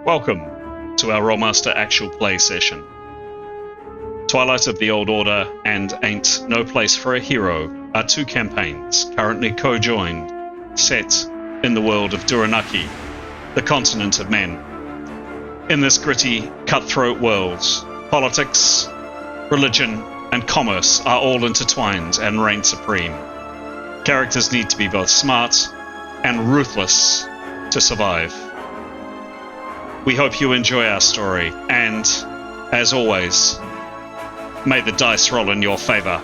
Welcome to our Rolemaster actual play session. Twilight of the Old Order and Ain't No Place for a Hero are two campaigns currently co-joined, set in the world of Duranarki, the continent of men. In this gritty, cutthroat world, politics, religion, and commerce are all intertwined and reign supreme. Characters need to be both smart and ruthless to survive. We hope you enjoy our story, and, as always, may the dice roll in your favor.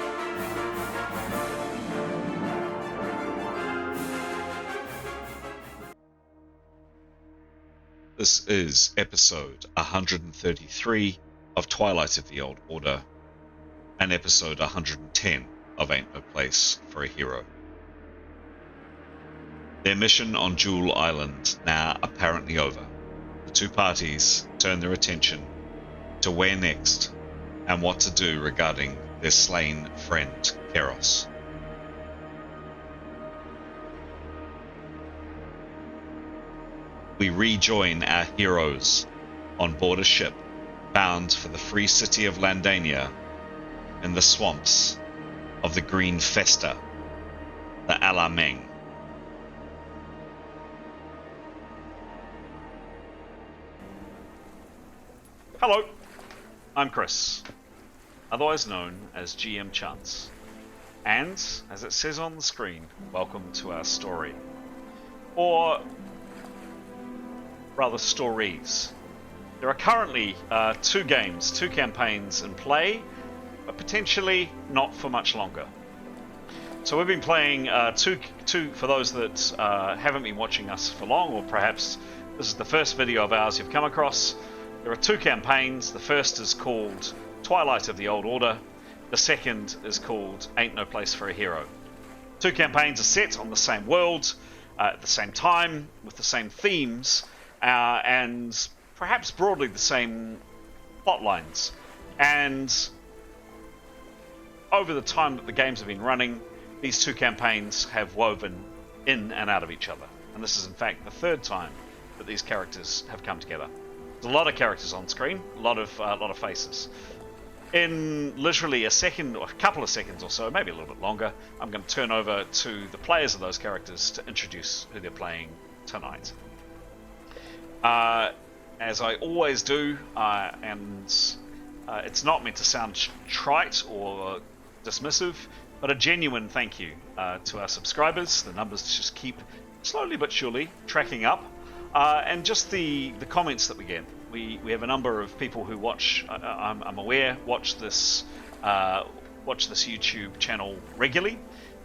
This is episode 133 of Twilight of the Old Order, and episode 110 of Ain't No Place for a Hero. Their mission on Jewel Island now apparently over. The two parties turn their attention to where next and what to do regarding their slain friend, Keros. We rejoin our heroes on board a ship bound for the free city of Landaina in the swamps of the Green Festa, the Ala-Meng. Hello, I'm Chris, otherwise known as GM Chance, and, as it says on the screen, welcome to our story. Or, rather, stories. There are currently two campaigns in play, but potentially not for much longer. So we've been playing two for those that haven't been watching us for long, or perhaps this is the first video of ours you've come across. There are two campaigns. The first is called Twilight of the Old Order. The second is called Ain't No Place for a Hero. Two campaigns are set on the same world, at the same time, with the same themes, and perhaps broadly the same plot lines. And over the time that the games have been running, these two campaigns have woven in and out of each other. And this is in fact the third time that these characters have come together. There's a lot of characters on screen, a lot of faces. In literally a second, or a couple of seconds or so, maybe a little bit longer, I'm going to turn over to the players of those characters to introduce who they're playing tonight. As I always do, and it's not meant to sound trite or dismissive, but a genuine thank you to our subscribers. The numbers just keep slowly but surely tracking up. And just the comments that we get. We have a number of people who watch, I'm aware, watch this YouTube channel regularly.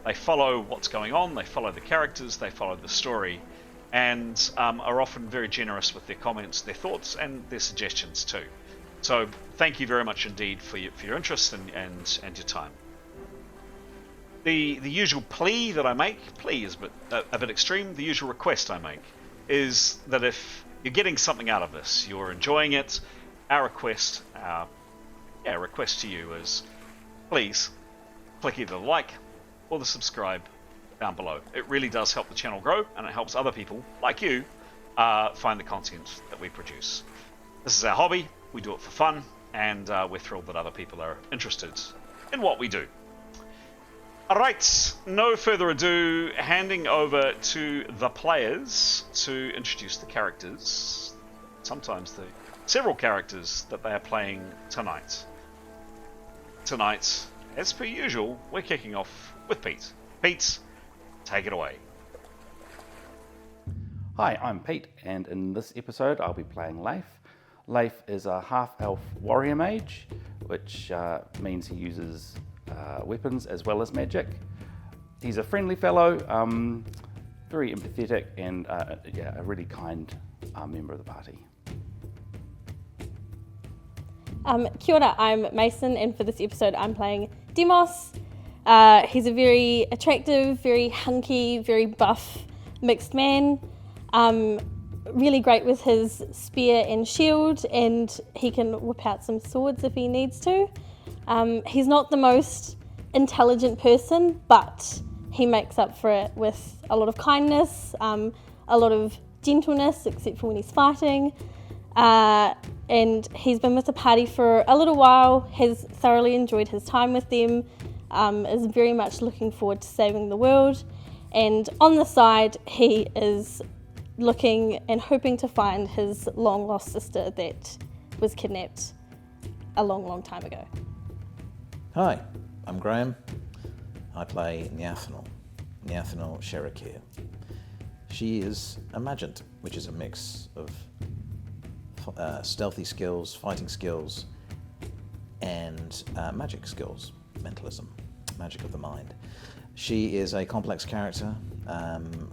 They follow what's going on, they follow the characters, they follow the story, and are often very generous with their comments, their thoughts, and their suggestions too. So thank you very much indeed for your interest and your time. The usual plea that I make, plea is a bit extreme, the usual request I make is that if you're getting something out of this, you're enjoying it, our request to you is please click either the like or the subscribe down below. It really does help the channel grow, and it helps other people like you find the content that we produce. This is our hobby, we do it for fun, and we're thrilled that other people are interested in what we do. Alright, no further ado, handing over to the players to introduce the characters, sometimes the several characters that they are playing tonight. Tonight, as per usual, we're kicking off with Pete. Pete, take it away. Hi, I'm Pete, and in this episode I'll be playing Leif. Leif is a half-elf warrior mage, which means he uses weapons as well as magic. He's a friendly fellow, very empathetic, and a really kind member of the party. Kia ora, I'm Mason, and for this episode I'm playing Demos. He's a very attractive, very hunky, very buff mixed man. Really great with his spear and shield, and he can whip out some swords if he needs to. He's not the most intelligent person, but he makes up for it with a lot of kindness, a lot of gentleness, except for when he's fighting. And he's been with the party for a little while, has thoroughly enjoyed his time with them, is very much looking forward to saving the world, and on the side he is looking and hoping to find his long lost sister that was kidnapped a long time ago. Hi, I'm Graham. I play Nyathonal Sherakir. She is a Magent, which is a mix of stealthy skills, fighting skills, and magic skills, mentalism, magic of the mind. She is a complex character,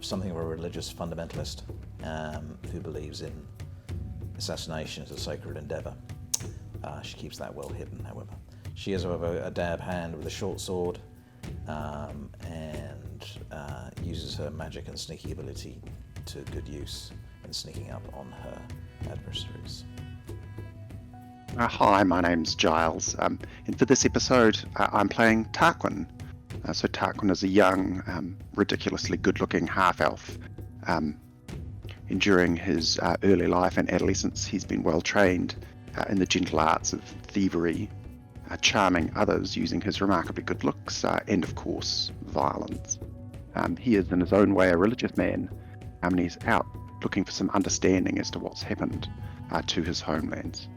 something of a religious fundamentalist who believes in assassination as a sacred endeavour. She keeps that well hidden, however. She is, however, a dab hand with a short sword and uses her magic and sneaky ability to good use in sneaking up on her adversaries. Hi, my name's Giles, and for this episode I'm playing Tarquin. So Tarquin is a young, ridiculously good-looking half-elf. During his early life and adolescence, he's been well trained in the gentle arts of thievery, charming others using his remarkably good looks, and of course, violence. He is in his own way a religious man, and he's out looking for some understanding as to what's happened to his homelands.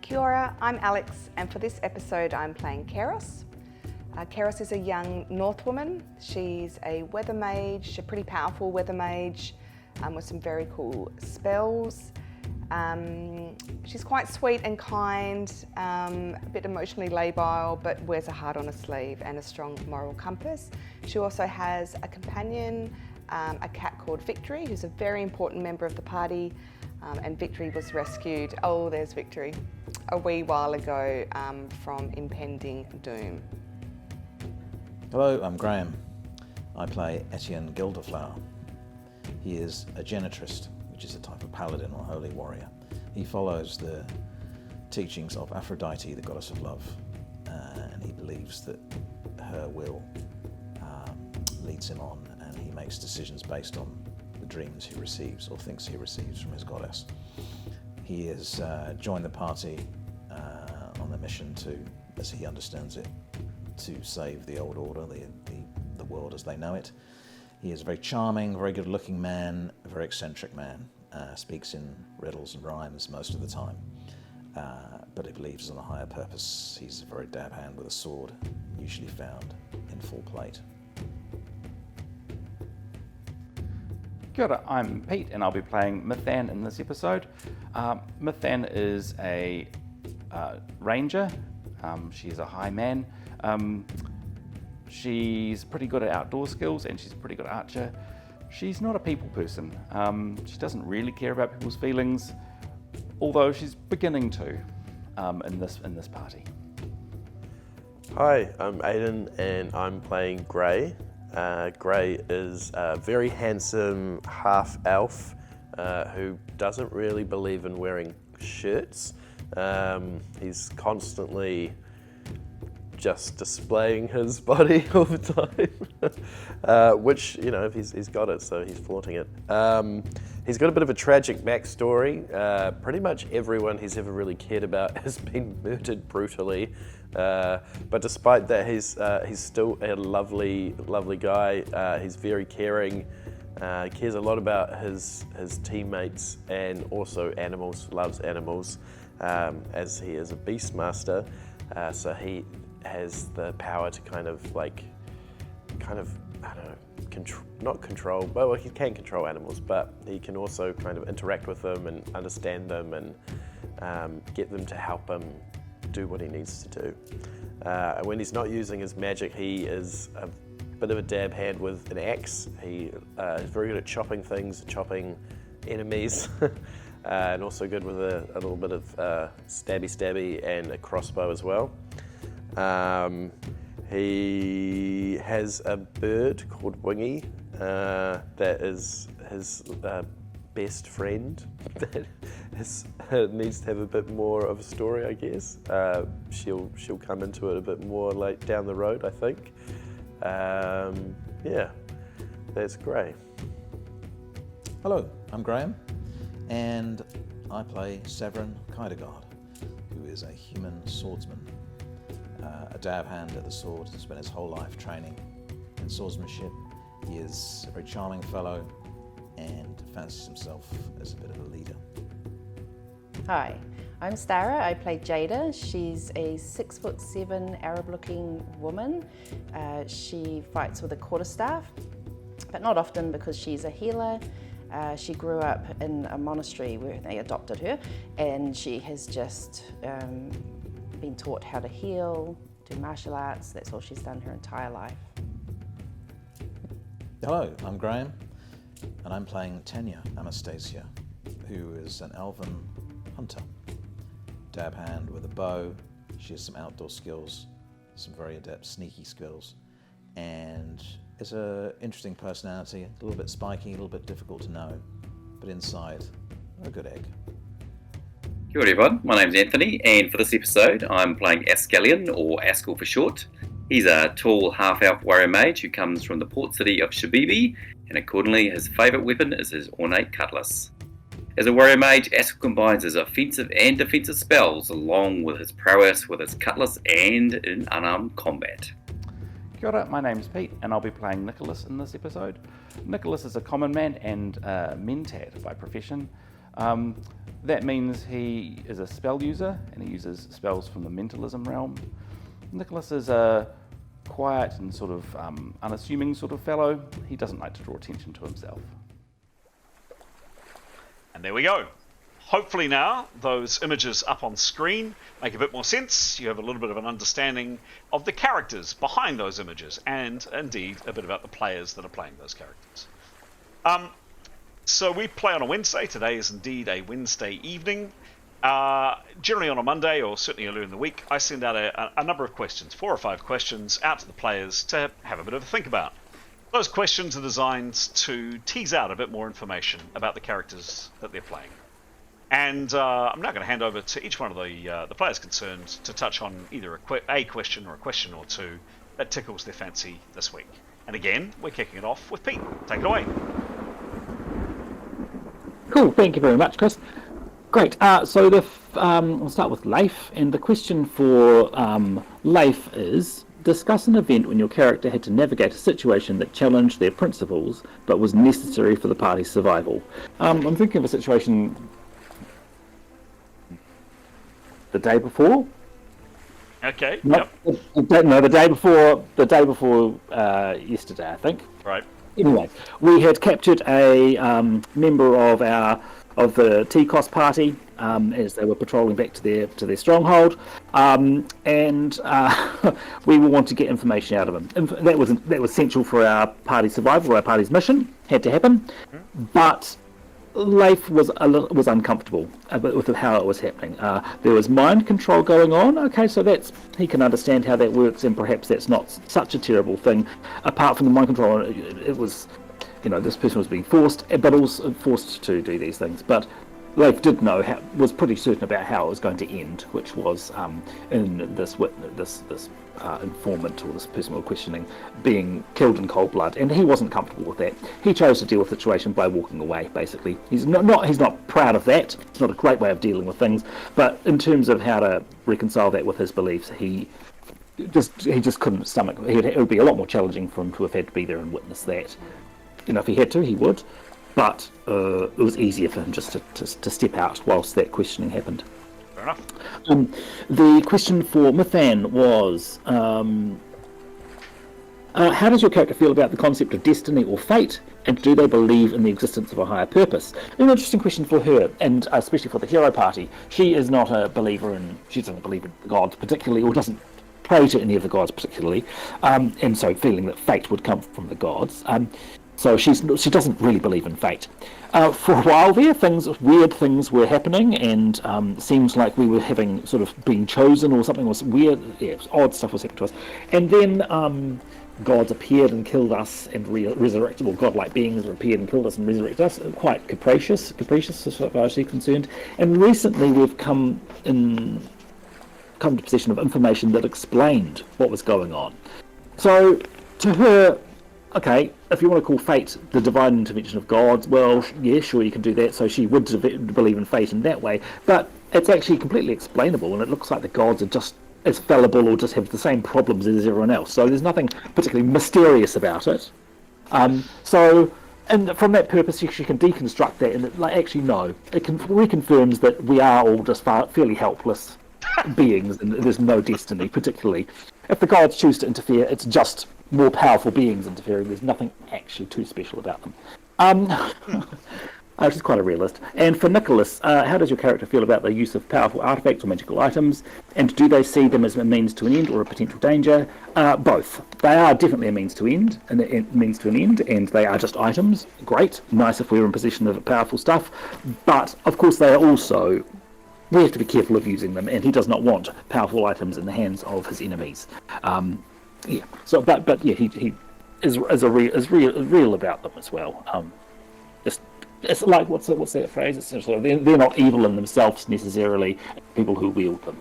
Kia ora, I'm Alex, and for this episode I'm playing Keros. Keros is a young North woman. She's a weather mage, a pretty powerful weather mage with some very cool spells. She's quite sweet and kind, a bit emotionally labile, but wears a heart on her sleeve and a strong moral compass. She also has a companion, a cat called Victory, who's a very important member of the party, and Victory was rescued, there's Victory, a wee while ago from impending doom. Hello, I'm Graham. I play Etienne Gilderflower. He is a genitrist, which is a type of paladin or holy warrior. He follows the teachings of Aphrodite, the goddess of love, and he believes that her will leads him on, and he makes decisions based on the dreams he receives or thinks he receives from his goddess. He has joined the party on the mission to, as he understands it, to save the old order, the world as they know it. He is a very charming, very good-looking man, a very eccentric man, speaks in riddles and rhymes most of the time, but he believes in a higher purpose. He's a very dab hand with a sword, usually found in full plate. Kia ora, I'm Pete and I'll be playing Mithan in this episode. Mithan is a ranger. She's a high man. She's pretty good at outdoor skills and she's a pretty good archer. She's not a people person. She doesn't really care about people's feelings, although she's beginning to in this party. Hi, I'm Aidan and I'm playing Grey. Grey is a very handsome half-elf who doesn't really believe in wearing shirts. He's constantly just displaying his body all the time, which, you know, he's got it, so he's flaunting it. He's got a bit of a tragic backstory. Pretty much everyone he's ever really cared about has been murdered brutally. But despite that, he's still a lovely guy. He's very caring, cares a lot about his teammates and also animals, loves animals, as he is a beastmaster. So he has the power to kind of, I don't know, not control, well, he can control animals, but he can also kind of interact with them and understand them and get them to help him do what he needs to do. And when he's not using his magic, he is a bit of a dab hand with an axe. He is very good at chopping things, chopping enemies, and also good with a little bit of stabby and a crossbow as well. He has a bird called Wingy that is his best friend that needs to have a bit more of a story, I guess. She'll come into it a bit more like down the road, I think. Yeah, that's great. Hello, I'm Graham, and I play Severin Kaidegard, who is a human swordsman, a dab hand at the sword, spent his whole life training in swordsmanship. He is a very charming fellow and fancies himself as a bit of a leader. Hi, I'm Stara. I play Jada. She's a 6'7" Arab-looking woman. She fights with a quarterstaff, but not often because she's a healer. She grew up in a monastery where they adopted her, and she has just been taught how to heal, do martial arts. That's all she's done her entire life. Hello, I'm Graham, and I'm playing Tanya Anastasia, who is an elven hunter. Dab hand with a bow. She has some outdoor skills, some very adept sneaky skills, and is an interesting personality, a little bit spiky, a little bit difficult to know, but inside, a good egg. Kia ora everyone, my name's Anthony, and for this episode I'm playing Ascallion, or Ascal for short. He's a tall half-elf warrior mage who comes from the port city of Shabibi, and accordingly his favourite weapon is his ornate cutlass. As a warrior mage, Ascal combines his offensive and defensive spells along with his prowess with his cutlass and in unarmed combat. Kia ora, my name's Pete, and I'll be playing Nicholas in this episode. Nicholas is a common man and a mentat by profession. That means he is a spell user, and he uses spells from the mentalism realm. Nicholas is a quiet and sort of unassuming sort of fellow. He doesn't like to draw attention to himself. And there we go. Hopefully now those images up on screen make a bit more sense. You have a little bit of an understanding of the characters behind those images, and indeed a bit about the players that are playing those characters. So we play on a Wednesday. Today is indeed a Wednesday evening. Generally on a Monday, or certainly earlier in the week, I send out a number of questions, 4 or 5 questions, out to the players to have a bit of a think about. Those questions are designed to tease out a bit more information about the characters that they're playing. And I'm now going to hand over to each one of the players concerned to touch on either a question or a question or two that tickles their fancy this week. And again, we're kicking it off with Pete. Take it away. Cool, thank you very much, Chris. Great. So we'll start with Leif, and the question for Leif is: discuss an event when your character had to navigate a situation that challenged their principles but was necessary for the party's survival. I'm thinking of a situation the day before. Okay. No, the day before yesterday, I think. Right. Anyway, we had captured a member of the T-Cos party as they were patrolling back to their stronghold, and we will want to get information out of him. That was essential for our party survival, our party's mission. Had to happen, but Leif was uncomfortable with how it was happening. There was mind control going on. Okay, so he can understand how that works, and perhaps that's not such a terrible thing. Apart from the mind control, it was, this person was being forced, but also forced to do these things. But Leif did know, was pretty certain about how it was going to end, which was in this informant, or this person we were questioning, being killed in cold blood, and he wasn't comfortable with that. He chose to deal with the situation by walking away. Basically, he's not proud of that. It's not a great way of dealing with things, but in terms of how to reconcile that with his beliefs, he just couldn't stomach. It would be a lot more challenging for him to have had to be there and witness that. If he had to, he would. But it was easier for him just to step out whilst that questioning happened. Fair enough. The question for Mithan was, how does your character feel about the concept of destiny or fate, and do they believe in the existence of a higher purpose? An interesting question for her, and especially for the hero party. She is not a believer she doesn't believe in gods particularly, or doesn't pray to any of the gods particularly, and so feeling that fate would come from the gods. So she doesn't really believe in fate. For a while there, weird things were happening, and seems like we were sort of being chosen, or something was weird. Yeah, odd stuff was happening to us. And then gods appeared and killed us and resurrected, or godlike beings appeared and killed us and resurrected us. Quite capricious as far as she's concerned. And recently we've come to possession of information that explained what was going on. So to her, okay, if you want to call fate the divine intervention of God, well, yeah, sure, you can do that. So she would believe in fate in that way, but it's actually completely explainable, and it looks like the gods are just as fallible or just have the same problems as everyone else. So there's nothing particularly mysterious about it. So, and from that purpose, she can deconstruct that, and actually, no, it reconfirms that we are all just fairly helpless beings, and there's no destiny particularly. If the gods choose to interfere, it's just more powerful beings interfering. There's nothing actually too special about them. Which is quite a realist. And for Nicholas, how does your character feel about the use of powerful artifacts or magical items? And do they see them as a means to an end or a potential danger? Both. They are definitely a means to end, and and they are just items. Great, nice if we were in possession of powerful stuff. But of course, they are also. We have to be careful of using them, and he does not want powerful items in the hands of his enemies. Yeah. So, but yeah, he is real about them as well. It's like what's that phrase? It's sort of, they're not evil in themselves necessarily. People who wield them.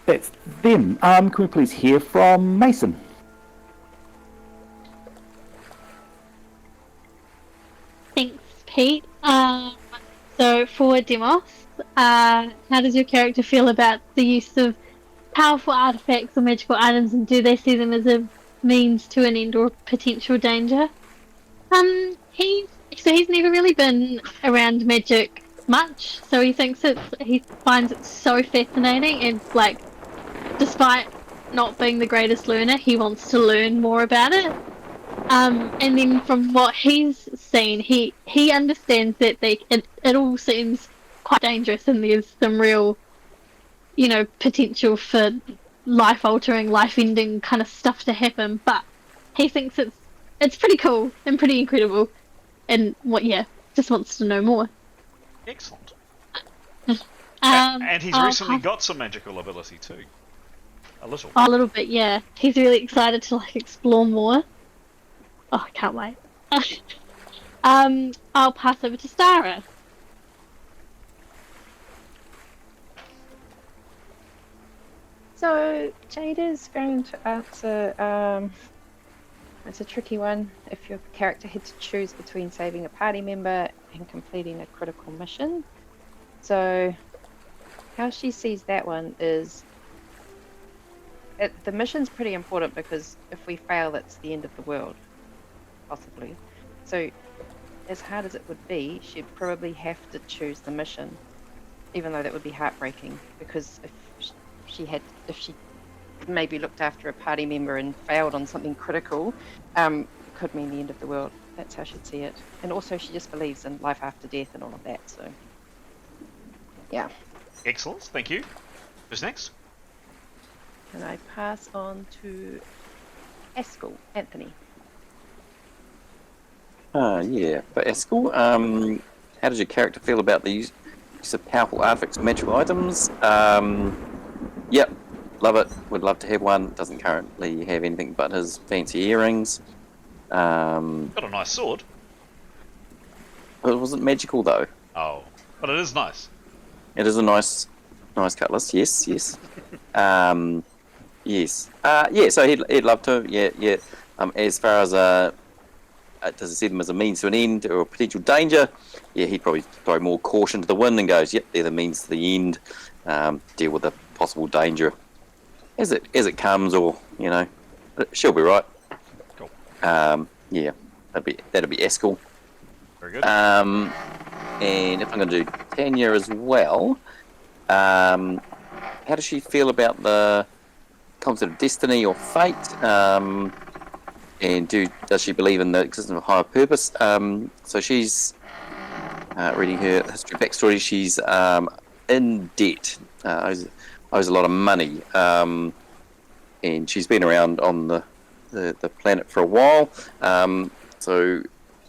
That's them. Can we please hear from Mason? Thanks, Pete. So for Demos, how does your character feel about the use of powerful artifacts or magical items, and do they see them as a means to an end or potential danger? He's never really been around magic much, so he finds it so fascinating, and despite not being the greatest learner, he wants to learn more about it. And then from what he's seen, he understands that it all seems quite dangerous, and there's some real, potential for life-altering, life-ending kind of stuff to happen. But he thinks it's pretty cool and pretty incredible, and just wants to know more. Excellent. And he's recently got some magical ability too. A little bit, yeah. He's really excited to explore more. Oh, I can't wait. I'll pass over to Stara. So Jada's going to answer. It's a tricky one. If your character had to choose between saving a party member and completing a critical mission. So how she sees that one is the mission's pretty important, because if we fail, that's the end of the world, possibly. So as hard as it would be, she'd probably have to choose the mission, even though that would be heartbreaking, because if she maybe looked after a party member and failed on something critical, could mean the end of the world. That's how she'd see it. And also she just believes in life after death and all of that, so yeah. Excellent, thank you. Who's next? And I pass on to Eskel, Anthony. Yeah, for Eskel, how does your character feel about the use of powerful artifacts and magical items? Yep, love it. Would love to have one. Doesn't currently have anything but his fancy earrings. Got a nice sword. It wasn't magical though. Oh, but it is nice. It is a nice cutlass. Yes. Yes. Yeah. So he'd love to. Yeah. As far as does it see them as a means to an end or a potential danger? Yeah, he'd probably throw more caution to the wind and goes, yep, they're the means to the end. Deal with the possible danger as it comes, or she'll be right. Cool. Yeah, that'd be Eskel. Very good. And if I'm going to do Tanya as well, how does she feel about the concept of destiny or fate? And does she believe in the existence of a higher purpose? So she's reading her history backstory. She's in debt, owes a lot of money, and she's been around on the planet for a while. So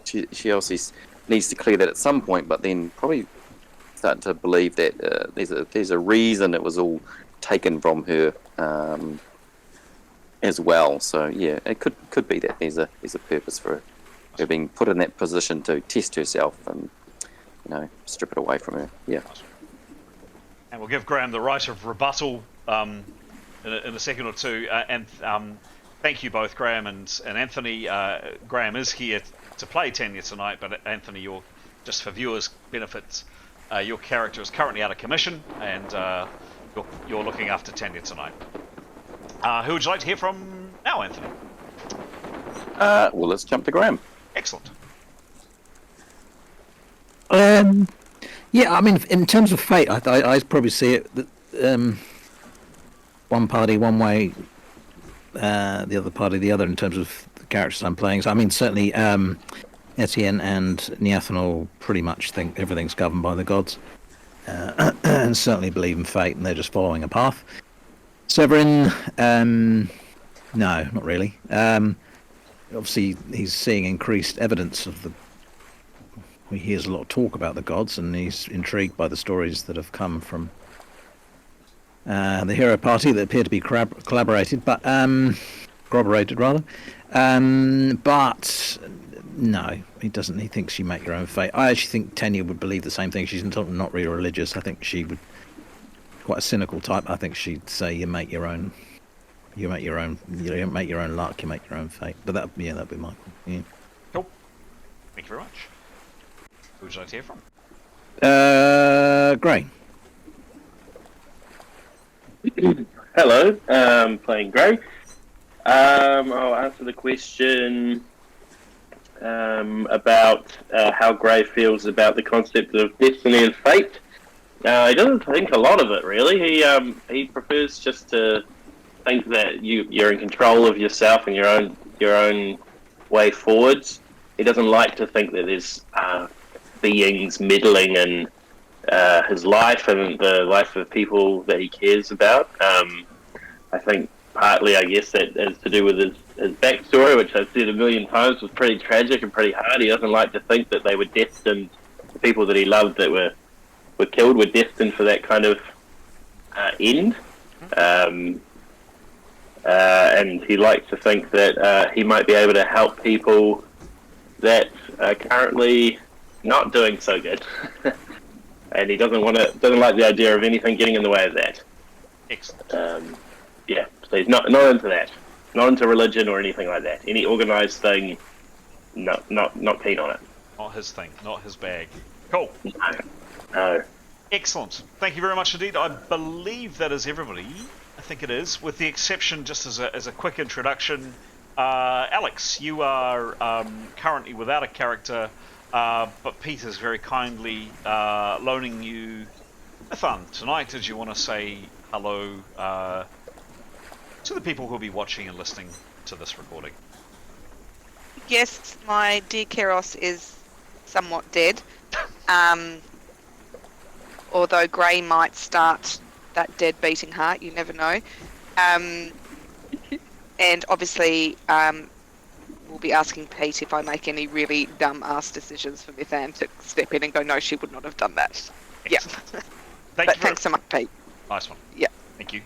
she obviously needs to clear that at some point, but then probably start to believe that there's a reason it was all taken from her. As well, so yeah, it could be that there's a purpose for her being put in that position to test herself and strip it away from her. Yeah. And we'll give Graham the right of rebuttal in a second or two. And thank you both, Graham and Anthony. Graham is here to play Tanya tonight, but Anthony, just for viewers' benefits, your character is currently out of commission, and you're looking after Tanya tonight. Who would you like to hear from now, Anthony? Well, let's jump to Graham. Excellent. Yeah, I mean, in terms of fate, I probably see it that one party one way, the other party the other in terms of the characters I'm playing. So I mean, certainly Etienne and Niathanol pretty much think everything's governed by the gods, and certainly believe in fate, and they're just following a path. Severin, no, not really. Obviously, he's seeing increased evidence of the. He hears a lot of talk about the gods, and he's intrigued by the stories that have come from the hero party that appear to be corroborated, but corroborated rather. But no, he doesn't. He thinks you make your own fate. I actually think Tanya would believe the same thing. She's not really religious. I think she would quite a cynical type. I think she'd say you make your own. You make your own. You don't make your own luck. You make your own fate. But that'd be my yeah. Cool. Thank you very much. Who would you like to hear from? Gray. Hello, playing Gray. I'll answer the question about how Gray feels about the concept of destiny and fate. He doesn't think a lot of it, really. He prefers just to think that you're in control of yourself and your own way forwards. He doesn't like to think that there's beings meddling in his life and the life of people that he cares about. I think partly, I guess, that is to do with his backstory, which I've said a million times was pretty tragic and pretty hard. He doesn't like to think that they were destined, the people that he loved that were killed were destined for that kind of end. And he likes to think that he might be able to help people that are currently not doing so good. And he doesn't like the idea of anything getting in the way of that. Excellent. Yeah, so he's not into that. Not into religion or anything like that. Any organised thing, not keen on it. Not his thing, not his bag. Cool. No. Excellent. Thank you very much indeed. I believe that is everybody. I think it is, with the exception, just as a quick introduction, Alex, you are currently without a character, but Peter's very kindly loaning you a fun tonight. Did you want to say hello to the people who will be watching and listening to this recording? Yes, my dear Keros is somewhat dead. Although Gray might start that dead beating heart, you never know. And obviously, we'll be asking Pete if I make any really dumb-ass decisions for Mythan to step in and go, no, she would not have done that. Excellent. Yeah. Thanks so much, Pete. Nice one. Yeah. Thank you.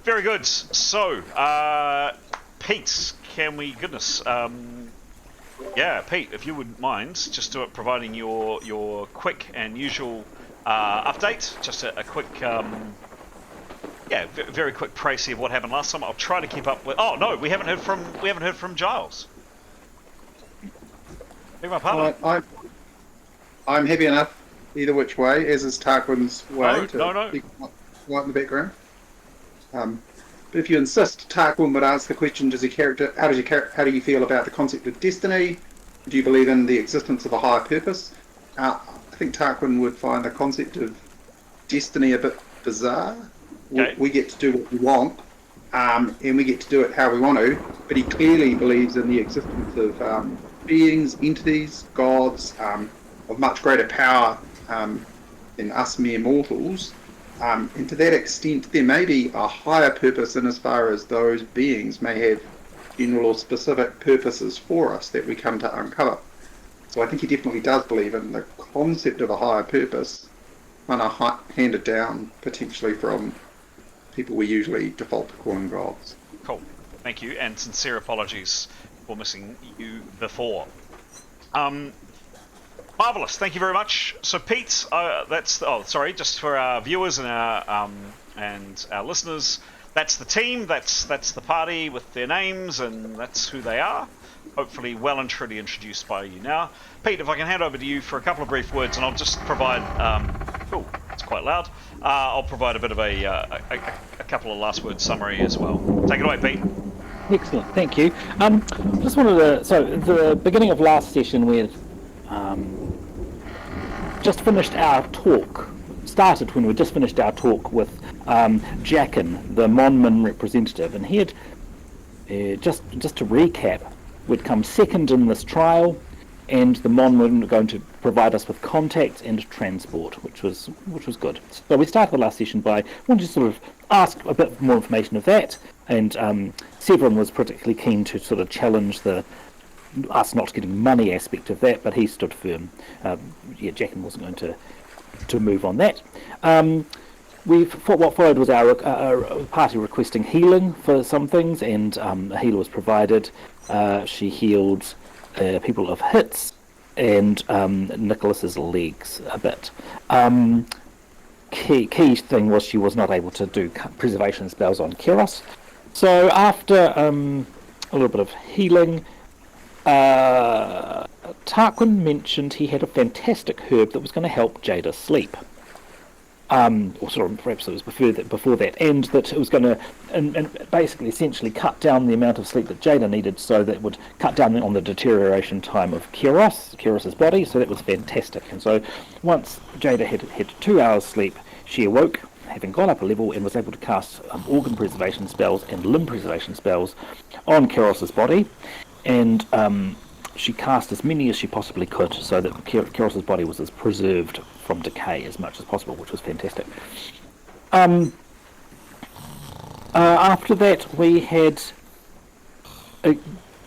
Very good. So, Pete, Pete, if you wouldn't mind, just providing your quick and usual update, just a quick, very quick précis of what happened last time. I'll try to keep up with. Oh no, we haven't heard from Giles. Beg my pardon. I'm heavy enough either which way, as is Tarquin's way No. be quiet in the background. But if you insist, Tarquin would ask the question: how do you feel about the concept of destiny? Do you believe in the existence of a higher purpose? I think Tarquin would find the concept of destiny a bit bizarre. Okay. We get to do what we want, and we get to do it how we want to, but he clearly believes in the existence of beings, entities, gods, of much greater power than us mere mortals. And to that extent, there may be a higher purpose in as far as those beings may have general or specific purposes for us that we come to uncover. So I think he definitely does believe in the concept of a higher purpose, kind of handed down potentially from people we usually default to calling gods. Cool. Thank you, and sincere apologies for missing you before. Marvellous, thank you very much. So Pete, just for our viewers and our listeners, that's the team, that's the party with their names, and that's who they are. Hopefully well and truly introduced by you now. Pete, if I can hand over to you for a couple of brief words, and I'll just provide... oh, it's quite loud. I'll provide a bit of a couple of last word summary as well. Take it away, Pete. Excellent, thank you. Just wanted to... So, the beginning of last session, we had just finished our talk. Started when we just finished our talk with Jackin, the Monman representative, and he had, just to recap, we'd come second in this trial, and the Monman were going to provide us with contact and transport, which was good. So we started the last session by wanting to sort of ask a bit more information of that, and Severin was particularly keen to sort of challenge us not getting money aspect of that, but he stood firm. Jackin wasn't going to move on that. What followed was our party requesting healing for some things, and a healer was provided. She healed people of hits and Nicholas's legs a bit. Key thing was she was not able to do preservation spells on Keros. So after a little bit of healing, Tarquin mentioned he had a fantastic herb that was going to help Jada sleep. Or sort of perhaps it was before that, and that it was going to and basically essentially cut down the amount of sleep that Jada needed, so that it would cut down on the deterioration time of Keros's body. So that was fantastic. And so once Jada had 2 hours sleep, she awoke, having gone up a level, and was able to cast organ preservation spells and limb preservation spells on Keros's body, and she cast as many as she possibly could, so that Keros's body was as preserved from decay as much as possible, which was fantastic. After that, we had...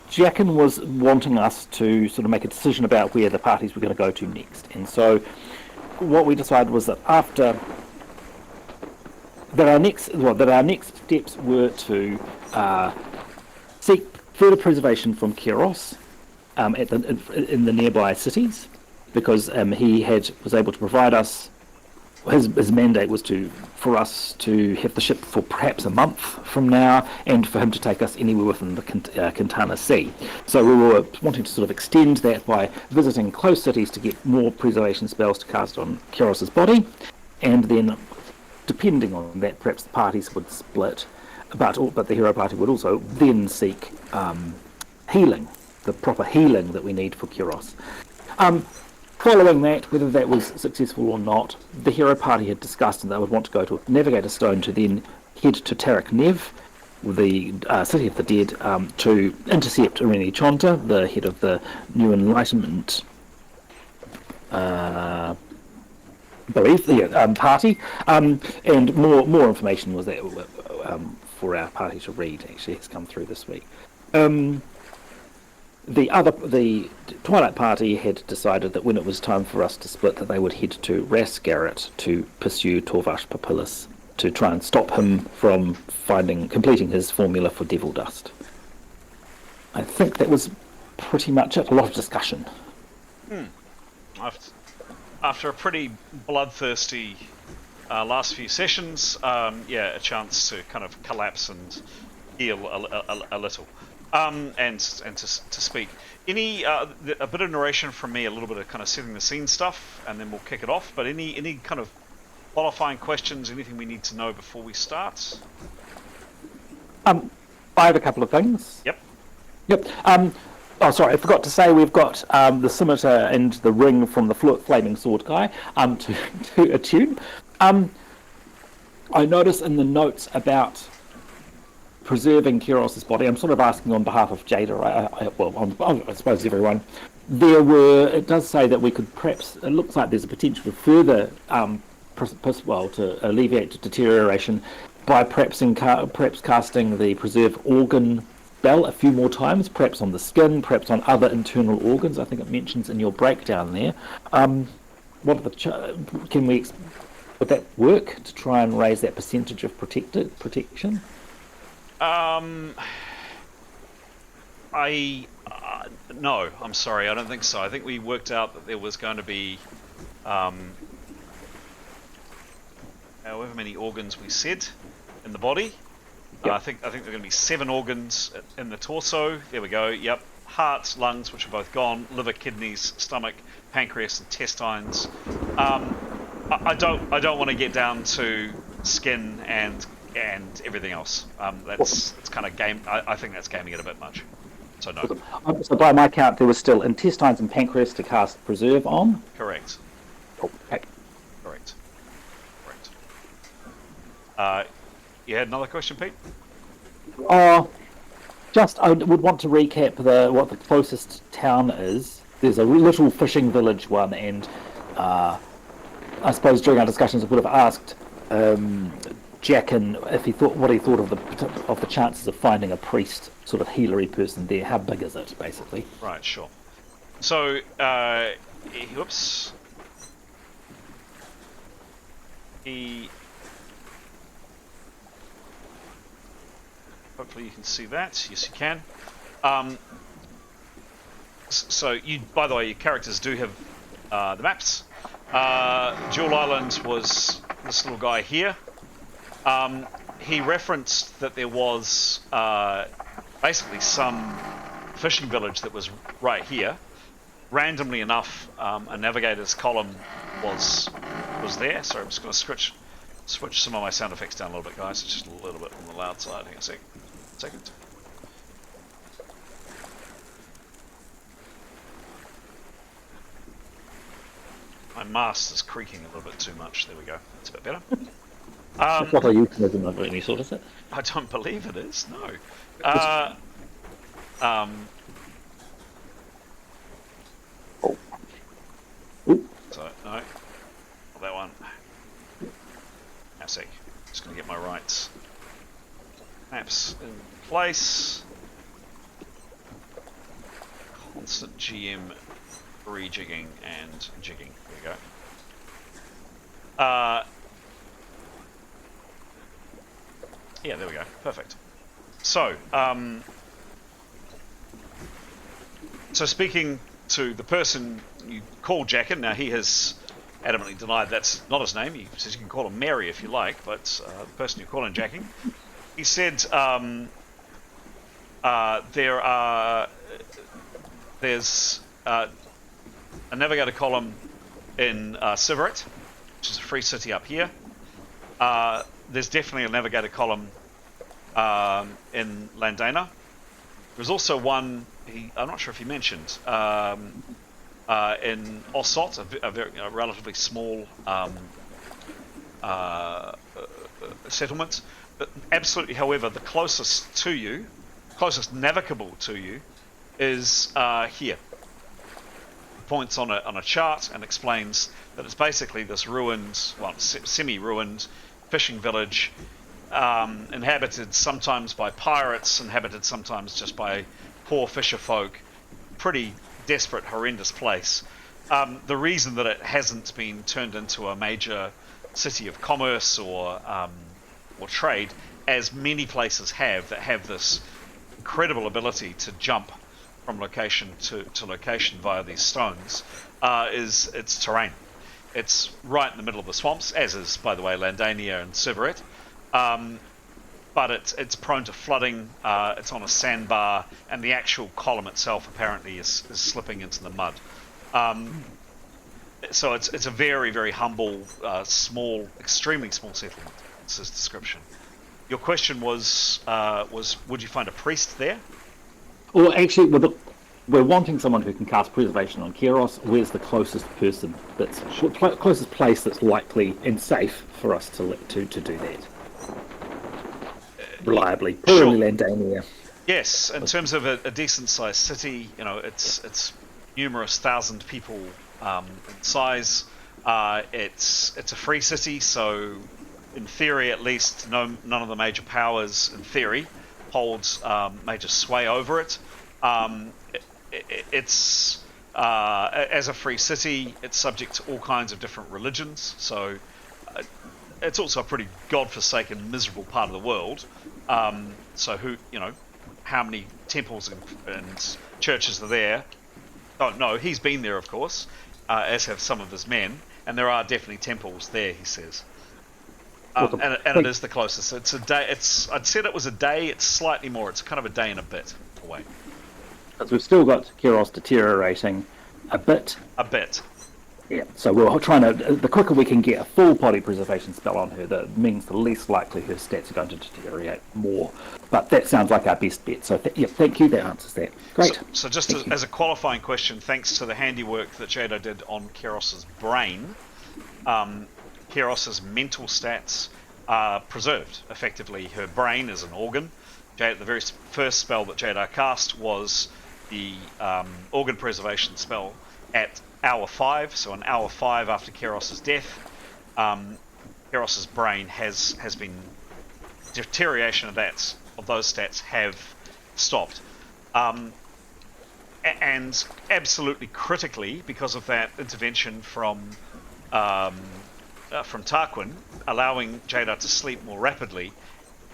Jackin was wanting us to sort of make a decision about where the parties were going to go to next, and so what we decided was that our next steps were to seek further preservation from Keros in the nearby cities, because he was able to provide us. His mandate was for us to have the ship for perhaps a month from now, and for him to take us anywhere within the Quintana Sea. So we were wanting to sort of extend that by visiting close cities to get more preservation spells to cast on Keros's body, and then, depending on that, perhaps the parties would split, but the hero party would also then seek healing, the proper healing that we need for Keros. Following that, whether that was successful or not, the hero party had discussed that they would want to go to Navigator Stone to then head to Tarak Nev, the City of the Dead, to intercept Irene Chonta, the head of the New Enlightenment party, and more information was there for our party to read. Actually, has come through this week. The Twilight party had decided that when it was time for us to split, that they would head to Rasgarret to pursue Torvash Papillus to try and stop him from completing his formula for Devil Dust. I think that was pretty much it. A lot of discussion. After a pretty bloodthirsty last few sessions, a chance to kind of collapse and heal a little. And to speak. A bit of narration from me, a little bit of kind of setting the scene stuff, and then we'll kick it off. But any kind of qualifying questions, anything we need to know before we start? I have a couple of things. Yep. I forgot to say we've got the scimitar and the ring from the flaming sword guy to attune. I notice in the notes about preserving Keros's body, I'm sort of asking on behalf of Jada, I suppose everyone. It does say that we could perhaps, it looks like there's a potential for further, to alleviate deterioration by perhaps casting the preserve organ spell a few more times, perhaps on the skin, perhaps on other internal organs. I think it mentions in your breakdown there. Would that work to try and raise that percentage of protection? No, I'm sorry, I don't think so. I think we worked out that there was going to be however many organs we said in the body, Yep. I think there are going to be 7 organs in the torso. There we go. Yep. Heart, lungs, which are both gone. Liver, kidneys, stomach, pancreas, intestines. I don't want to get down to skin and everything else. It's kind of game. I think that's gaming it a bit much. So no. So by my count, there was still intestines and pancreas to cast Preserve on. Correct. Okay. Correct. You had another question, Pete? Just I would want to recap what the closest town is. There's a little fishing village one, and I suppose during our discussions I would have asked Jackin if he thought of the chances of finding a priest, sort of healery person there. How big is it, basically? Right, sure. So, whoops. Hopefully you can see that. Yes, you can. So, by the way, your characters do have the maps. Jewel Island was this little guy here. He referenced that there was basically some fishing village that was right here. Randomly enough, a navigator's column was there. Sorry, I'm just going to switch some of my sound effects down a little bit, guys. It's just a little bit on the loud side. Hang on a second. My mast is creaking a little bit too much. There we go. That's a bit better. What are you euphemism of any sort, is it? I don't believe it is. No. So no, not that one. Now, sec. Just going to get my right maps in place. Constant GM rejigging and jigging. There we go. Yeah, there we go. Perfect. So, so speaking to the person you call Jackin, now he has adamantly denied that's not his name. He says you can call him Mary if you like, but the person you call him Jackin, he said there's a navigator column in Siveret, which is a free city up here. There's definitely a navigator column in Landaina. There's also one, I'm not sure if he mentioned, in Ossot, a relatively small settlement. But absolutely, however, the closest navigable to you, is here. Points on a chart and explains that it's basically this ruined, semi-ruined fishing village, inhabited sometimes by pirates, inhabited sometimes just by poor fisher folk. Pretty desperate, horrendous place. The reason that it hasn't been turned into a major city of commerce or trade, as many places have that have this incredible ability to jump from location to location via these stones, is its terrain. It's right in the middle of the swamps, as is, by the way, Landaina and Siveret. But it's prone to flooding, it's on a sandbar, and the actual column itself apparently is slipping into the mud. So it's a very, very humble, small, extremely small settlement. It's his description. Your question was would you find a priest there? Well, actually, we're wanting someone who can cast Preservation on Keros. Where's the closest person closest place that's likely and safe for us to do that reliably? Probably Landaina. Yes, in terms of a decent-sized city, it's numerous thousand people in size. It's a free city, so in theory, at least, none of the major powers, in theory, holds major sway over it. It's as a free city, it's subject to all kinds of different religions, so it's also a pretty godforsaken, miserable part of the world. So how many temples and churches are there? Don't know. He's been there, of course, as have some of his men, and there are definitely temples there, he says. Awesome. And it is the closest. It's a day. I'd said it was a day. It's slightly more. It's kind of a day and a bit away. Because we've still got Kiros deteriorating a bit. A bit. Yeah, so we're trying to. The quicker we can get a full body preservation spell on her, that means the least likely her stats are going to deteriorate more. But that sounds like our best bet. So thank you. That answers that. Great. So just as a qualifying question, thanks to the handiwork that Jada did on Keros's brain, Keros's mental stats are preserved. Effectively, her brain is an organ. The very first spell that Jada cast was the organ preservation spell at hour 5, so an hour 5 after Keros's death, Keros's brain has been deterioration of those stats have stopped, and absolutely critically because of that intervention from Tarquin, allowing Jada to sleep more rapidly,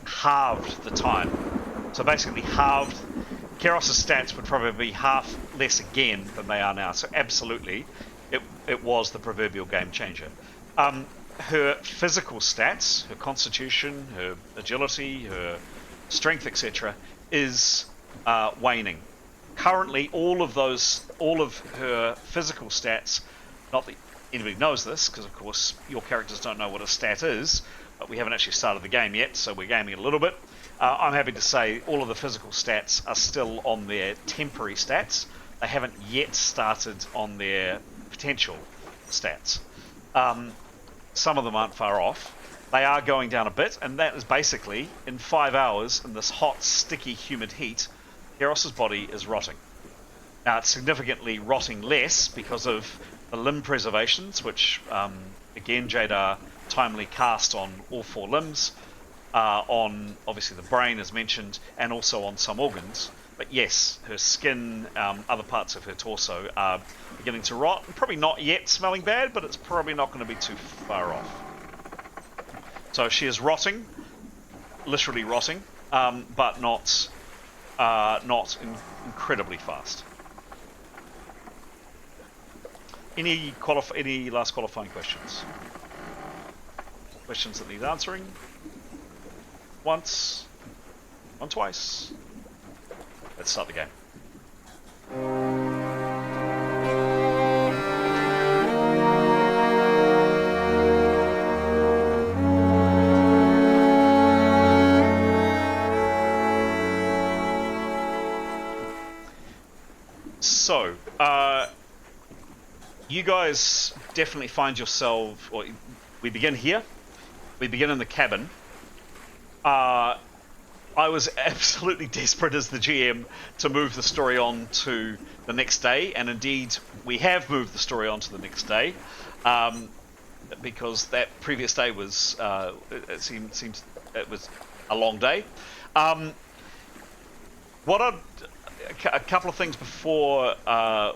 halved the time. So basically halved. Keros's stats would probably be half less again than they are now. So absolutely, it was the proverbial game changer. Her physical stats, her constitution, her agility, her strength, etc., is waning. Currently, all of her physical stats, not that anybody knows this, because of course your characters don't know what a stat is, but we haven't actually started the game yet, so we're gaming a little bit. I'm happy to say all of the physical stats are still on their temporary stats. They haven't yet started on their potential stats. Some of them aren't far off. They are going down a bit, and that is basically, in 5 hours, in this hot, sticky, humid heat, Keros's body is rotting. Now, it's significantly rotting less because of the limb preservations, which, again, Jada timely cast on all 4 limbs, on obviously the brain as mentioned, and also on some organs. But yes, her skin, other parts of her torso are beginning to rot. Probably not yet smelling bad, but it's probably not going to be too far off. So she is rotting, literally rotting, but not incredibly fast. Any last qualifying questions? Questions that need answering? Once, twice. Let's start the game. So, you guys definitely find yourself, or we begin here. We begin in the cabin. I was absolutely desperate as the GM to move the story on to the next day, and indeed we have moved the story on to the next day, because that previous day was it seems it was a long day. A couple of things before a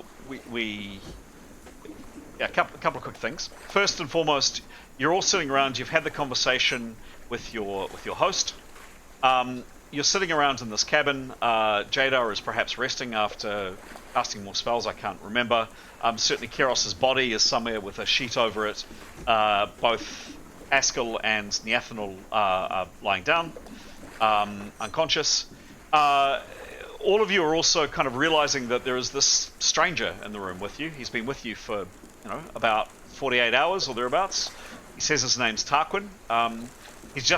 couple of quick things. First and foremost, you're all sitting around. You've had the conversation with your host. You're sitting around in this cabin. Jada is perhaps resting after casting more spells. I can't remember. Certainly Keros's body is somewhere with a sheet over it. Both Askell and Neathanel are lying down, unconscious. All of you are also kind of realizing that there is this stranger in the room with you. He's been with you for, about 48 hours or thereabouts. He says his name's Tarquin. He's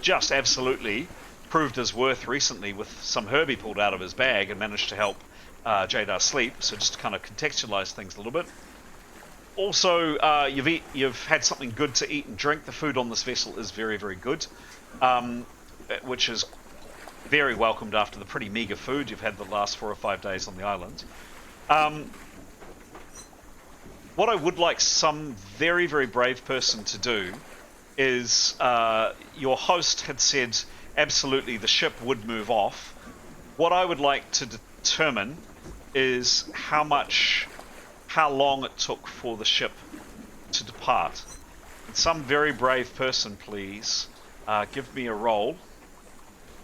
just absolutely proved his worth recently with some herb he pulled out of his bag and managed to help Jada sleep. So just to kind of contextualize things a little bit. Also, you've had something good to eat and drink. The food on this vessel is very, very good, which is very welcomed after the pretty meager food you've had the last 4 or 5 days on the island. What I would like some very, very brave person to do is, your host had said absolutely the ship would move off. What I would like to determine is how long it took for the ship to depart. And some very brave person, please, give me a roll.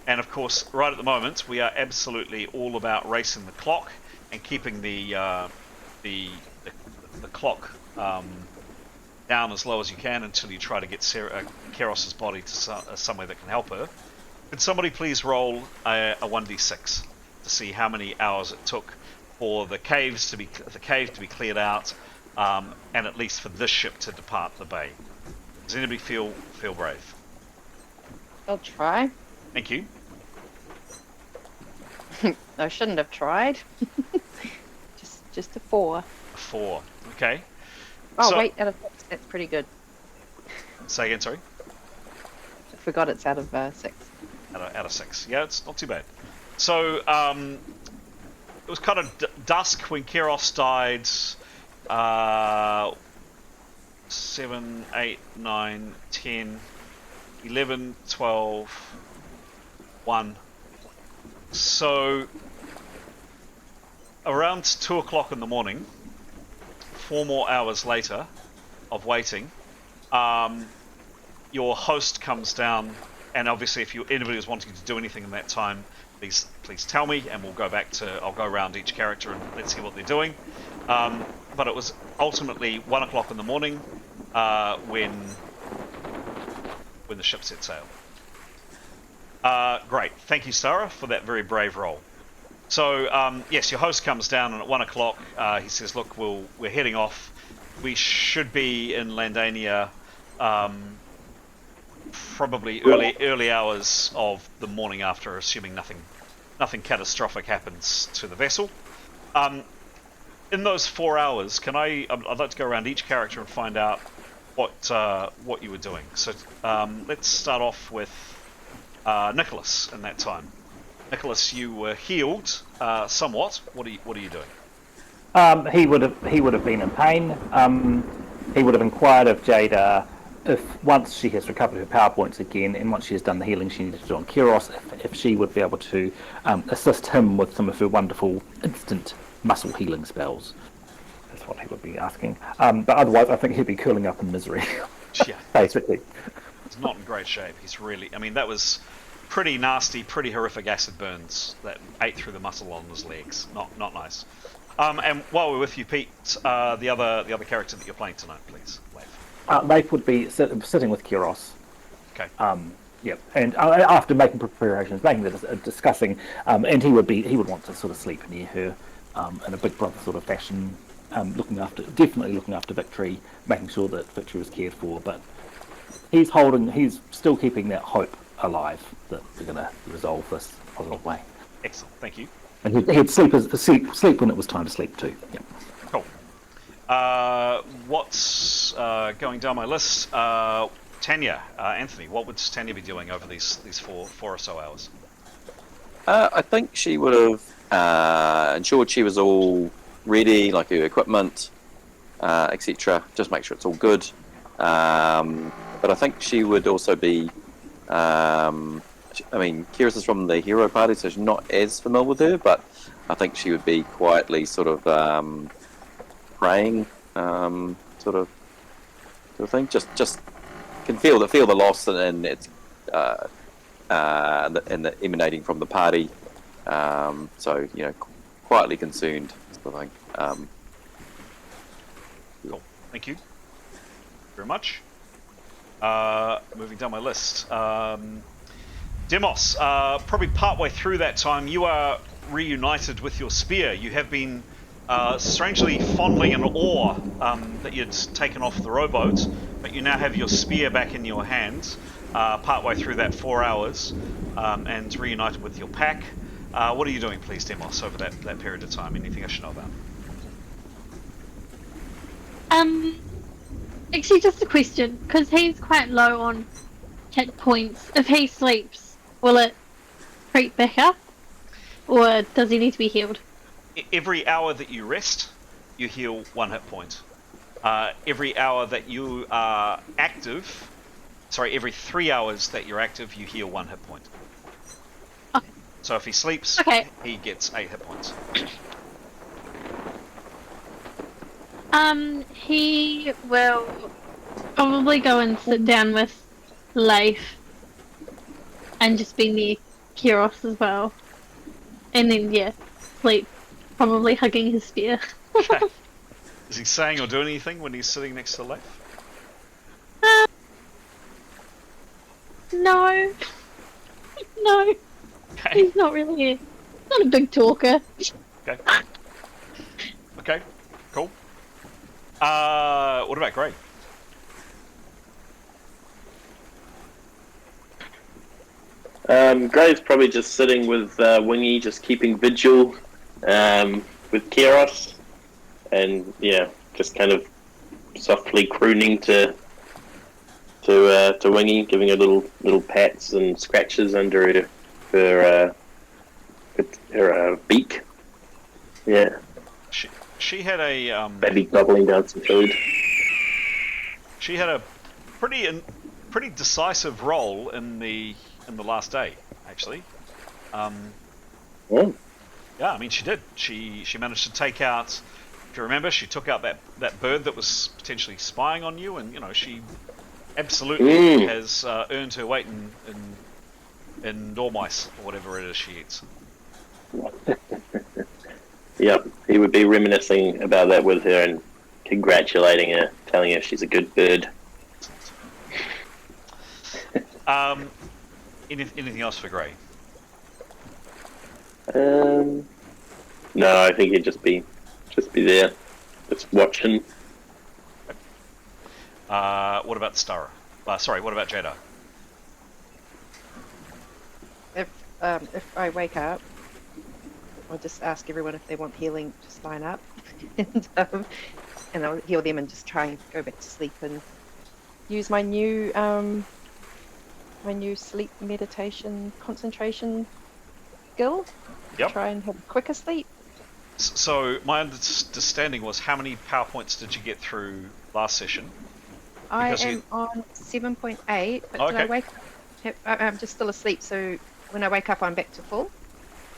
And of course, right at the moment, we are absolutely all about racing the clock and keeping the clock down as low as you can until you try to get Keros's body to somewhere that can help her. Could somebody please roll a 1d6 to see how many hours it took for the cave to be cleared out, and at least for this ship to depart the bay? Does anybody feel brave? I'll try. Thank you. I shouldn't have tried. just a 4. A 4. Okay. Oh, wait, out of 6. That's pretty good. Say again, sorry? I forgot it's out of 6. Out of 6. Yeah, it's not too bad. So, it was kind of dusk when Keros died. 7, 8, 9, 10, 11, 12, 1. So, around 2 o'clock in the morning, 4 more hours later of waiting, your host comes down, and obviously if anybody was wanting to do anything in that time, please tell me, and I'll go around each character and let's see what they're doing. But it was ultimately 1 o'clock in the morning when the ship set sail. Great, thank you, Sarah, for that very brave roll. So yes, your host comes down, and at 1 o'clock he says, "Look, we're heading off. We should be in Landaina probably early hours of the morning after, assuming nothing catastrophic happens to the vessel." In those 4 hours, I'd like to go around each character and find out what you were doing. So let's start off with Nicholas. In that time, Nicholas, you were healed somewhat. What are you doing? He would have been in pain. He would have inquired of Jada if once she has recovered her power points again, and once she has done the healing she needed to do on Keros, if she would be able to assist him with some of her wonderful instant muscle healing spells. That's what he would be asking. But otherwise, I think he'd be curling up in misery. Yeah, basically. He's not in great shape. He's really. I mean, that was pretty nasty, pretty horrific acid burns that ate through the muscle on his legs. Not nice. And while we're with you, Pete, the other character that you're playing tonight, please, Leif. Leif would be sitting with Keros. Okay. Yeah, and after making preparations, discussing, and he would want to sort of sleep near her, in a big brother sort of fashion, definitely looking after Victory, making sure that Victory was cared for. But he's still keeping that hope alive that we're going to resolve this positive way. Excellent, thank you. And he'd sleep when it was time to sleep too. Yep. Cool. What's going down my list? Tanya, Anthony, what would Tanya be doing over these 4 or so hours? I think she would have ensured she was all ready, like her equipment, etc. Just make sure it's all good. But I think she would also be. Keros is from the hero party, so she's not as familiar with her, but I think she would be quietly sort of praying, sort of thing. Just can feel the loss, and it's and the emanating from the party. So quietly concerned, sort of thing. Cool. Thank you very much. Moving down my list. Demos, probably partway through that time, you are reunited with your spear. You have been strangely fondling an oar that you'd taken off the rowboat, but you now have your spear back in your hand, partway through that 4 hours, and reunited with your pack. What are you doing, please, Demos, over that period of time? Anything I should know about? Actually, just a question, because he's quite low on hit points. If he sleeps, will it creep back up, or does he need to be healed? Every hour that you rest, you heal 1 hit point. Every hour that you are active, every 3 hours that you're active, you heal 1 hit point. Okay. So if he sleeps, he gets 8 hit points. He will probably go and sit down with Leif and just be near Keros as well. And then, sleep, probably hugging his spear. Okay. Is he saying or doing anything when he's sitting next to Leif? No. No. Okay. He's not really not a big talker. Okay. Okay. Cool. What about Gray? Gray's probably just sitting with Wingy, just keeping vigil with Keros, and just kind of softly crooning to Wingy, giving her little pats and scratches under her beak. Yeah. She had a Maybe gobbling down some food. She had a pretty decisive role in the last day, actually. Oh. Yeah, I mean she did. She managed to take out. If you remember, she took out that bird that was potentially spying on you, and she absolutely has earned her weight in dormice or whatever it is she eats. Yep, he would be reminiscing about that with her and congratulating her, telling her she's a good bird. Anything else for Gray? No, I think he'd just be there, just watching. What about Stara? Sorry, what about Jada? If I wake up, I'll just ask everyone if they want healing, just line up, and I'll heal them and just try and go back to sleep and use my new sleep meditation concentration skill. Yep. Try and have a quicker sleep. So my understanding was, how many PowerPoints did you get through last session? I am on 7.8, but okay. Did I wake up? I'm just still asleep, so when I wake up, I'm back to full.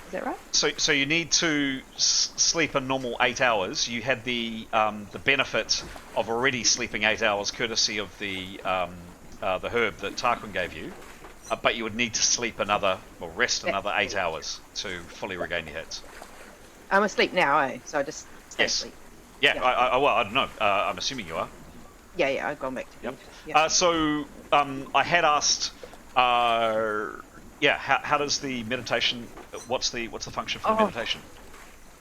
Is that right? So you need to sleep a normal 8 hours. You had the benefit of already sleeping 8 hours, courtesy of the herb that Tarquin gave you, but you would need to sleep rest another 8 hours to fully regain your hits. I'm asleep now, so I just stay asleep. Yeah. I don't know. I'm assuming you are. Yeah, I've gone back to bed. Yep. I had asked. How does the meditation? What's the function for the meditation?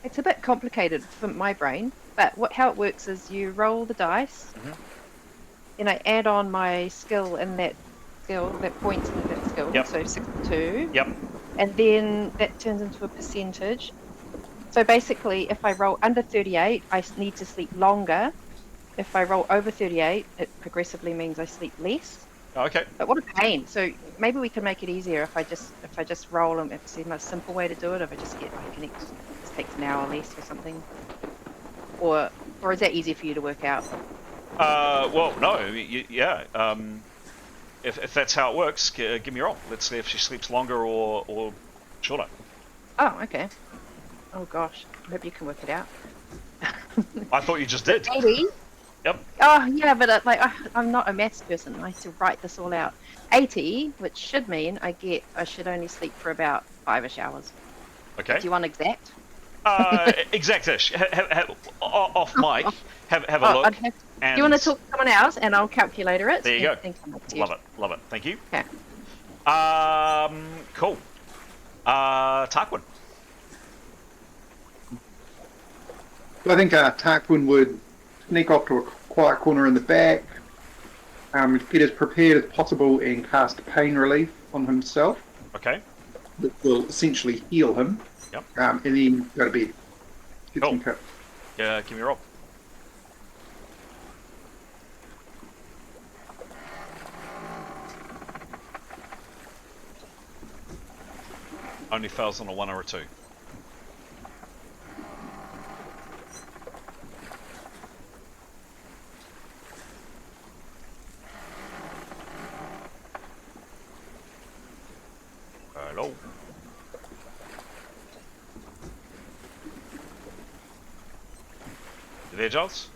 It's a bit complicated for my brain, but how it works is you roll the dice, and I add on my skill in that points in that skill. Yep. So 62. Yep. And then that turns into a percentage. So basically, if I roll under 38, I need to sleep longer. If I roll over 38, it progressively means I sleep less. Okay. But what a pain. So maybe we can make it easier if I just roll them. If it's a simple way to do it, if I just get it takes an hour less or something. Or is that easy for you to work out? Well, no. If that's how it works, give me a roll. Let's see if she sleeps longer or shorter. Oh, okay. Oh gosh, I hope you can work it out. I thought you just did. 80. Yep. Oh yeah, but I'm not a maths person. I have to write this all out. 80, which should mean I should only sleep for about 5-ish hours. Okay. Do you want exact? Exact-ish. Off mic. Have a look. Do you want to talk to someone else, and I'll calculate it? There you go. Love it. Thank you. Okay. Cool. Tarquin. I think Tarquin would sneak off to a quiet corner in the back, get as prepared as possible and cast pain relief on himself. Okay. That will essentially heal him. Yep. And then go to bed. Get some cup. Yeah, give me a roll. Only fails on a 1 or a 2. Hello. You there, Giles?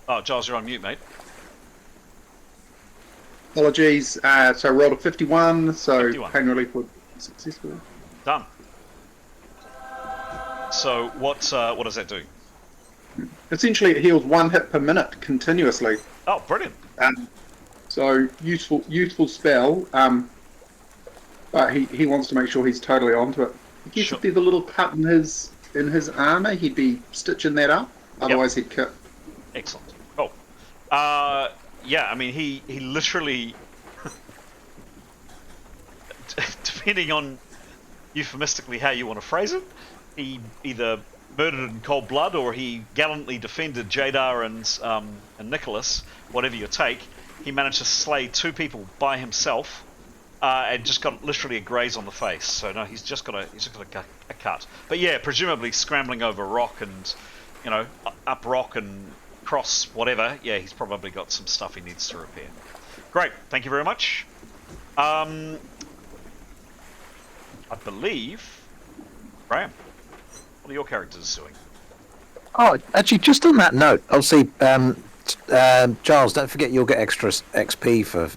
Oh, Giles, you're on mute, mate. Apologies. So I rolled a 51, so 51. pain relief was successful. Done. So what does that do? Essentially, it heals 1 hit per minute continuously. Oh, brilliant. So useful spell. But he wants to make sure he's totally onto it. I guess Sure. if there's a little cut in his armour, he'd be stitching that up. Otherwise, he'd kit. Excellent. Cool. Yeah, I mean, he literally, depending on euphemistically how you want to phrase it, he either murdered in cold blood or he gallantly defended Jadar and Nicholas, whatever your take. He managed to slay 2 people by himself and just got literally a graze on the face. So no, he's just got a cut. But yeah, presumably scrambling over rock and, you know, up rock and cross whatever. Yeah, he's probably got some stuff he needs to repair. Great, thank you very much. I believe, Graham, what are your characters doing? Oh, actually, just on that note, obviously, Giles, don't forget you'll get extra XP for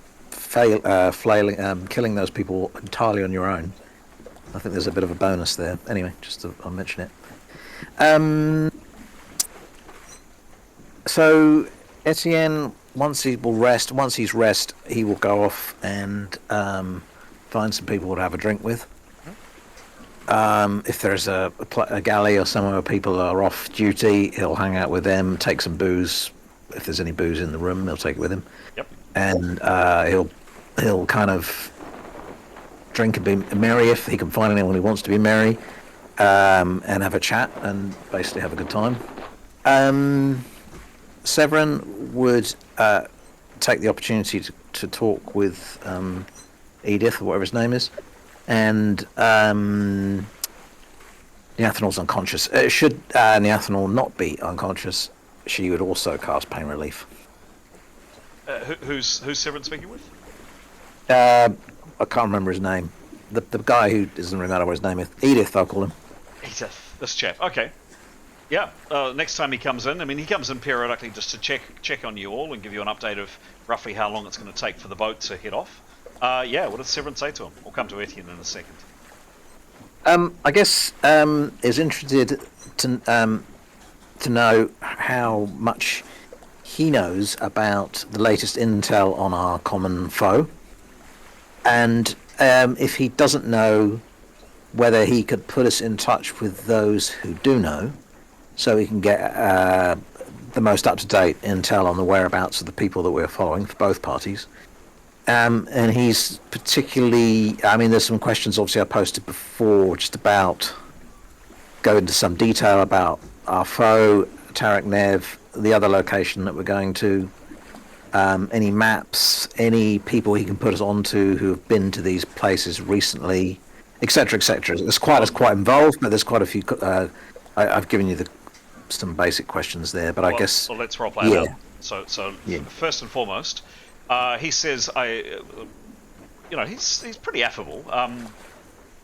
killing those people entirely on your own. I think there's a bit of a bonus there. Anyway, I'll mention it. So Etienne, once he's rest, he will go off and find some people to have a drink with. If there's a galley or somewhere where people are off duty, he'll hang out with them, take some booze. If there's any booze in the room, he'll take it with him. Yep. And he'll kind of drink and be merry if he can find anyone who wants to be merry, and have a chat and basically have a good time. Severin would take the opportunity to talk with Edith, or whatever his name is, and Neathanel's unconscious. Should Neathanel not be unconscious, she would also cast Pain Relief. Who's Severin speaking with? I can't remember his name. The guy who doesn't really matter what his name is. Edith, I'll call him. Edith, this chap. Okay. Yeah. Next time he comes in, I mean, he comes in periodically just to check on you all and give you an update of roughly how long it's going to take for the boat to head off. Yeah. What does Severin say to him? We'll come to Etienne in a second. I guess is interested to know how much he knows about the latest intel on our common foe, and if he doesn't know, whether he could put us in touch with those who do know, so we can get the most up-to-date intel on the whereabouts of the people that we're following for both parties. And he's particularly, I mean, there's some questions obviously I posted before just about, go into some detail about our foe, Tarek Nev, the other location that we're going to, any maps, any people he can put us onto who have been to these places recently, etc., etc. It's quite involved, but there's quite a few. I've given you some basic questions there, but I guess. Well, let's role play that. So yeah. First and foremost, he says, he's pretty affable.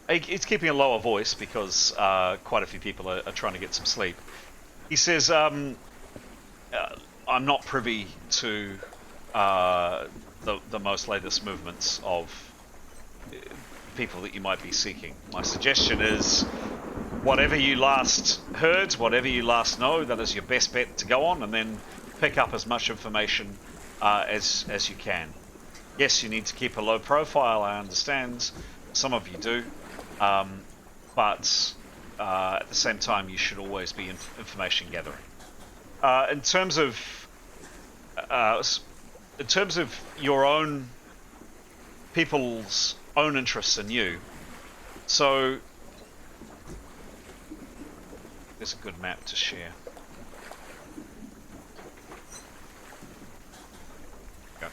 He's keeping a lower voice because quite a few people are trying to get some sleep. He says, I'm not privy to the most latest movements of people that you might be seeking. My suggestion is, whatever you last heard, whatever you last know, that is your best bet to go on, and then pick up as much information as you can. Yes, you need to keep a low profile, I understand. Some of you do. But at the same time, you should always be information gathering. In terms of your own people's own interests in you, so there's a good map to share. Okay.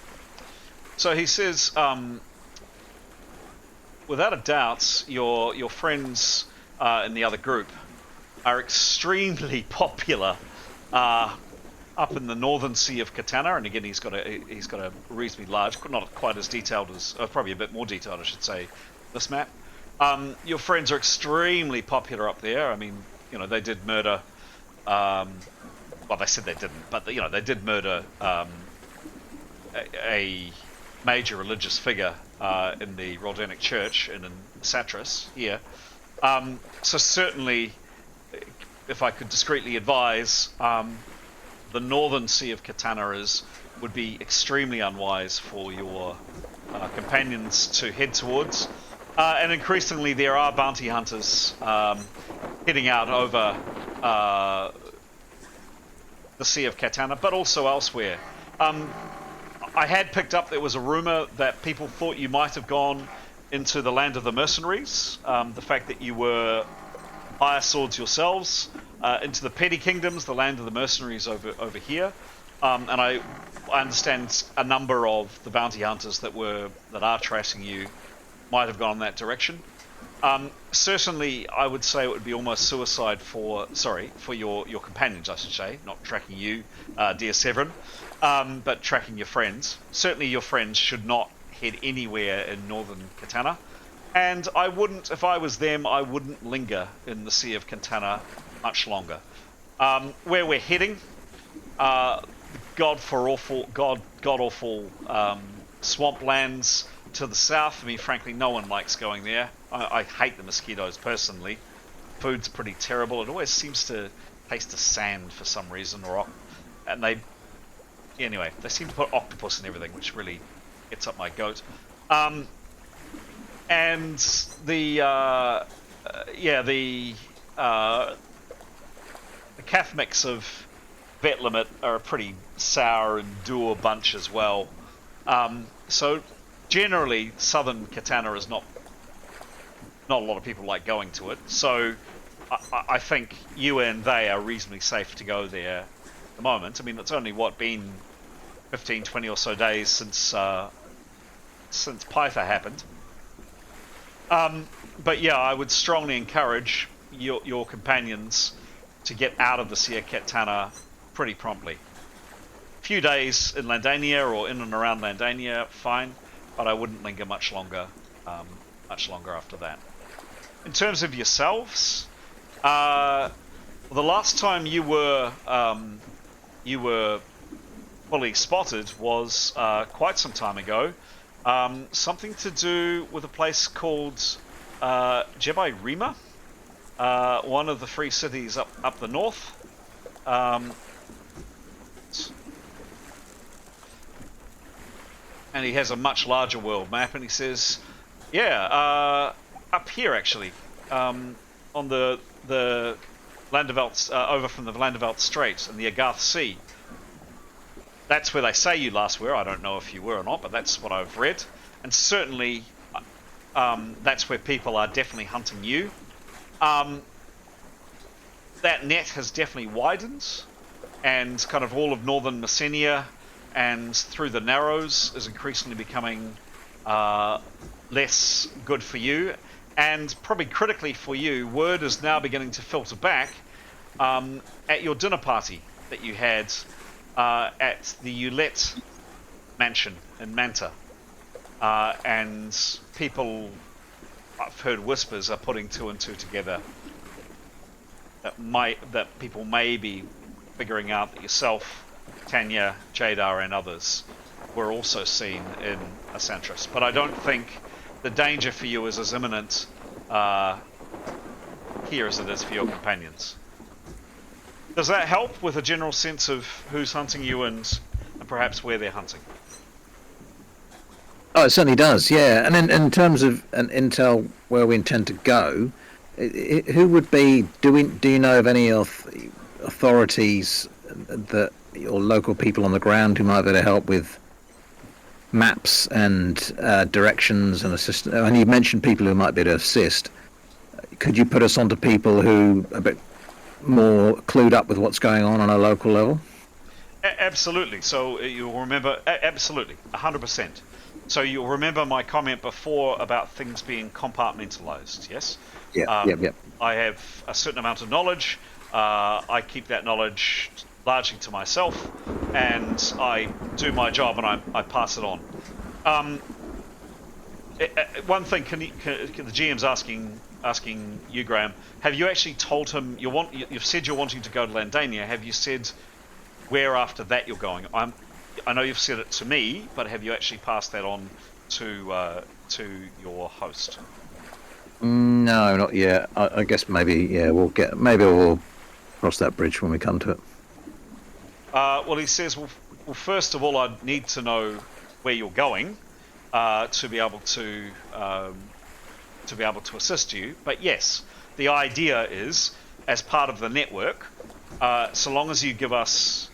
So he says, without a doubt, your friends in the other group are extremely popular up in the northern sea of Katana, and again he's got a reasonably large, not quite as detailed as, probably a bit more detailed I should say, this map. Your friends are extremely popular up there. I mean, they did murder, well, they said they didn't, but they did murder a major religious figure in the Roldanic church and in Satras here. So certainly if I could discreetly advise, the northern Sea of Katana would be extremely unwise for your companions to head towards. And increasingly, there are bounty hunters heading out over the Sea of Katana, but also elsewhere. I had picked up there was a rumor that people thought you might have gone into the land of the mercenaries. The fact that you were higher swords yourselves, into the petty kingdoms, the land of the mercenaries over here. And I understand a number of the bounty hunters that are tracing you might have gone in that direction. Certainly, I would say it would be almost suicide for your companions, I should say, not tracking you, dear Severin, but tracking your friends. Certainly, your friends should not head anywhere in northern Katana. And I wouldn't, if I was them, I wouldn't linger in the Sea of Katana much longer. Where we're heading, god-awful swamplands to the south. I mean, frankly, no one likes going there. I hate the mosquitoes personally. Food's pretty terrible. It always seems to taste of sand for some reason, they seem to put octopus in everything, which really gets up my goat. And the Cathmics of Vetlimit are a pretty sour and dour bunch as well. So generally, southern Katana is not a lot of people like going to it. So I think you and they are reasonably safe to go there at the moment. I mean, it's only been 15, 20 or so days since Pytha happened. But yeah, I would strongly encourage your companions to get out of the Sea of Katana pretty promptly. A few days in Landaina or in and around Landaina, fine, but I wouldn't linger much longer after that. In terms of yourselves, the last time you were fully spotted was quite some time ago. Something to do with a place called Jebai Rima, one of the free cities up the north. And he has a much larger world map, and he says, up here actually, on the Landeveld, over from the Landeveld Strait and the Agarth Sea. That's where they say you last were. I don't know if you were or not, but that's what I've read. And certainly, that's where people are definitely hunting you. That net has definitely widened, and kind of all of northern Messenia and through the Narrows is increasingly becoming less good for you. And probably critically for you, word is now beginning to filter back at your dinner party that you had at the Ulet mansion in Manta. And people, I've heard whispers, are putting two and two together that people may be figuring out that yourself, Tanya, Jadar, and others were also seen in Asantris. But I don't think the danger for you is as imminent here as it is for your companions. Does that help with a general sense of who's hunting you and perhaps where they're hunting? Oh, it certainly does, yeah. And in terms of an intel where we intend to go, who would be? Do you know of any authorities or local people on the ground who might be able to help with maps and directions and assistance? And you mentioned people who might be able to assist. Could you put us onto people who are a bit more clued up with what's going on a local level? Absolutely. So you'll remember, absolutely, 100%. So you'll remember my comment before about things being compartmentalized, yes? Yeah, yep. I have a certain amount of knowledge. I keep that knowledge largely to myself, and I do my job and I pass it on. One thing, the GM's asking you, Graham, have you actually told him you've said you're wanting to go to Landaina? Have you said where after that you're going? I know you've said it to me, but have you actually passed that on to your host? No, not yet. I guess maybe we'll cross that bridge when we come to it. Well, he says, well, first of all, I need to know where you're going to be able to assist you. But yes, the idea is, as part of the network, so long as you give us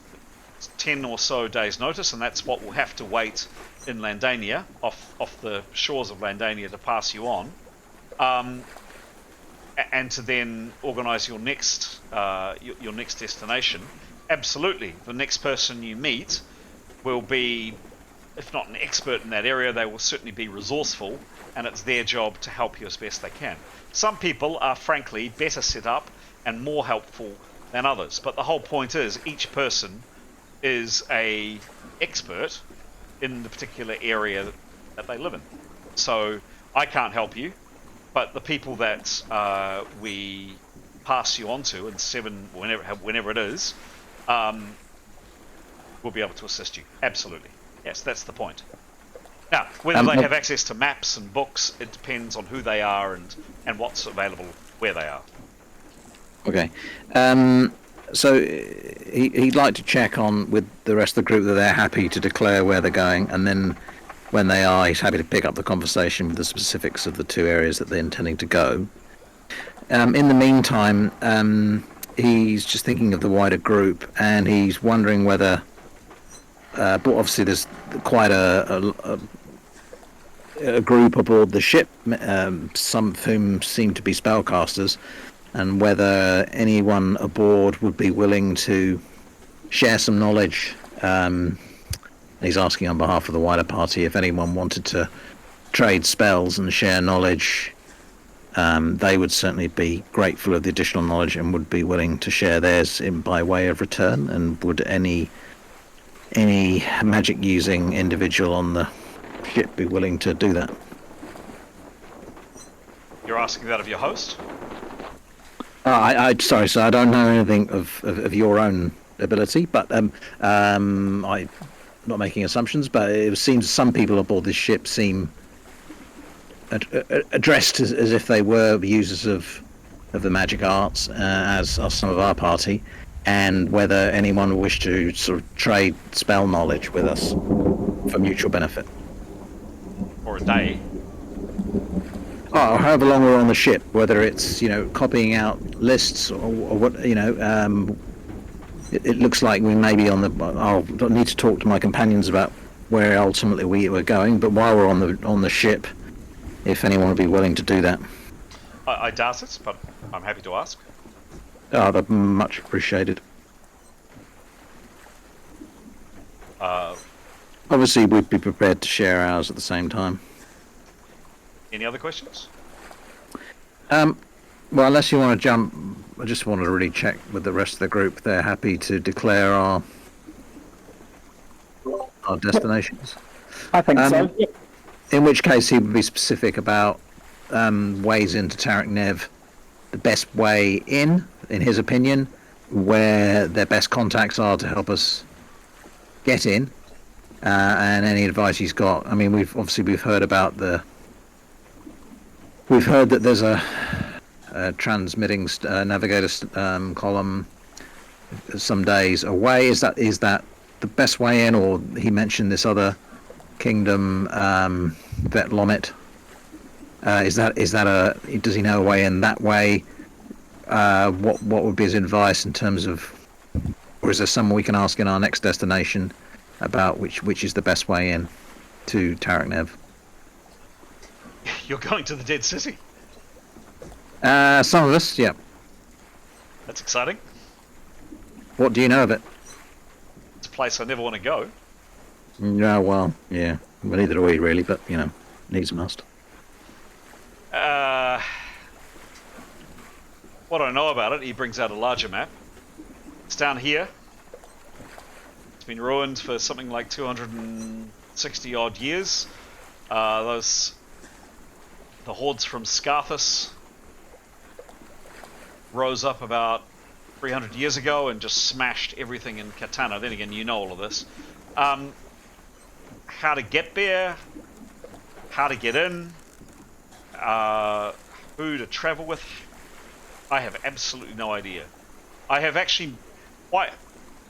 10 or so days' notice, and that's what we'll have to wait in Landaina, off the shores of Landaina, to pass you on, and to then organise your next destination. Absolutely, the next person you meet will be, if not an expert in that area, they will certainly be resourceful, and it's their job to help you as best they can. Some people are frankly better set up and more helpful than others, but the whole point is each person is a expert in the particular area that they live in. So I can't help you, but the people that we pass you on to in 7, whenever it is, will be able to assist you. Absolutely. Yes, that's the point. Now, whether they have access to maps and books, it depends on who they are and what's available where they are. Okay. So he'd like to check on with the rest of the group that they're happy to declare where they're going, and then when they are, he's happy to pick up the conversation with the specifics of the 2 areas that they're intending to go. In the meantime, he's just thinking of the wider group, and he's wondering whether, but obviously there's quite a group aboard the ship, some of whom seem to be spellcasters, and whether anyone aboard would be willing to share some knowledge. He's asking on behalf of the wider party if anyone wanted to trade spells and share knowledge. They would certainly be grateful of the additional knowledge and would be willing to share theirs by way of return. And would any magic using individual on the ship be willing to do that? You're asking that of your host? Sorry, sir, I don't know anything of your own ability, but I'm not making assumptions, but it seems some people aboard this ship seem addressed as if they were users of the magic arts, as are some of our party, and whether anyone would wish to sort of trade spell knowledge with us for mutual benefit. For a day? Oh, however long we're on the ship, whether it's, copying out lists or what, it looks like we may be on the. I'll need to talk to my companions about where ultimately we're going, but while we're on the ship, if anyone would be willing to do that. I doubt it, but I'm happy to ask. Oh, that's much appreciated. Obviously, we'd be prepared to share ours at the same time. Any other questions? Well, unless you want to jump, I just wanted to really check with the rest of the group. They're happy to declare our destinations. I think so. Yep. In which case, he would be specific about ways into Tarak Nev, the best way in his opinion, where their best contacts are to help us get in, and any advice he's got. I mean, we've heard about we've heard that there's a transmitting navigator column some days away. Is that the best way in, or he mentioned this other kingdom, Vet Lomit? Does he know a way in that way? What would be his advice in terms of, or is there someone we can ask in our next destination about which is the best way in to Tarak Nev? You're going to the Dead City? Some of us, yeah. That's exciting. What do you know of it? It's a place I never want to go. No, well, yeah. Well, neither do we really, but, needs must. What I know about it, he brings out a larger map. It's down here. It's been ruined for something like 260 odd years. The hordes from Scarthus rose up about 300 years ago and just smashed everything in Katana. Then again, you know all of this. How to get there, how to get in, who to travel with, I have absolutely no idea. I have actually quite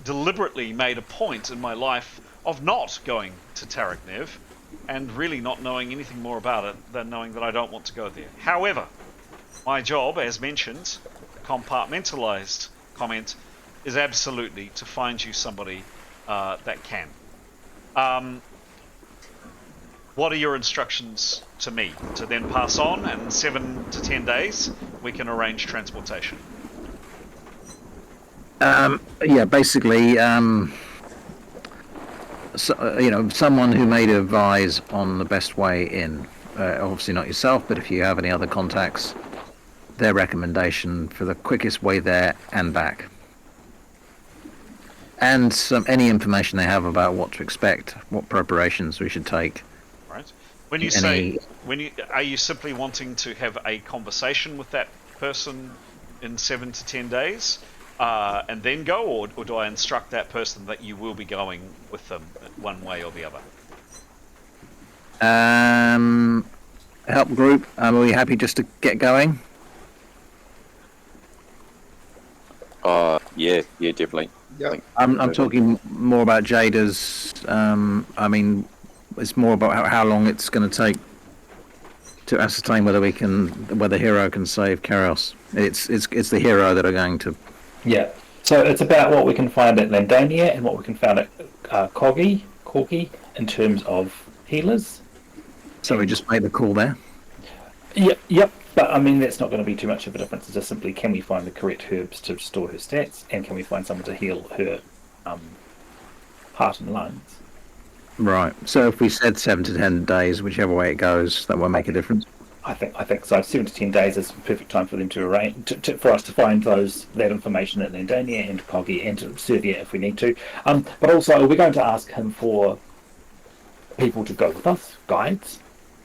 deliberately made a point in my life of not going to Tarik Nev, and really not knowing anything more about it than knowing that I don't want to go there. However, my job, as mentioned, the compartmentalized comment, is absolutely to find you somebody that can. What are your instructions to me? To then pass on, and in 7 to 10 days, we can arrange transportation. Yeah, basically, someone who may advise on the best way in. Obviously not yourself, but if you have any other contacts, their recommendation for the quickest way there and back. And any information they have about what to expect, what preparations we should take. Right. When you say, are you simply wanting to have a conversation with that person in 7 to 10 days, and then go, or do I instruct that person that you will be going with them one way or the other? Help group. Are we happy just to get going? Yeah, definitely. Yep. I'm talking more about Jada's. I mean, it's more about how long it's going to take to ascertain whether Hero can save Karos. It's the Hero that are going to. Yeah. So it's about what we can find at Landaina and what we can find at Corgi in terms of healers. So we just made the call there. Yep. But I mean, that's not going to be too much of a difference. It's just simply, can we find the correct herbs to restore her stats, and can we find someone to heal her heart and lungs? Right. So if we said 7 to 10 days, whichever way it goes, that will make a difference. I think so. 7 to 10 days is the perfect time for them to arrange for us to find that information at Landaina and Coggy and to Servia if we need to. But also, we're going to ask him for people to go with us, guides.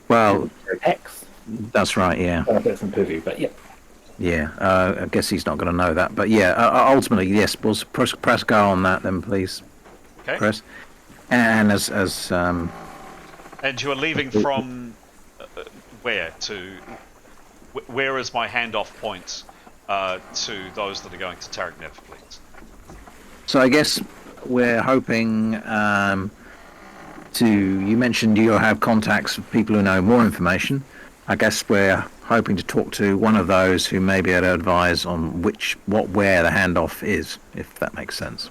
Well, packs. That's right. Yeah. That's in purview, but yeah. Yeah. I guess he's not going to know that, but yeah. Ultimately, yes. We'll press go on that then, please. Okay. Press. And as and you are leaving from where to? Where is my handoff point to those that are going to Tarik Nev, please? So I guess we're hoping you mentioned you have contacts of people who know more information. I guess we're hoping to talk to one of those who may be able to advise on where the handoff is, if that makes sense.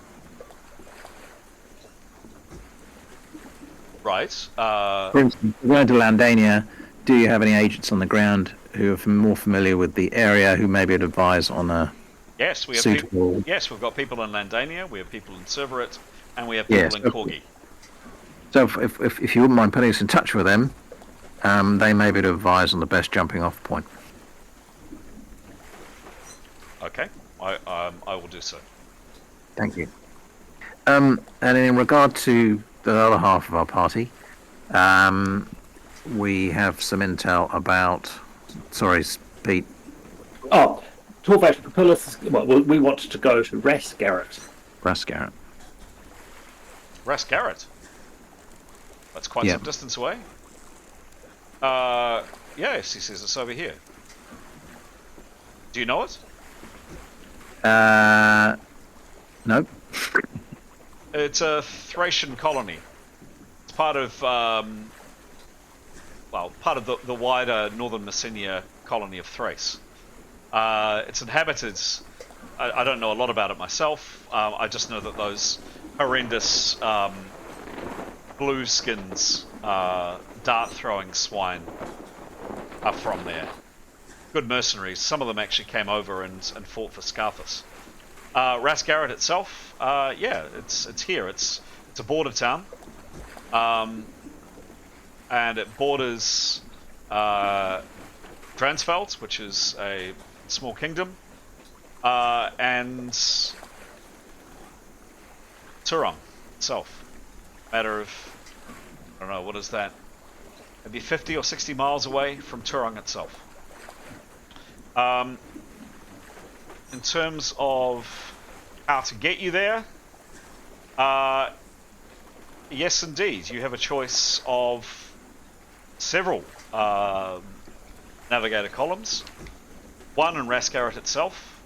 Right. For instance, going to Landaina, do you have any agents on the ground who are more familiar with the area who may be able to advise on a Yes, we have suitable... Yes, we've got people in Landaina, we have people in Cerberus, and we have people in Corgi. So if you wouldn't mind putting us in touch with them, they may be able to advise on the best jumping off point. Okay, I will do so. Thank you. And in regard to the other half of our party, we have some intel about... Sorry, Pete. Oh, 12 Action Propellers. Well, we want to go to Rasgarret. Rasgarret? That's quite some distance away. Yes, he says it's over here. Do you know it? Nope. It's a Thracian colony. It's part of, the wider northern Messenia colony of Thrace. It's inhabited. I don't know a lot about it myself. I just know that those horrendous blue skins, dart-throwing swine are from there. Good mercenaries. Some of them actually came over and fought for Scarthus. Rasgarret itself, it's here. It's a border town, and it borders Dransfeld, which is a small kingdom, and Turong itself. Matter of, I don't know, what is that? Maybe 50 or 60 miles away from Turong itself. In terms of how to get you there, yes indeed, you have a choice of several navigator columns. One in Rasgarret itself,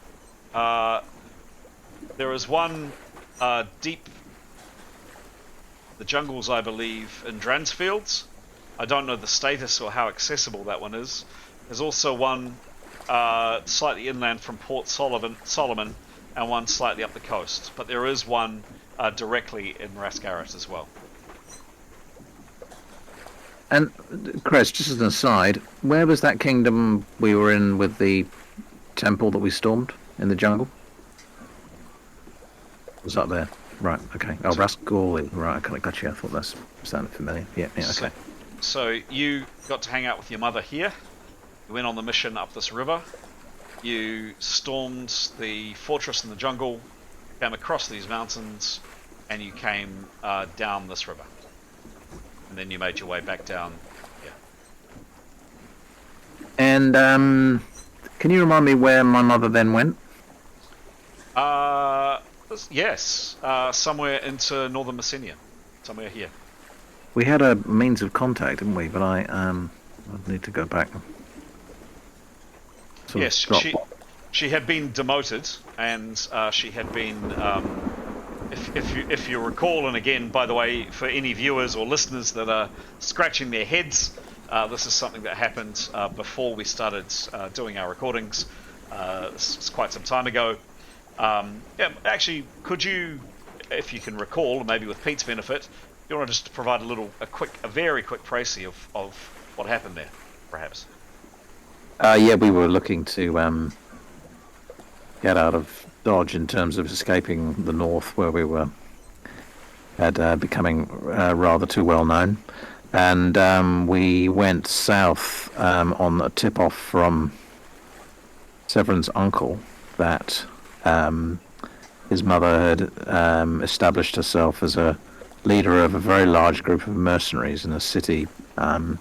There is one deep the jungles, I believe, in Dransfields. I don't know the status or how accessible that one is. There's also one slightly inland from Port Solomon, and one slightly up the coast. But there is one directly in Rascaret as well. And Chris, just as an aside, where was that kingdom we were in with the temple that we stormed in the jungle? It was up there. Right, okay. Oh, Rascal. Right, okay, got you. I thought that sounded familiar. Yeah, okay. So you got to hang out with your mother here. You went on the mission up this river. You stormed the fortress in the jungle, came across these mountains, and you came down this river. And then you made your way back down here. And can you remind me where my mother then went? Yes, somewhere into northern Messenia, somewhere here. We had a means of contact, didn't we? But I need to go back. Yes, she had been demoted, and she had been. If you recall, and again, by the way, for any viewers or listeners that are scratching their heads, this is something that happened before we started doing our recordings. This was quite some time ago. Yeah, actually, could you, if you can recall, maybe with Pete's benefit, you want to just provide a very quick précis of what happened there, perhaps? Yeah, we were looking to get out of Dodge in terms of escaping the north, where we had becoming rather too well known, and we went south on a tip-off from Severin's uncle that his mother had established herself as a leader of a very large group of mercenaries in a city on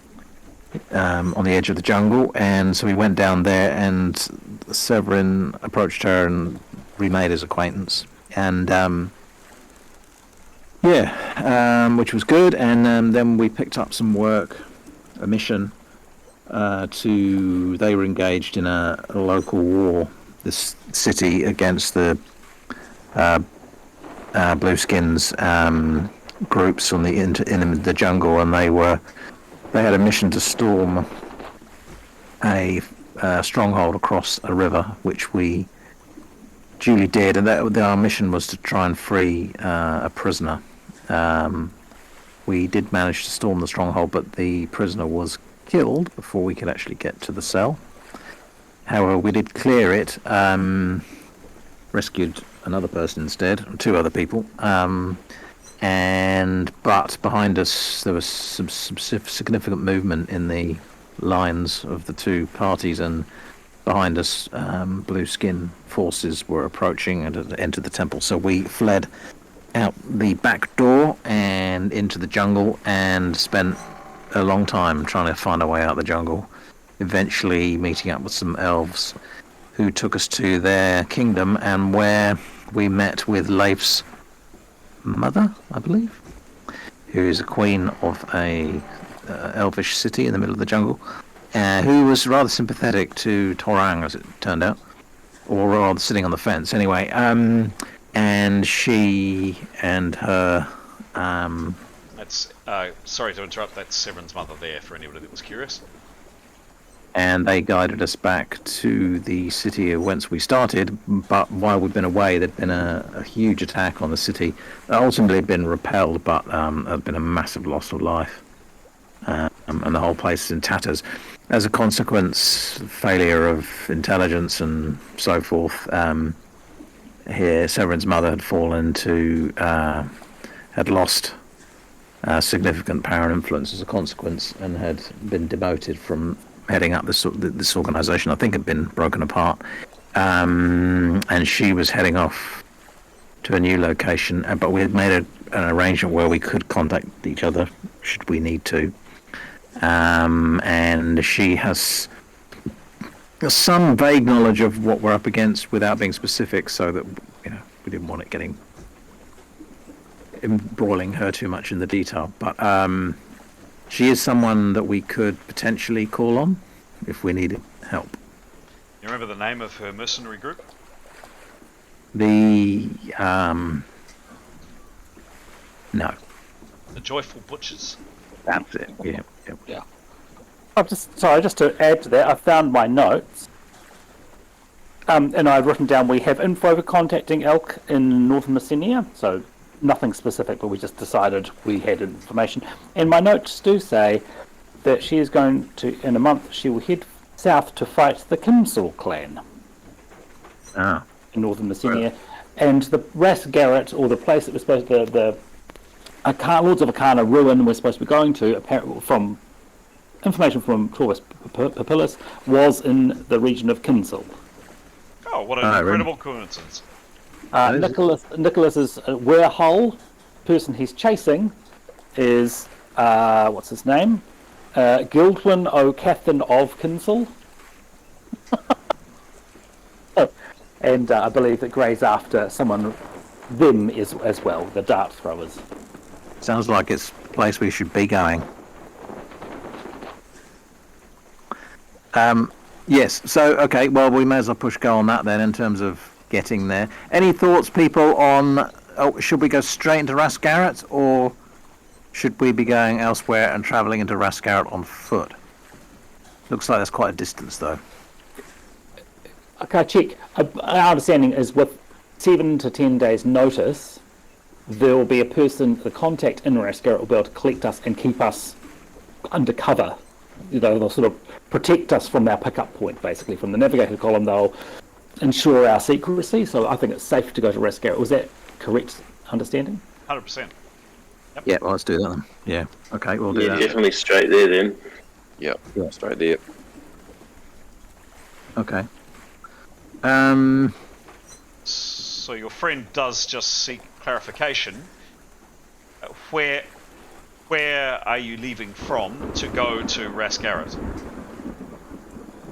the edge of the jungle, and so we went down there, and Severin approached her and remade his acquaintance, and which was good, and then we picked up some work, a mission they were engaged in a local war, this city, against the blueskins groups in the jungle, and they had a mission to storm a stronghold across a river, which we duly did, and our mission was to try and free a prisoner. We did manage to storm the stronghold, but the prisoner was killed before we could actually get to the cell. However, we did clear it, rescued another person instead, two other people, but behind us there was some significant movement in the lines of the two parties, and behind us blue skin forces were approaching and had entered the temple. So we fled out the back door and into the jungle and spent a long time trying to find our way out of the jungle, eventually meeting up with some elves who took us to their kingdom, and where we met with Leif's mother, I believe, who is a queen of a elvish city in the middle of the jungle, who was rather sympathetic to Torang, as it turned out, or rather sitting on the fence anyway, and she and her That's sorry to interrupt, that's Severin's mother there, for anybody that was curious. And they guided us back to the city whence we started, but while we'd been away, there'd been a huge attack on the city. Ultimately had been repelled, but there'd been a massive loss of life. And the whole place is in tatters. As a consequence, failure of intelligence and so forth, here Severin's mother had had lost significant power and influence as a consequence, and had been demoted from heading up this organisation. I think had been broken apart, and she was heading off to a new location. But we had made an arrangement where we could contact each other should we need to, and she has some vague knowledge of what we're up against without being specific, so that we didn't want it embroiling her too much in the detail. But she is someone that we could potentially call on if we needed help. You remember the name of her mercenary group? The no, The Joyful Butchers. that's it. Yeah, yeah. Yeah. Just to add to that, I found my notes. And I've written down we have info for contacting elk in Northern Messenia, so nothing specific, but we just decided we had information. And my notes do say that she is going to, in a month, she will head south to fight the Kimsel clan in Northern Messenia. And the Ras Garrett, or the place that we're supposed to, the Lords of Akana ruin we're supposed to be going to, apparently from information from Torvus Papillus, was in the region of Kimsel. Oh, what an incredible coincidence. Nicholas's Werehole, person he's chasing, is, what's his name? Gildwin O'Cathan of Kinsel. And I believe that Gray's after them as well, the dart throwers. Sounds like it's a place we should be going. Yes, so, okay, well, we may as well push go on that then in terms of getting there. Any thoughts, people, on, should we go straight into Ras Garrett, or should we be going elsewhere and travelling into Ras Garrett on foot? Looks like that's quite a distance, though. Okay, check. Our understanding is with 7 to 10 days' notice, there will be a person, the contact in Ras Garrett will be able to collect us and keep us undercover. You know, they'll sort of protect us from our pickup point, basically, from the navigator column. They'll ensure our secrecy, so I think it's safe to go to Ras Garrett. Was that correct understanding? 100%. Yep. Yeah, well, let's do that then. Yeah, okay, we'll do that. Definitely straight there then. Yep, straight there. Okay. So your friend does just seek clarification. Where are you leaving from to go to Ras Garrett?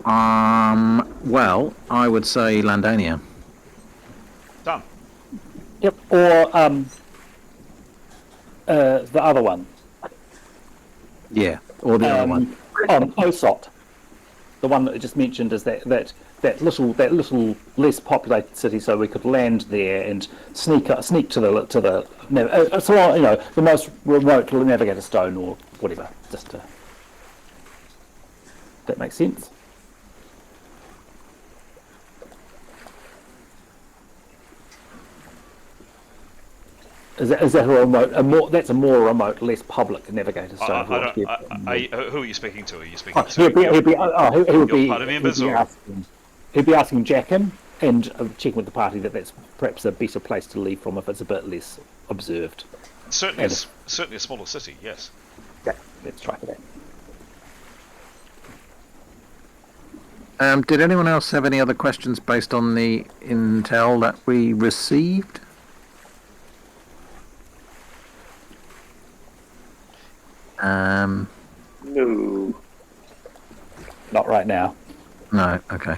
Well, I would say Landaina. Done. Yep, or the other one. Yeah, or the other one. Osot. The one that I just mentioned is that little less populated city, so we could land there and sneak to the so, you know, the most remote navigator stone or whatever. Just to, that makes sense. Is that a remote? That's a more remote, less public navigator stone. Who are you speaking to? Are you speaking to party members? He'd be asking Jackin and checking with the party that that's perhaps a better place to leave from if it's a bit less observed. Certainly a smaller city, yes. Yeah, let's try for that. Did anyone else have any other questions based on the intel that we received? No. Not right now. No, okay.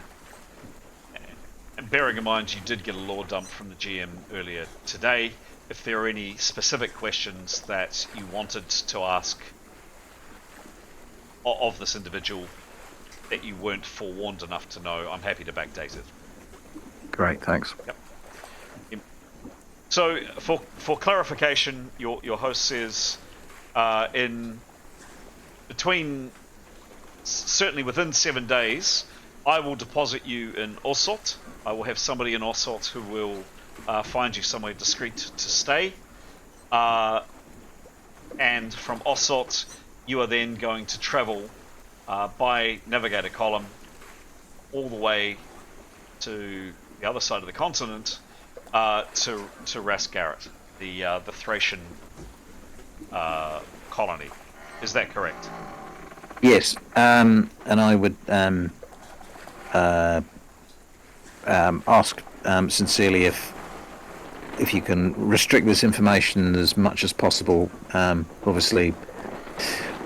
And bearing in mind you did get a lore dump from the GM earlier today, if there are any specific questions that you wanted to ask of this individual that you weren't forewarned enough to know, I'm happy to backdate it. Great, thanks. Yep. So, for clarification, your host says in between, certainly within 7 days, I will deposit you in Osot. I will have somebody in Osot who will find you somewhere discreet to stay. And from Osot, you are then going to travel by navigator column all the way to the other side of the continent to Ras Garrett, the Thracian colony. Is that correct? Yes, and I would ask sincerely if you can restrict this information as much as possible. Obviously,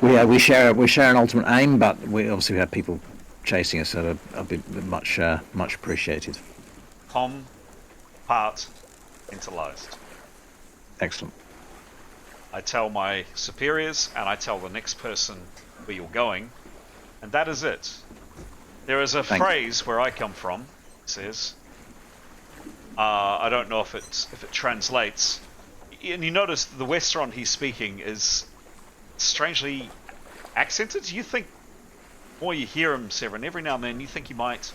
we share an ultimate aim, but we obviously have people chasing us, so that'd be much appreciated. Compartmentalized. Excellent. I tell my superiors and I tell the next person where you're going, and that is it. There is a phrase where I come from, it says, I don't know if it translates. And you notice the Westron he's speaking is strangely accented. You think, the more you hear him, Severin, every now and then you think he might,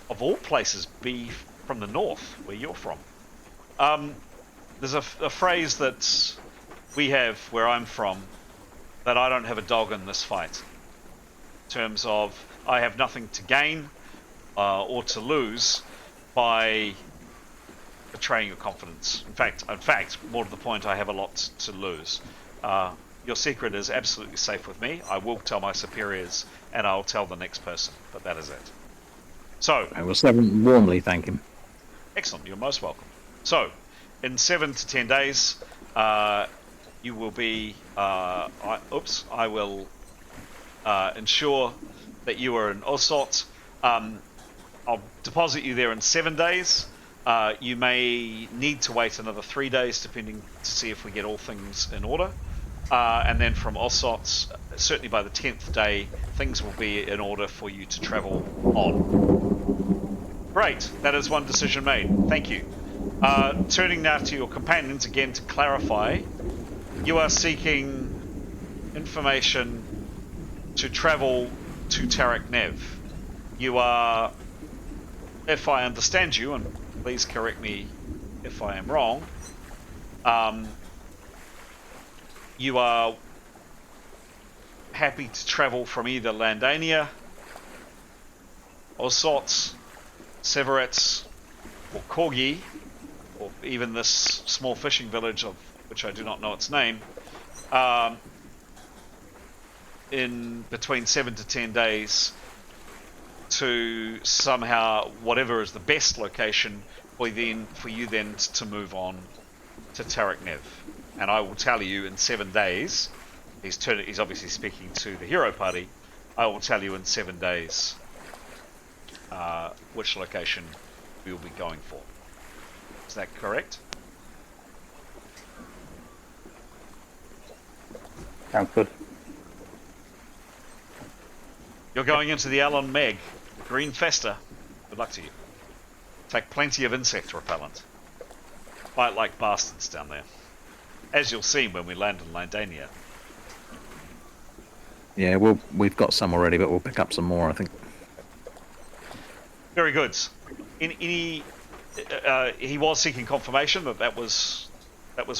of all places, be from the north, where you're from. There's a phrase that we have where I'm from, that I don't have a dog in this fight. In terms of, I have nothing to gain or to lose by betraying your confidence. In fact, more to the point, I have a lot to lose. Your secret is absolutely safe with me. I will tell my superiors, and I'll tell the next person, but that is it. So, I will Severin warmly thank him. Excellent, you're most welcome. So, in 7 to 10 days, you will be. I will ensure that you are in Osot. I'll deposit you there in 7 days. You may need to wait another 3 days, depending to see if we get all things in order. And then from Osot, certainly by the 10th day, things will be in order for you to travel on. Great, that is one decision made. Thank you. Turning now to your companions again to clarify, you are seeking information to travel to Tarak Nev. You are, if I understand you, and please correct me if I am wrong, you are happy to travel from either Landaina, Osot, Severets, or Corgi, or even this small fishing village of which I do not know its name, in between 7 to 10 days to somehow whatever is the best location for you then to move on to Tarak Nev. And I will tell you in 7 days, he's obviously speaking to the hero party, I will tell you in 7 days which location we will be going for. Is that correct? Sounds good. You're going into the Ala-Meng, the Green Festa. Good luck to you. Take plenty of insect repellent. Fight like bastards down there. As you'll see when we land in Landaina. Yeah, we've got some already, but we'll pick up some more, I think. Very good. He was seeking confirmation that was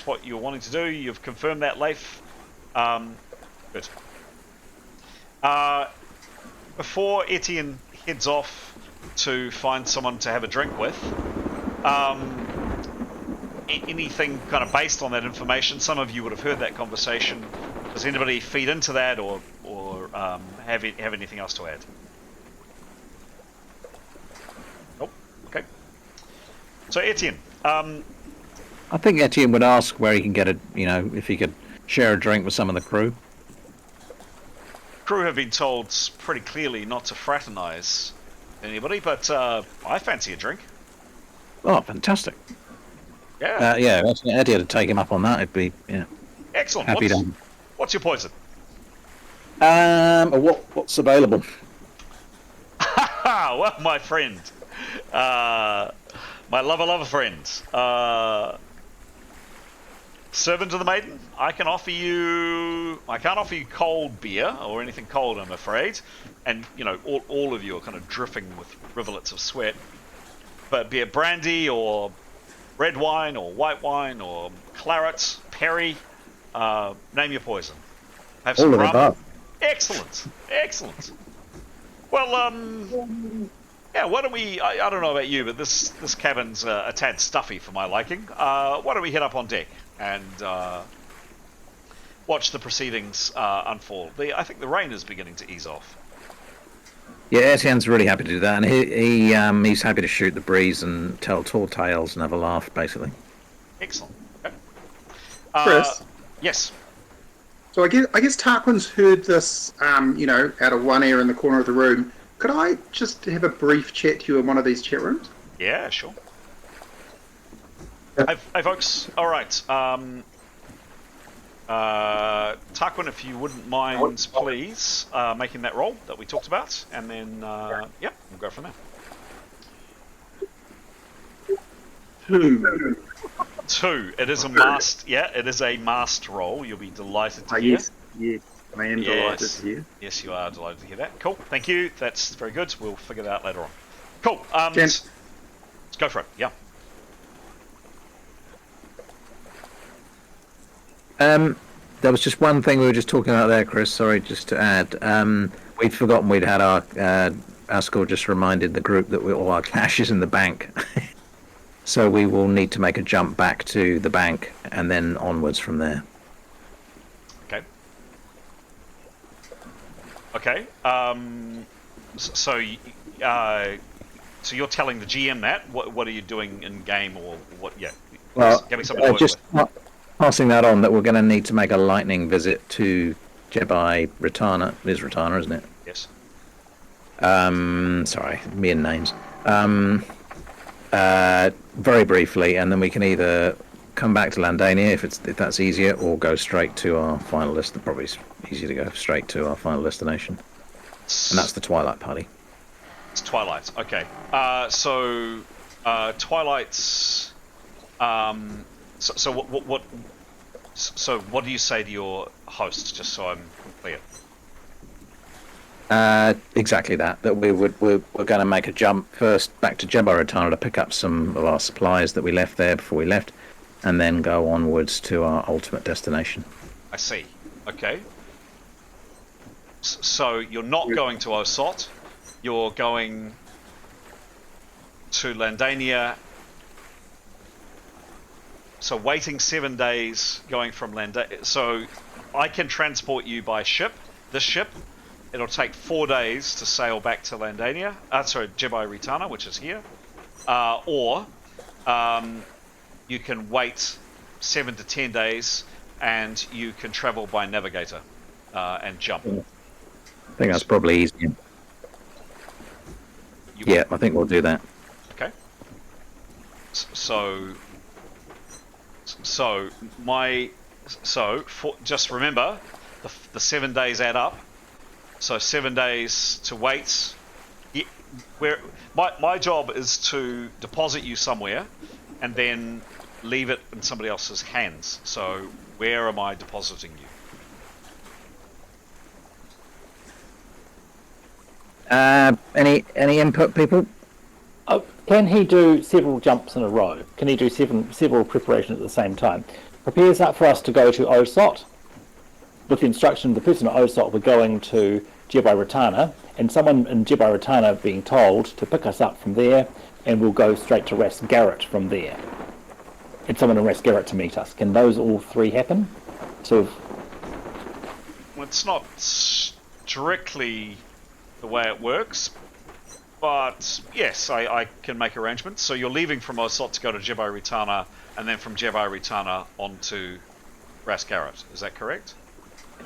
what you were wanting to do. You've confirmed that, Leif. Good. Before Etienne heads off to find someone to have a drink with, anything kind of based on that information, some of you would have heard that conversation. Does anybody feed into that or have anything else to add? Nope. Okay. So Etienne. I think Etienne would ask where he can get if he could share a drink with some of the crew. Crew have been told pretty clearly not to fraternize anybody, but I fancy a drink. Oh, fantastic. Yeah. Yeah, that's an idea to take him up on that. It'd be, Excellent. Happy What's your poison? What's available? Well, my friend. My lover friend. Servant of the Maiden, I can't offer you cold beer or anything cold, I'm afraid. And, all of you are kind of dripping with rivulets of sweat. But be it brandy or red wine or white wine or claret, perry, name your poison. Have some all of the above. Excellent. Well, yeah, why don't we, I don't know about you, but this cabin's a tad stuffy for my liking. Why don't we head up on deck and watch the proceedings unfold. I think the rain is beginning to ease off. Yeah, Etienne's really happy to do that, and he's happy to shoot the breeze and tell tall tales and have a laugh, basically. Excellent. Okay. Chris? Yes. So I guess Tarquin's heard this, out of one ear in the corner of the room. Could I just have a brief chat to you in one of these chat rooms? Yeah, sure. Hey folks. All right. Tarquin, if you wouldn't mind, please, making that roll that we talked about, and then, we'll go from there. 2. 2. It is a mast. Yeah, it is a mast roll. You'll be delighted to hear. Yes, I am delighted to hear. Yes, you are delighted to hear that. Cool. Thank you. That's very good. We'll figure that out later on. Cool. Gents. Let's go for it. Yeah. There was just one thing we were just talking about there, Chris. Sorry, just to add. We'd forgotten we'd had our score just reminded the group that all our cash is in the bank. So we will need to make a jump back to the bank and then onwards from there. Okay. Okay. So you're telling the GM that? What are you doing in game or what? Yeah. Well, give me something to work just with. passing that on, that we're going to need to make a lightning visit to Jebai Ritana. It is Ritana, isn't it? Yes. Sorry, me and names. Very briefly, and then we can either come back to Landaina if that's easier, or go straight to our final list. Probably it's easier to go straight to our final destination, and that's the Twilight party. It's Twilight. Okay. So Twilight's. So what? So what do you say to your host? Just so I'm clear. Exactly that. That we're going to make a jump first back to Jebai Ritana to pick up some of our supplies that we left there before we left, and then go onwards to our ultimate destination. I see. Okay. So you're not going to Osot. You're going to Landaina. So waiting 7 days, going from Landaina. So I can transport you by ship. This ship. It'll take 4 days to sail back to Landaina. Jebai Ritana, which is here. Or you can wait 7 to 10 days, and you can travel by navigator and jump. I think that's probably easier. Yeah, I think we'll do that. Okay. Just remember, the 7 days add up. So 7 days to wait. My job is to deposit you somewhere, and then leave it in somebody else's hands. So where am I depositing you? Any input, people? Can he do several jumps in a row? Can he do several preparations at the same time? Prepares up for us to go to Osot. With the instruction of the person at Osot, we're going to Jebai Ritana, and someone in Jebai Ritana being told to pick us up from there, and we'll go straight to Ras Garrett from there. And someone in Ras Garrett to meet us. Can those all three happen? Well, it's not strictly the way it works, but yes, I can make arrangements. So you're leaving from Osot to go to Jebai Ritana, and then from Jebai Ritana on to Ras Garrett. Is that correct?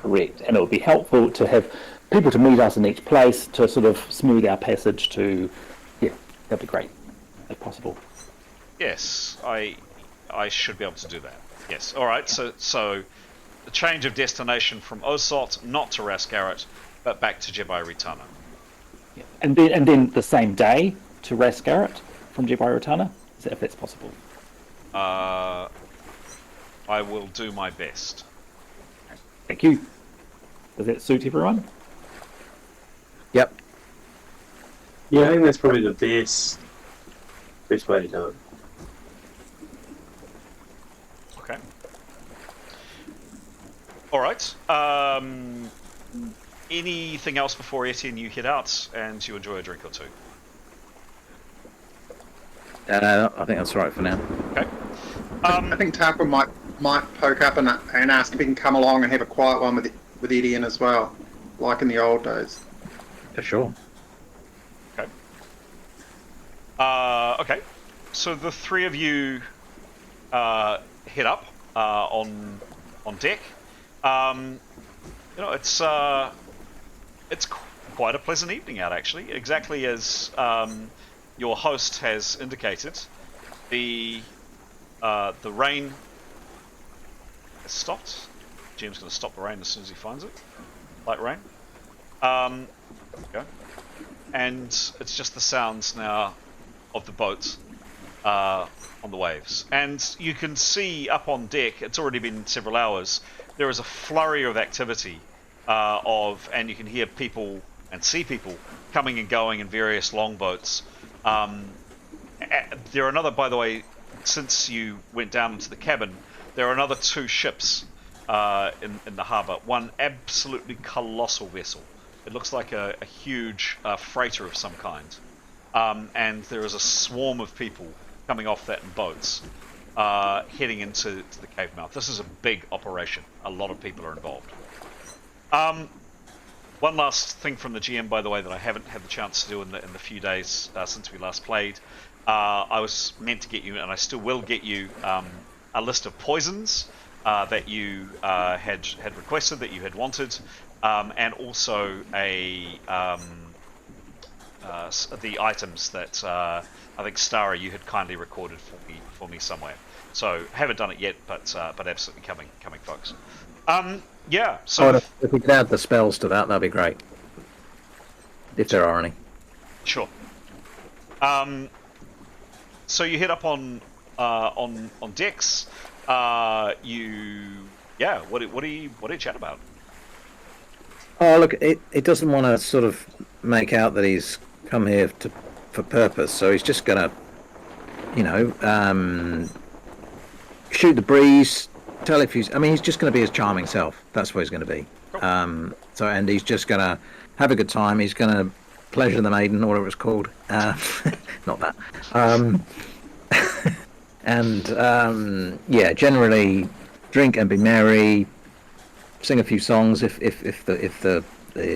Correct, and it would be helpful to have people to meet us in each place to sort of smooth our passage to, that'd be great, if possible. Yes, I should be able to do that. Yes, all right. So the change of destination from Osot, not to Ras Garrett, but back to Jebai Ritana. Yeah. And then the same day to Ras Garrett from Jebai Ritana, if that's possible. I will do my best. Thank you. Does that suit everyone? Yep. Yeah, I think that's probably the best way to do it. Okay. All right. Anything else before Etienne you head out and you enjoy a drink or two? I think that's right for now. Okay. I think Tarquin might poke up and ask if he can come along and have a quiet one with Etienne as well, like in the old days. For sure. Okay. Okay. So the three of you head up on deck. It's quite a pleasant evening out, actually. Exactly as your host has indicated. The rain has stopped. Jim's going to stop the rain as soon as he finds it. Light rain. There we go. And it's just the sounds now of the boat on the waves. And you can see up on deck, it's already been several hours, there is a flurry of activity and you can hear people and see people coming and going in various longboats. There are another, by the way, since you went down into the cabin, there are another 2 ships in the harbour. One absolutely colossal vessel. It looks like a huge freighter of some kind. And there is a swarm of people coming off that in boats, heading into the cave mouth. This is a big operation. A lot of people are involved. One last thing from the GM, by the way, that I haven't had the chance to do in the few days since we last played. I was meant to get you, and I still will get you, a list of poisons that you had requested, that you had wanted, and also the items that I think Stara, you had kindly recorded for me somewhere. So haven't done it yet, but absolutely coming, folks. Yeah. So if we could add the spells to that, that'd be great. If there are any. Sure. So you head up on decks. What do you chat about? Oh, look, it doesn't want to sort of make out that he's come here for purpose, so he's just gonna, shoot the breeze. Tell if he's. I mean, he's just going to be his charming self. That's what he's going to be. Cool. And he's just going to have a good time. He's going to pleasure the maiden, or whatever it's called. Not that. Generally drink and be merry. Sing a few songs if the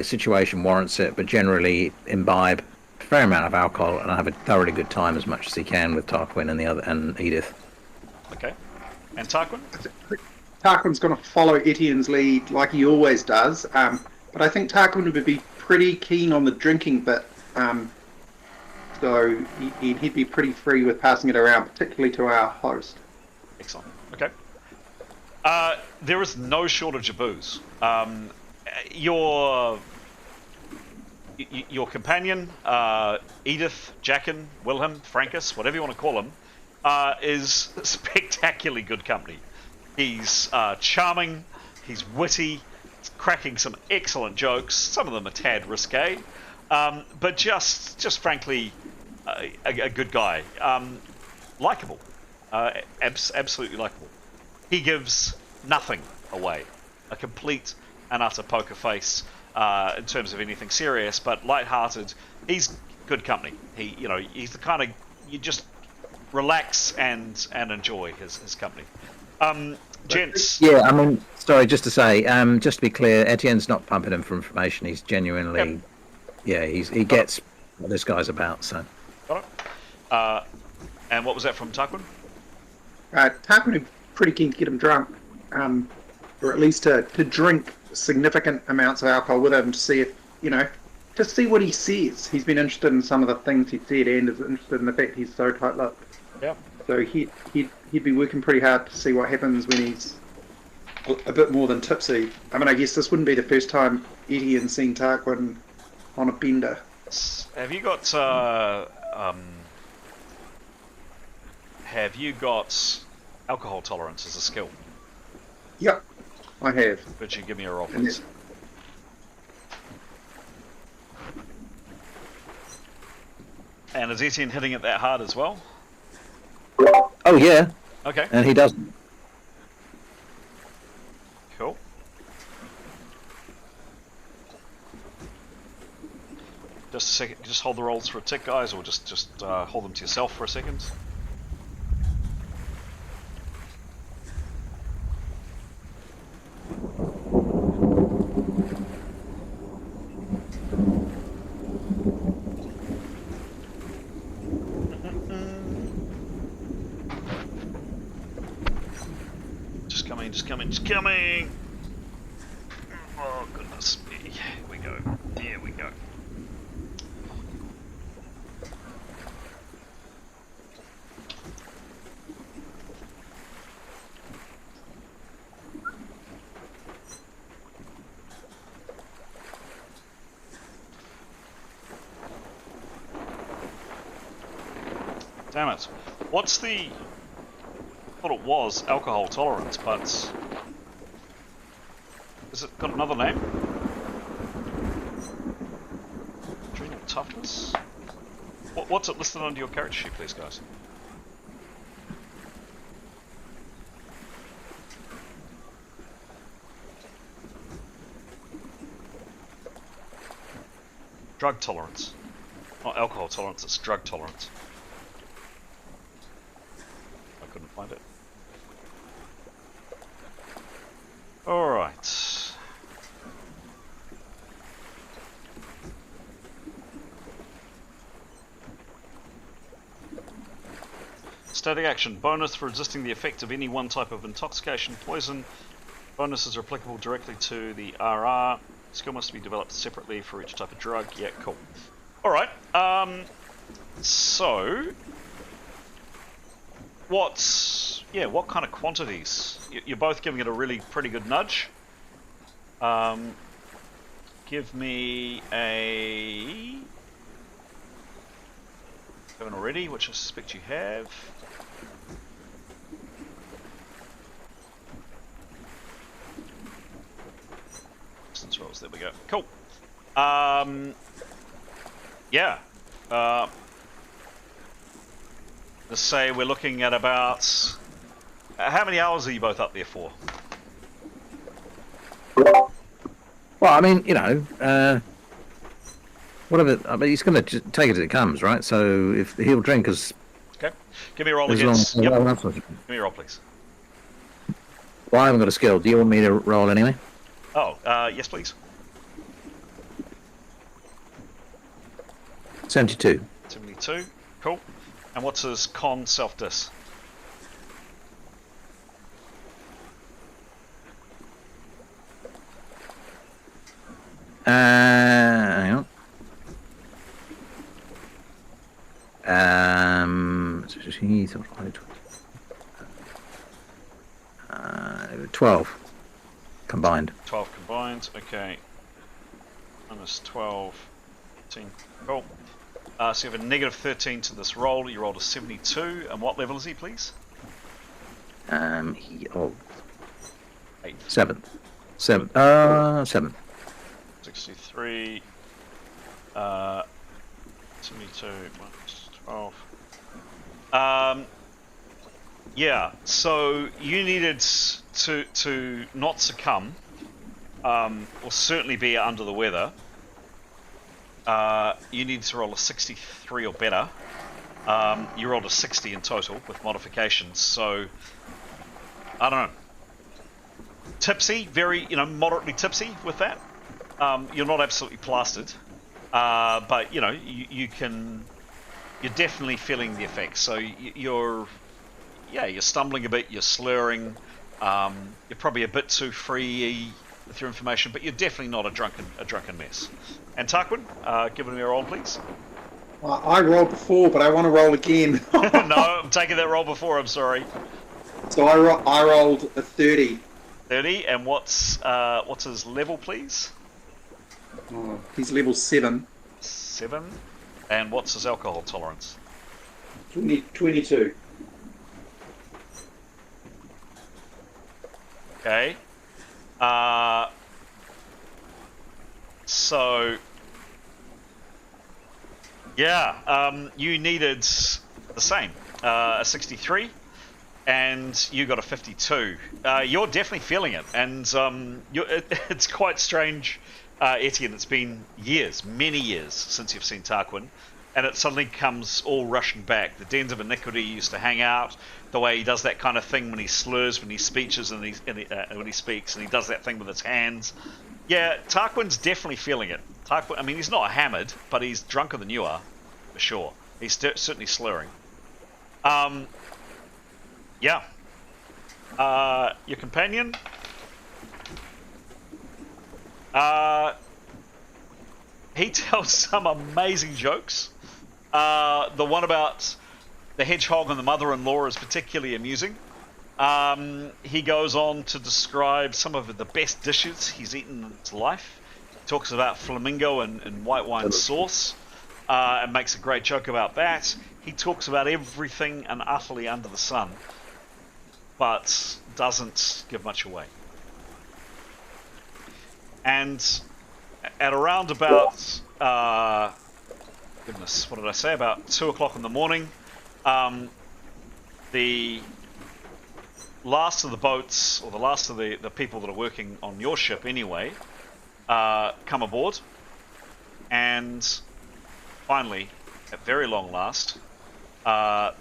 situation warrants it, but generally imbibe a fair amount of alcohol and have a thoroughly good time as much as he can with Tarquin and Edith. Okay. And Tarquin? Tarquin's going to follow Etienne's lead like he always does, but I think Tarquin would be pretty keen on the drinking bit, so he'd be pretty free with passing it around, particularly to our host. Excellent. Okay. There is no shortage of booze. Your companion, Edith, Jackin, Wilhelm, Frankus, whatever you want to call him, is spectacularly good company. He's charming, he's witty, he's cracking some excellent jokes. Some of them a tad risque, but just frankly, a good guy. Likeable, absolutely likeable. He gives nothing away, a complete and utter poker face in terms of anything serious, but light-hearted. He's good company. He's the kind of you just relax and enjoy his company. Gents. Yeah, I mean, sorry, just to say, just to be clear, Etienne's not pumping him for information. He's genuinely, he gets what this guy's about. So. Got it. And what was that from Tarquin? Tarquin is pretty keen to get him drunk, or at least to drink significant amounts of alcohol with him to see if, to see what he says. He's been interested in some of the things he said and is interested in the fact he's so tight-lipped. Yeah. So he'd be working pretty hard to see what happens when he's a bit more than tipsy. I mean, I guess this wouldn't be the first time Etienne's seen Tarquin on a bender. Have you got alcohol tolerance as a skill? Yep, I have. Could you give me a roll, please? And is Etienne hitting it that hard as well? Oh yeah. Okay. And he doesn't. Cool. Just a second. Just hold the rolls for a tick, guys, or just hold them to yourself for a second. Just coming! Oh, goodness me. Here we go. Here we go. Damn it. What's the... I thought it was alcohol tolerance, but... Has it got another name? Adrenal toughness? What's it listed under your character sheet, please, guys? Drug tolerance. Not alcohol tolerance, it's drug tolerance. I couldn't find it. Alright. Static action. Bonus for resisting the effect of any one type of intoxication, poison. Bonuses are applicable directly to the RR. Skill must be developed separately for each type of drug. Yeah, cool. Alright, so... what kind of quantities? You're both giving it a really pretty good nudge. Give me a... haven't already, which I suspect you have. Distance rolls, there we go. Cool. Yeah. Let's say we're looking at about... how many hours are you both up there for? Well, I mean, you know, whatever. I mean, he's going to take it as it comes, right? So if he'll drink as... Okay. Give me a roll as against... long, Yep. well, Give me a roll, please. well, I haven't got a skill. Do you want me to roll anyway? Oh, yes, please. 72. 72. Cool. And what's his con self-dis? Hang on. 12 combined. 12 combined, okay. Minus 12, 13. Cool. So you have a negative 13 to this roll. You rolled a 72. And what level is he, please? Eight. Seven. 63. 72 minus 12. Yeah, so you needed to not succumb, or certainly be under the weather. You need to roll a 63 or better. You rolled a 60 in total with modifications, so I don't know. Tipsy, very, moderately tipsy with that. You're not absolutely plastered, but you're definitely feeling the effects. So you're stumbling a bit, you're slurring, you're probably a bit too free with your information, but you're definitely not a drunken mess. And Tarquin, give me a roll, please. I rolled before, but I want to roll again. No, I'm taking that roll before. I'm sorry. So I rolled a 30. 30, and what's his level, please? Oh, he's level 7. 7, and what's his alcohol tolerance? 22. Okay. So yeah, you needed the same, a 63, and you got a 52. You're definitely feeling it, and it's quite strange, Etienne. It's been years, many years, since you've seen Tarquin, and it suddenly comes all rushing back. The dens of iniquity used to hang out, the way he does that kind of thing when he slurs, when he speeches, and when he speaks, and he does that thing with his hands. Yeah, Tarquin's definitely feeling it. Tarquin, I mean, he's not hammered, but he's drunker than you are, for sure. He's certainly slurring. Yeah. Your companion? He tells some amazing jokes. The one about the hedgehog and the mother-in-law is particularly amusing. He goes on to describe some of the best dishes he's eaten in his life. He talks about flamingo and white wine sauce. and makes a great joke about that. He talks about everything and utterly under the sun, but doesn't give much away. And at around about, goodness, what did I say? About 2 o'clock in the morning, the last of the boats, or the last of the people that are working on your ship anyway, come aboard. And finally, at very long last, there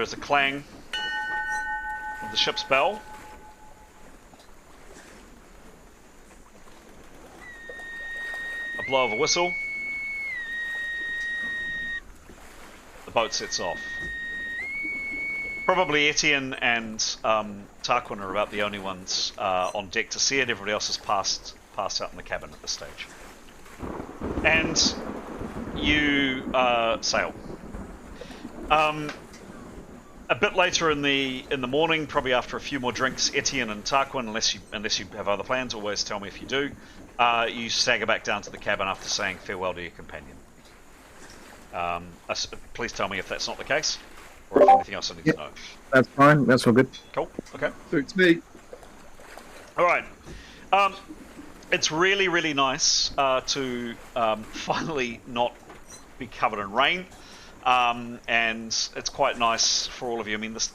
is a clang of the ship's bell. A blow of a whistle. The boat sets off. Probably Etienne and Tarquin are about the only ones on deck to see it. Everybody else has passed out in the cabin at this stage. And you sail. A bit later in the morning, probably after a few more drinks, Etienne and Tarquin, unless you have other plans, always tell me if you do, you stagger back down to the cabin after saying farewell to your companion. Please tell me if that's not the case, or if anything else I need to know. That's fine. That's all good. Cool. Okay. Suits me. All right. It's really, really nice to finally not be covered in rain, and it's quite nice for all of you. I mean, this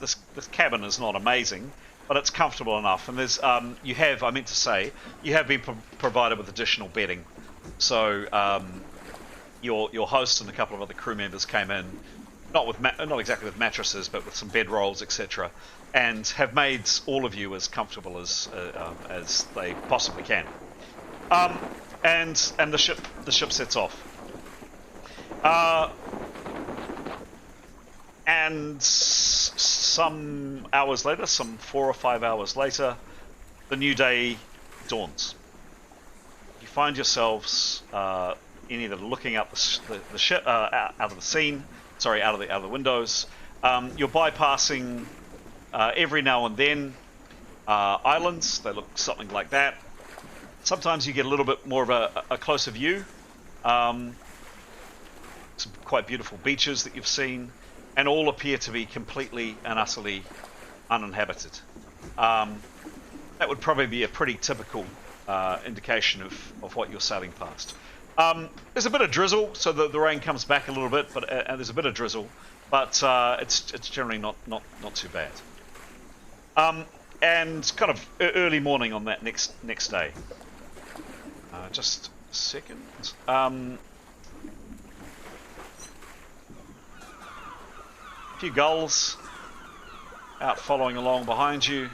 cabin is not amazing, but it's comfortable enough. And there's you have been provided with additional bedding. So your host and a couple of other crew members came in, not exactly with mattresses, but with some bedrolls, etc., and have made all of you as comfortable as they possibly can. And the ship sets off. And some hours later, some 4 or 5 hours later, the new day dawns. You find yourselves in either looking out the ship, out of the scene, out of the windows. You're bypassing every now and then islands. They look something like that. Sometimes you get a little bit more of a closer view. Some quite beautiful beaches that you've seen, and all appear to be completely and utterly uninhabited. That would probably be a pretty typical indication of what you're sailing past. There's a bit of drizzle, so the rain comes back a little bit, but there's a bit of drizzle, but it's generally not too bad. And kind of early morning on that next day. Just a second. A few gulls out following along behind you.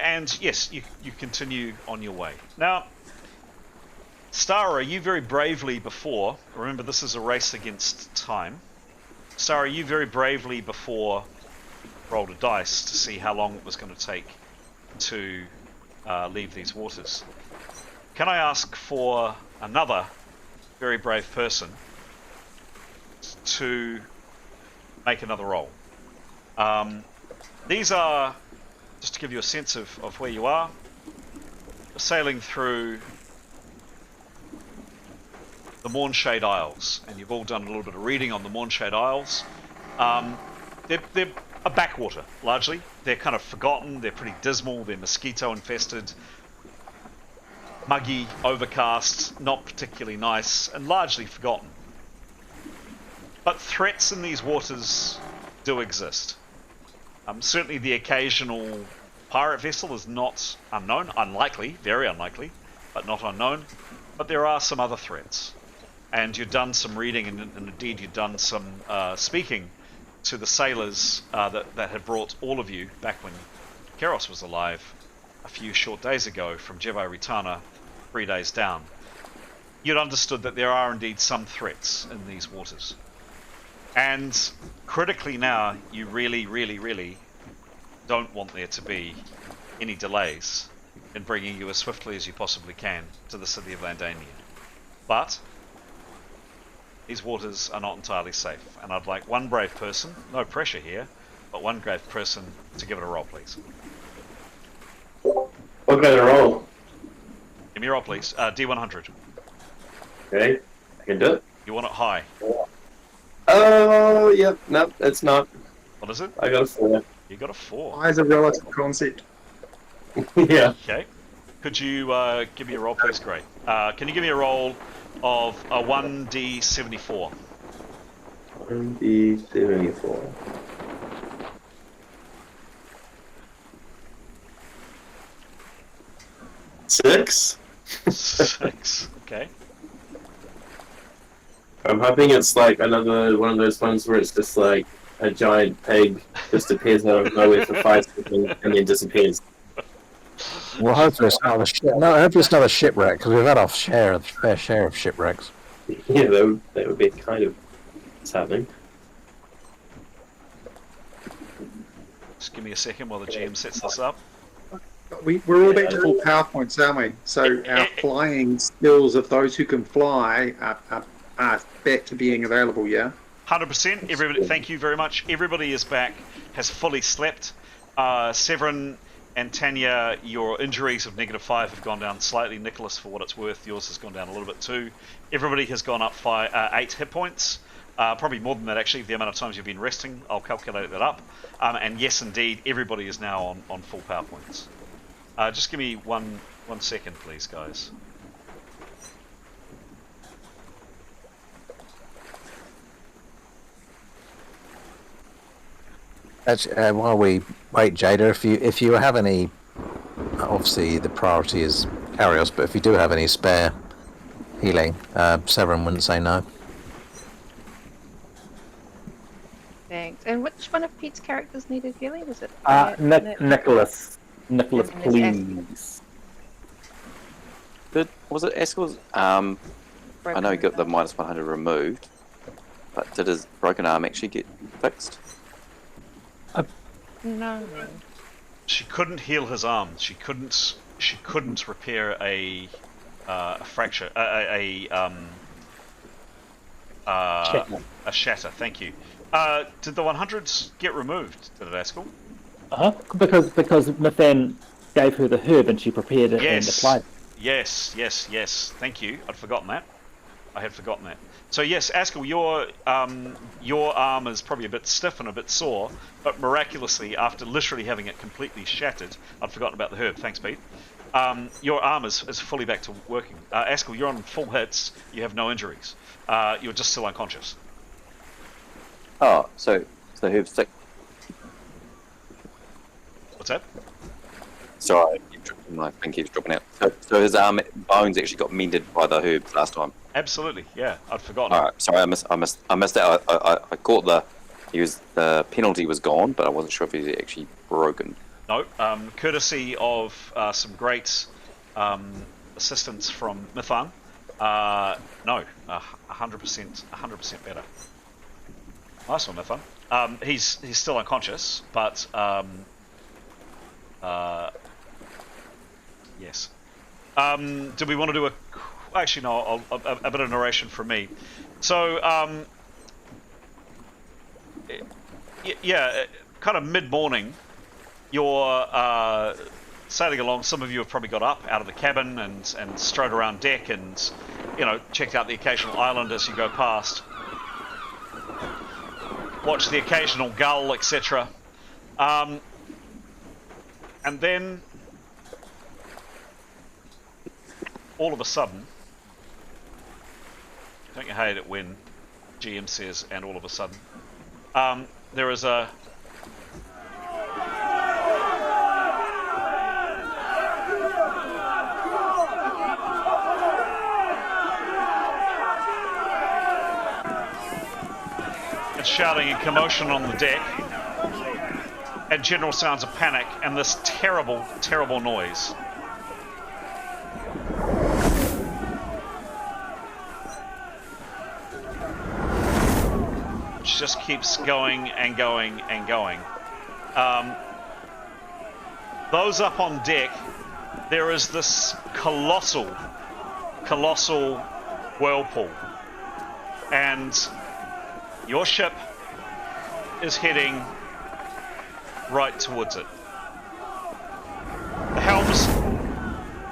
And yes, you continue on your way. Now, Stara, you very bravely before, remember this is a race against time, Stara, you very bravely before rolled a dice to see how long it was going to take to leave these waters. Can I ask for another very brave person to make another roll? These are, just to give you a sense of where you are, sailing through the Mournshade Isles, and you've all done a little bit of reading on the Mournshade Isles. They're a backwater, largely. They're kind of forgotten, they're pretty dismal, they're mosquito infested, muggy, overcast, not particularly nice, and largely forgotten. But threats in these waters do exist. Certainly the occasional pirate vessel is not unknown, unlikely, very unlikely, but not unknown. But there are some other threats. And you've done some reading, and indeed you've done some speaking to the sailors that had brought all of you back when Keros was alive a few short days ago from Jebel Ritana, 3 days down. You'd understood that there are indeed some threats in these waters. And critically now, you really, really, really don't want there to be any delays in bringing you as swiftly as you possibly can to the city of Landaina. But these waters are not entirely safe, and I'd like one brave person, no pressure here, but one brave person to give it a roll, please. What kind of roll? Give me a roll, please. D100. Okay, I can do it. You want it high. Oh, yep, no, it's not. What is it? I got a 4. You got a 4. High is a relative concept. Yeah. Okay. Could you give me a roll, please? Great. Can you give me a roll of a 1d74? 1d74. 6. 6. Okay. I'm hoping it's like another one of those ones where it's just like a giant pig just appears out of nowhere for 5 seconds and then disappears. Well, hopefully it's not hopefully it's not a shipwreck, because we've had our fair share of shipwrecks. Yeah, that would be kind of saddening. Just give me a second while the GM sets this up. We're all back to full PowerPoints, aren't we? So our flying skills of those who can fly are back to being available, yeah? 100%. Everybody, thank you very much. Everybody is back, has fully slept. Severin and Tanya, your injuries of -5 have gone down slightly. Nicholas, for what it's worth, yours has gone down a little bit too. Everybody has gone up 8 hit points. Probably more than that, actually, the amount of times you've been resting. I'll calculate that up. And yes, indeed, everybody is now on full PowerPoints. Just give me one second, please, guys. Actually, while we wait, Jada, if you have any, obviously the priority is Arios, but if you do have any spare healing, Severin wouldn't say no. Thanks. And which one of Pete's characters needed healing? Was it? Nicholas. Nicholas, And please. Was it Eskel's? I know he got the -100 removed, but did his broken arm actually get fixed? No. She couldn't heal his arm. She couldn't repair a fracture. A shatter. Thank you. Did the 100s get removed? Did it, Askel? Because Nathan gave her the herb and she prepared it and applied it. Yes. Thank you. I'd forgotten that. I had forgotten that. So yes, Askel, your arm is probably a bit stiff and a bit sore, but miraculously, after literally having it completely shattered, I'd forgotten about the herb. Thanks, Pete. Your arm is fully back to working. Askel, you're on full hits. You have no injuries. You're just still unconscious. Oh, so the herb's stick. What's that? Sorry, my thing keeps dropping out. So his arm bones actually got mended by the herbs last time. Absolutely, yeah. I'd forgotten. All right, sorry, I missed that. I caught the penalty was gone, but I wasn't sure if he was actually broken. No, courtesy of some great assistance from Mifan. No, 100% better. Nice one, Mifan. He's still unconscious, but yes. Do we want to do a? Actually, no. A bit of narration from me. So, yeah, kind of mid-morning, you're sailing along. Some of you have probably got up out of the cabin and strode around deck and, checked out the occasional island as you go past. Watch the occasional gull, etc. And then, all of a sudden, don't you hate it when GM says, and all of a sudden, there is a shouting and commotion on the deck, and general sounds of panic, and this terrible, terrible noise. Which just keeps going and going and going. Those up on deck, there is this colossal whirlpool and your ship is heading right towards it.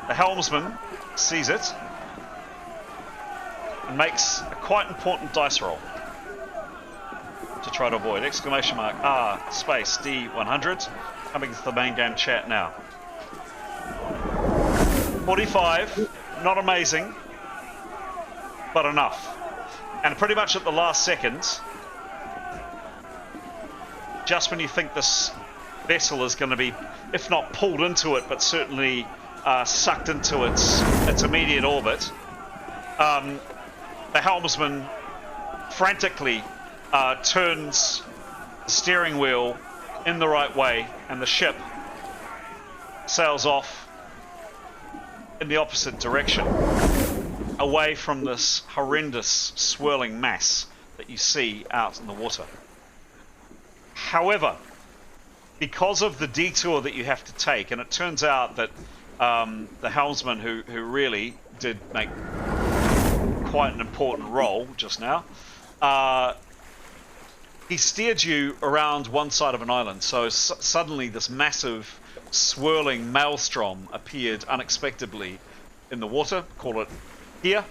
The helmsman sees it and makes a quite important dice roll to try to avoid. Exclamation mark R space D100 coming to the main game chat now. 45, not amazing, but enough. And pretty much at the last second, just when you think this vessel is going to be, if not pulled into it, but certainly sucked into its immediate orbit, the helmsman frantically turns the steering wheel in the right way, and the ship sails off in the opposite direction, away from this horrendous swirling mass that you see out in the water. However, because of the detour that you have to take, and it turns out that the helmsman, who really did make quite an important role just now, he steered you around one side of an island, so suddenly this massive swirling maelstrom appeared unexpectedly in the water, call it here,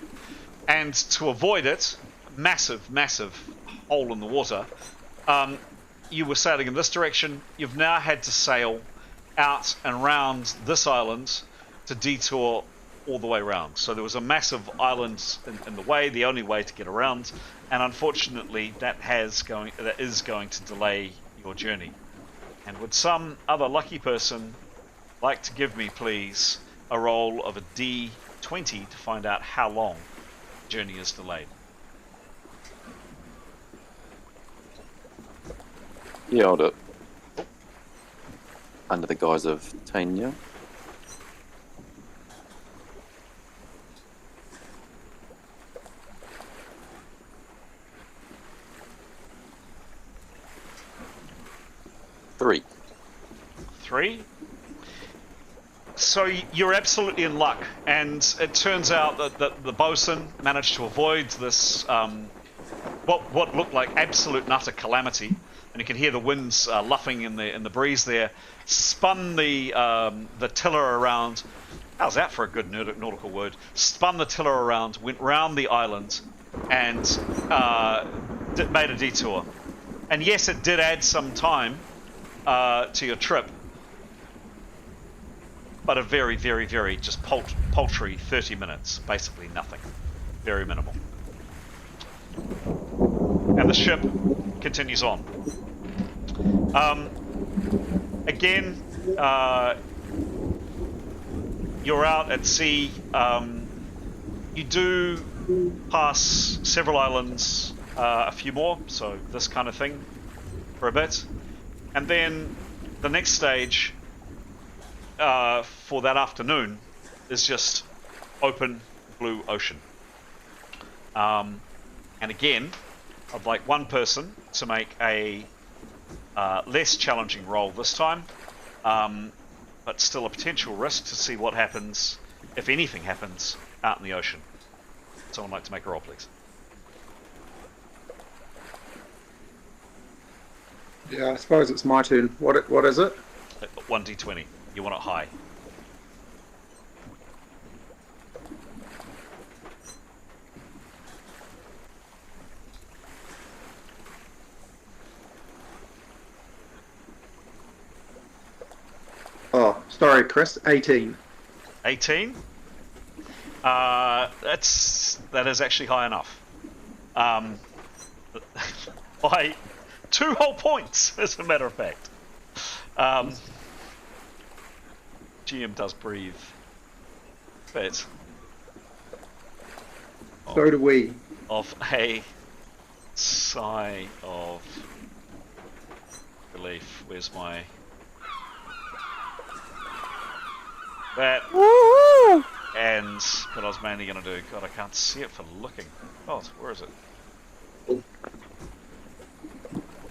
and to avoid it, massive hole in the water, you were sailing in this direction. You've now had to sail out and around this island to detour all the way around. So there was a massive island in the way, the only way to get around, and unfortunately that is going to delay your journey. And would some other lucky person like to give me, please, a roll of a D20 to find out how long the journey is delayed? Yeah, I'll do it. Under the guise of Tanya. Three. So you're absolutely in luck, and it turns out that the bosun managed to avoid this what looked like absolute and utter calamity, and you can hear the winds luffing in the breeze there. Spun the tiller around. How's that for a good nautical word? Spun the tiller around, went round the island, and made a detour. And yes, it did add some time to your trip, but a very just paltry 30 minutes, basically nothing, very minimal. And the ship continues on. Again, you're out at sea. You do pass several islands, a few more, so this kind of thing for a bit. And then the next stage for that afternoon is just open blue ocean. And again, I'd like one person to make a less challenging roll this time, but still a potential risk to see what happens, if anything happens, out in the ocean. Someone like to make a roll, please? Yeah, I suppose it's my turn. What is it? 1d20. You want it high. Oh, sorry, Chris. 18. 18. That is actually high enough. By 2 whole points, as a matter of fact. GM does breathe. But so do we. Of a sigh of relief. Where's my... That... And what I was mainly going to do... God, I can't see it for looking. Oh, where is it?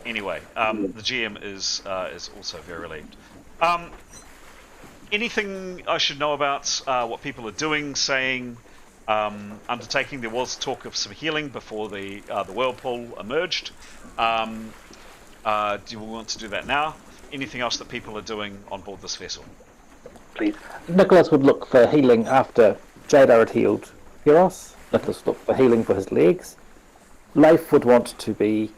Anyway, the GM is also very relieved. Anything I should know about what people are doing, saying, undertaking. There was talk of some healing before the whirlpool emerged. Do you want to do that now? Anything else that people are doing on board this vessel? Please. Nicholas would look for healing after Jadar had healed Heros. Nicholas would look for healing for his legs. Leif would want to be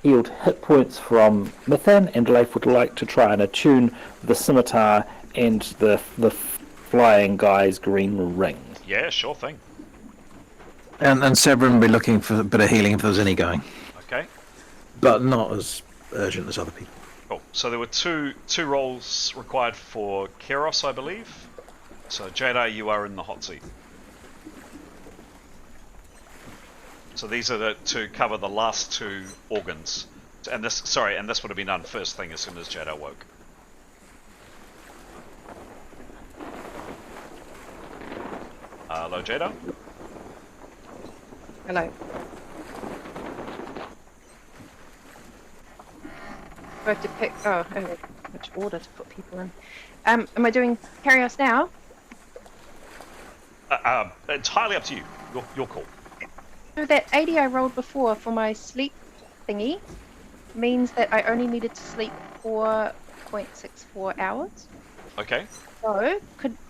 healed hit points from Mithan, and Leif would like to try and attune the scimitar and the flying guy's green ring. Yeah, sure thing. And Severin will be looking for a bit of healing if there's any going. Okay. But not as urgent as other people. Cool. So there were two rolls required for Keros, I believe. So Jada, you are in the hot seat. So these are to cover the last two organs. And this would have been done first thing as soon as Jada woke. Hello, Jada. Hello. I have to pick. Oh, which order to put people in? Am I doing Carios now? Entirely up to you. Your call. So that 80 I rolled before for my sleep thingy means that I only needed to sleep 4.64 hours. Okay. So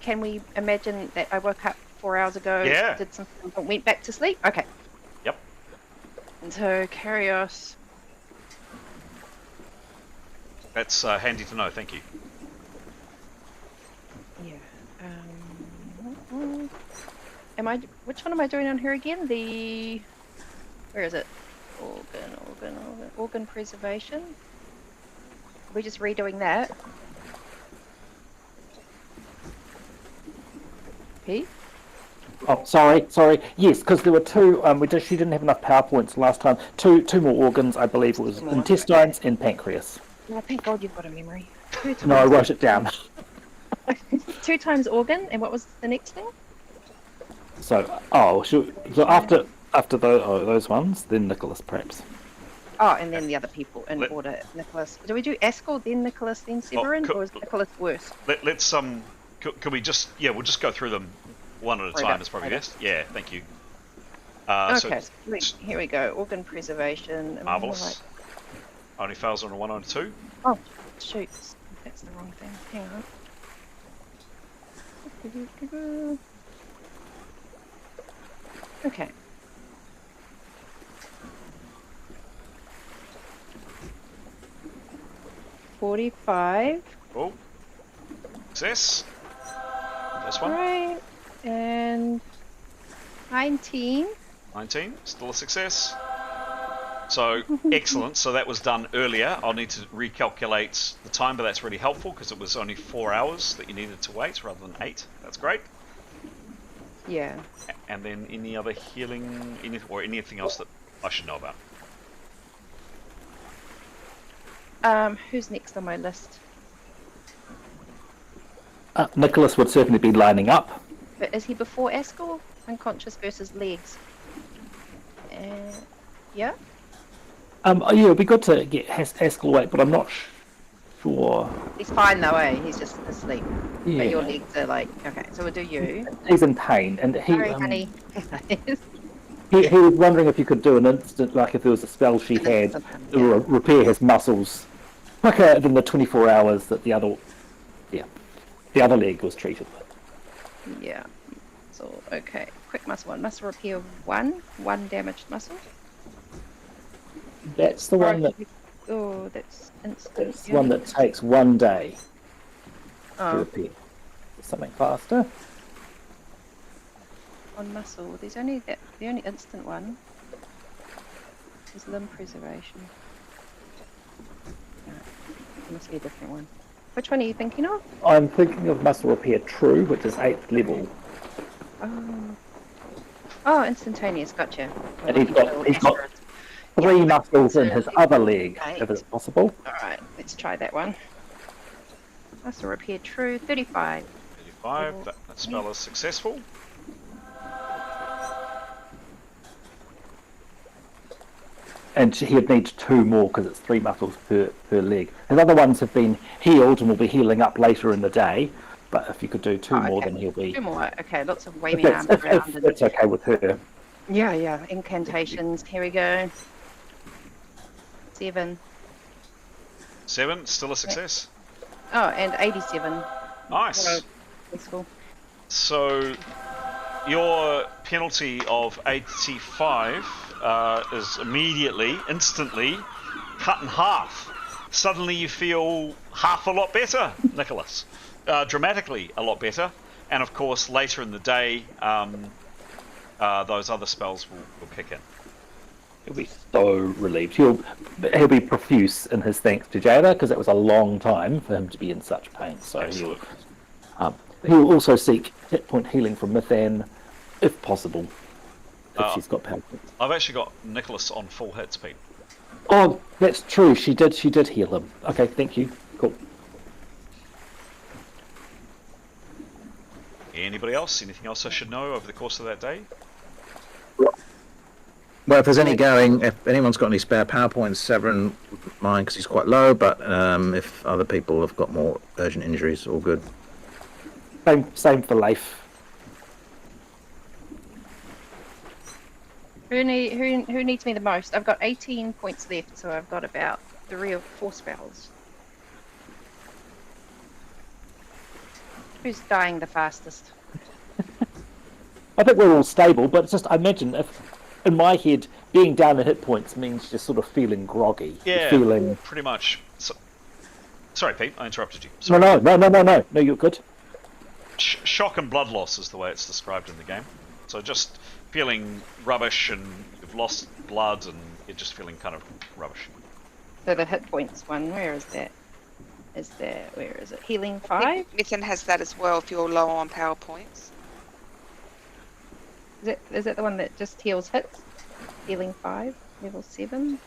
can we imagine that I woke up 4 hours ago, Yeah. did something, and went back to sleep? Okay. Yep. And so Carios. That's handy to know. Thank you. Yeah. Which one am I doing on here again? Where is it? Organ preservation. We're just redoing that. P? Oh, sorry. Yes, because there were two. She didn't have enough PowerPoints last time. Two more organs, I believe it was intestines and pancreas. Oh, thank God you've got a memory. No, I wrote it down. 2 times organ, and what was the next thing? So after those ones, then Nicholas perhaps. Oh, and then the other people in order. Nicholas. Do we do Askell, then Nicholas, then Severin, or is Nicholas worse? Let's Can we just we'll just go through them one at a time. Is probably best. Yeah, thank you. Okay, here we go. Organ preservation. Marvelous. Only fails on a 1 and 2. Oh, shoot. That's the wrong thing. Hang on. Okay. $45. Oh. Success. This one. Right. And 19. 19. Still a success. So, excellent. So that was done earlier. I'll need to recalculate the time, but that's really helpful because it was only 4 hours that you needed to wait rather than 8. That's great. Yeah. And then any other healing or anything else that I should know about? Who's next on my list? Nicholas would certainly be lining up. But is he before Askell? Unconscious versus legs. Yeah? It'd be good to get Haskell awake, but I'm not sure. He's fine though, eh? He's just asleep. Yeah. But your legs are like, okay, so we'll do you. He's in pain, and Sorry, honey. he was wondering if you could do an instant, like if there was a spell she had to repair his muscles quicker than the 24 hours that the other leg was treated with. Yeah. So, okay. Quick muscle 1. Muscle repair 1. 1 damaged muscle. That's the one that... Oh, that's instant. That's the one that takes 1 day to Oh. repair. Something faster. On muscle. There's only the only instant one is limb preservation. No, it must be a different one. Which one are you thinking of? I'm thinking of muscle repair true, which is 8th level. Oh, instantaneous. Gotcha. And he's got 3 muscles in his other leg, if it's possible. Alright, let's try that one. Muscle repair true, 35. 35, that spell is successful. And he'd need 2 more because it's 3 muscles per leg. His other ones have been healed and will be healing up later in the day, but if you could do 2 more, then he'll be... 2 more. Okay, lots of If waving that's, arms if, around. if that's okay with her. Yeah. Incantations. Here we go. 7. 7, still a success. Oh, and 87. Nice. That's cool. So your penalty of 85 is immediately, instantly cut in half. Suddenly you feel half a lot better, Nicholas. Dramatically a lot better. And of course, later in the day, those other spells will kick in. He'll be so relieved. He'll be profuse in his thanks to Jada, because it was a long time for him to be in such pain. So he'll also seek hit point healing from Mithan, if possible, if she's got power points. I've actually got Nicholas on full hits, Pete. Oh, that's true. She did heal him. Okay, thank you. Cool. Anybody else? Anything else I should know over the course of that day? Well, if there's any going, if anyone's got any spare PowerPoints, Severin mine because he's quite low, but if other people have got more urgent injuries, all good. Same for Leif. Who needs me the most? I've got 18 points left, so I've got about 3 or 4 spells. Who's dying the fastest? I think we're all stable, but it's just, I imagine if, in my head, being down in hit points means just sort of feeling groggy. Yeah, feeling... pretty much. So, sorry, Pete, I interrupted you. Sorry. No, you're good. Shock and blood loss is the way it's described in the game. So just feeling rubbish, and you've lost blood, and you're just feeling kind of rubbish. So the hit points one, where is that? Where is it? Healing 5? Mithan has that as well if you're low on power points. Is it the one that just heals hits? Healing 5, level 7.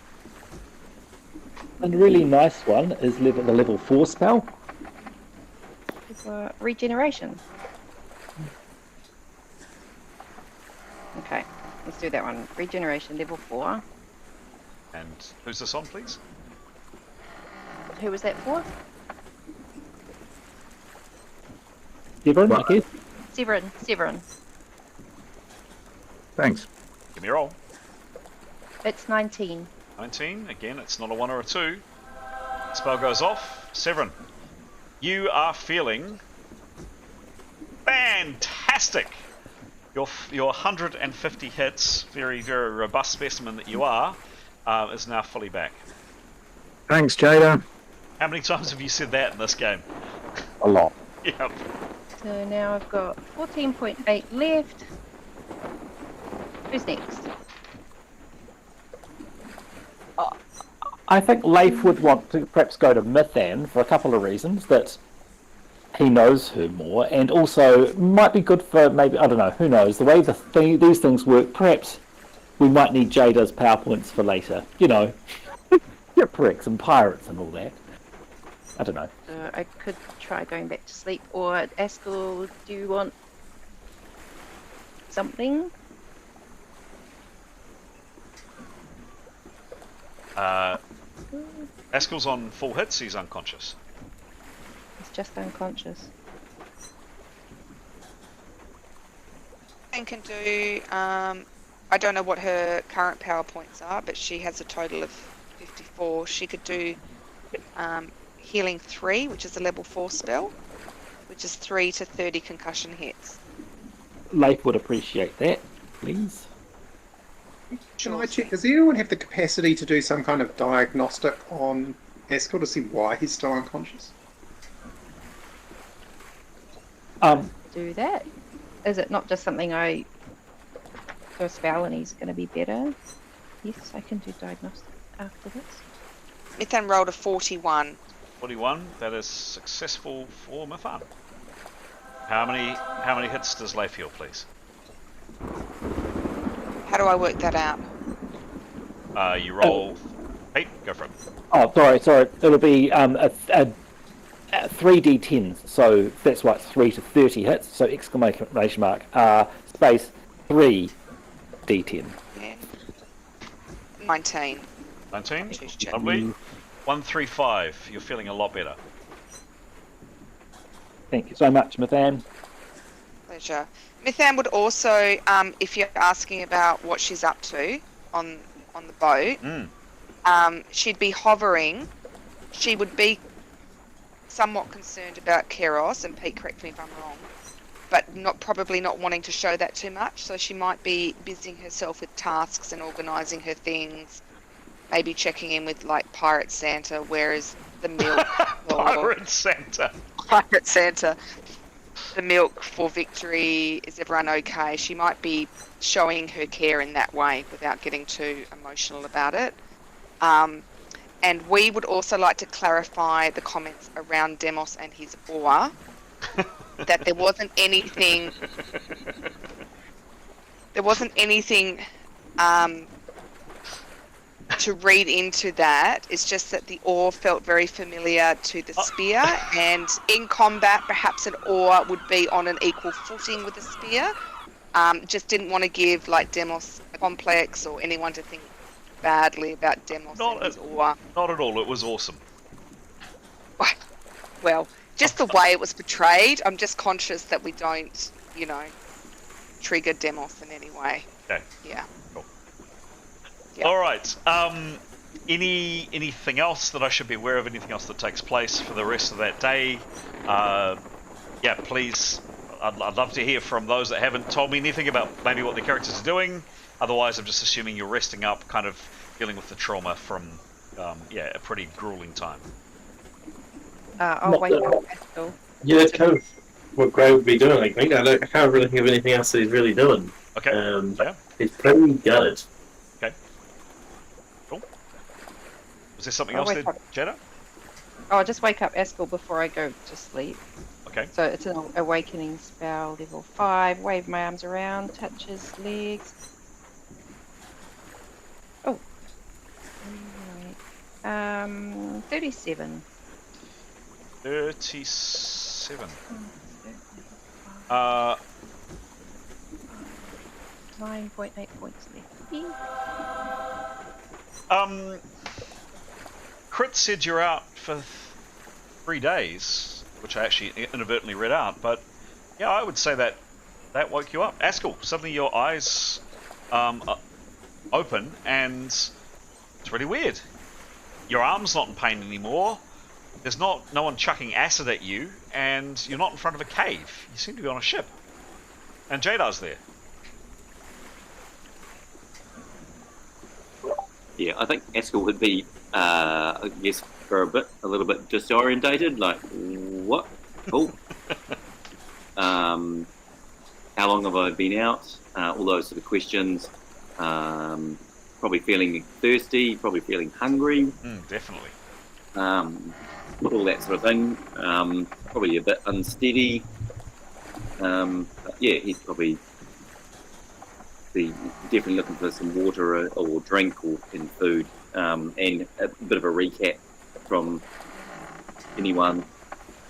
And a really nice one is the level 4 spell. Regeneration. Okay, let's do that one. Regeneration, level 4. And who's this on, please? Who was that for? Severin, I guess. Severin. Thanks. Give me a roll. It's 19. 19, again, it's not a 1 or a 2. Spell goes off. Severin, you are feeling fantastic. Your 150 hits, very, very robust specimen that you are, is now fully back. Thanks, Jada. How many times have you said that in this game? A lot. Yep. So now I've got 14.8 left. Who's next? I think Leif would want to perhaps go to Mithan for a couple of reasons. That he knows her more, and also might be good for maybe, I don't know, who knows, the way these things work, perhaps we might need Jada's PowerPoints for later. You know, shipwrecks and pirates and all that. I don't know. I could try going back to sleep, or Askell, do you want something? Askell's on full hits, he's unconscious. He's just unconscious. And can do, I don't know what her current power points are, but she has a total of 54. She could do Healing 3, which is a level 4 spell, which is 3 to 30 concussion hits. Leif would appreciate that, please. Can I check, does anyone have the capacity to do some kind of diagnostic on Askell to see why he's still unconscious? Do that. Is it not just something I do a spell and he's going to be better? Yes, I can do diagnostic after this. Mithan rolled a 41. 41, that is successful for Mithan. How many hits does Leif heal, please? How do I work that out? You roll. Hey, go for it. Oh, sorry. It'll be a 3d10s, so that's what, 3 to 30 hits. So exclamation mark space 3d10. Yeah. 19. 19. Lovely. 135. You're feeling a lot better. Thank you so much, Mathan. Pleasure. Mithan would also, if you're asking about what she's up to on the boat, she'd be hovering. She would be somewhat concerned about Keros, and Pete, correct me if I'm wrong, but probably not wanting to show that too much. So she might be busying herself with tasks and organising her things, maybe checking in with like Pirate Santa, where is the milk? Pirate Santa. Pirate Santa. The milk for Victory, is everyone okay? She might be showing her care in that way without getting too emotional about it. And we would also like to clarify the comments around Demos and his oar, that there wasn't anything to read into that. It's just that the oar felt very familiar to the spear, and in combat perhaps an oar would be on an equal footing with a spear. Just didn't want to give like Demos a complex or anyone to think badly about Demos and his oar. Not at all, it was awesome. Well, just the way it was portrayed, I'm just conscious that we don't, trigger Demos in any way. Okay. Yeah. Cool. Yeah. All right. Anything else that I should be aware of? Anything else that takes place for the rest of that day? Please. I'd love to hear from those that haven't told me anything about maybe what the characters are doing. Otherwise, I'm just assuming you're resting up, kind of dealing with the trauma from, a pretty grueling time. I'll wake up Haskell. Yeah, that's kind of what Gray would be doing, I think. I can't really think of anything else that he's really doing. Okay. He's pretty gutted. Okay. Cool. Was there something else there, Jada? I'll just wake up Haskell before I go to sleep. Okay. So it's an awakening spell, level 5. Wave my arms around, touch his legs. Oh. 37. 37. 9.8 points left. Crit said you're out for 3 days, which I actually inadvertently read out, but yeah, I would say that woke you up. Askell, suddenly your eyes open, and it's really weird. Your arm's not in pain anymore. There's no one chucking acid at you, and you're not in front of a cave. You seem to be on a ship. And Jadar's there. Yeah, I think Haskell would be, I guess, for a little bit disorientated, like, what? Oh. How long have I been out? All those sort of questions. Probably feeling thirsty, probably feeling hungry. Definitely. All that sort of thing. Probably a bit unsteady. He'd probably be definitely looking for some water or drink or food, and a bit of a recap from anyone.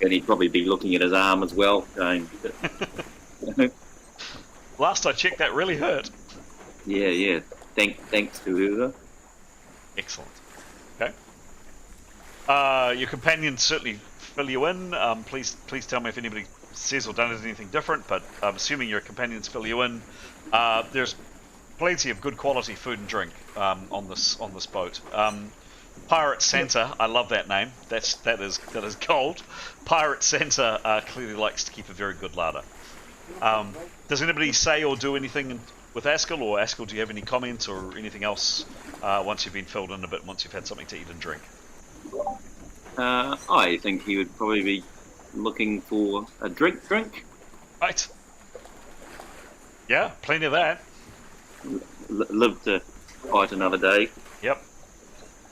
And he'd probably be looking at his arm as well, going, Last I checked, that really hurt. Yeah. Thanks to whoever. Excellent. Okay. Your companions certainly fill you in. Please tell me if anybody says or does anything different, but I'm assuming your companions fill you in. There's plenty of good quality food and drink on this boat. Pirate Santa, I love that name. That is gold. Pirate Santa clearly likes to keep a very good larder. Does anybody say or do anything with Haskell, or Haskell, do you have any comments or anything else once you've been filled in a bit, once you've had something to eat and drink? I think he would probably be looking for a drink. Right. Yeah, plenty of that. Live to fight another day. Yep.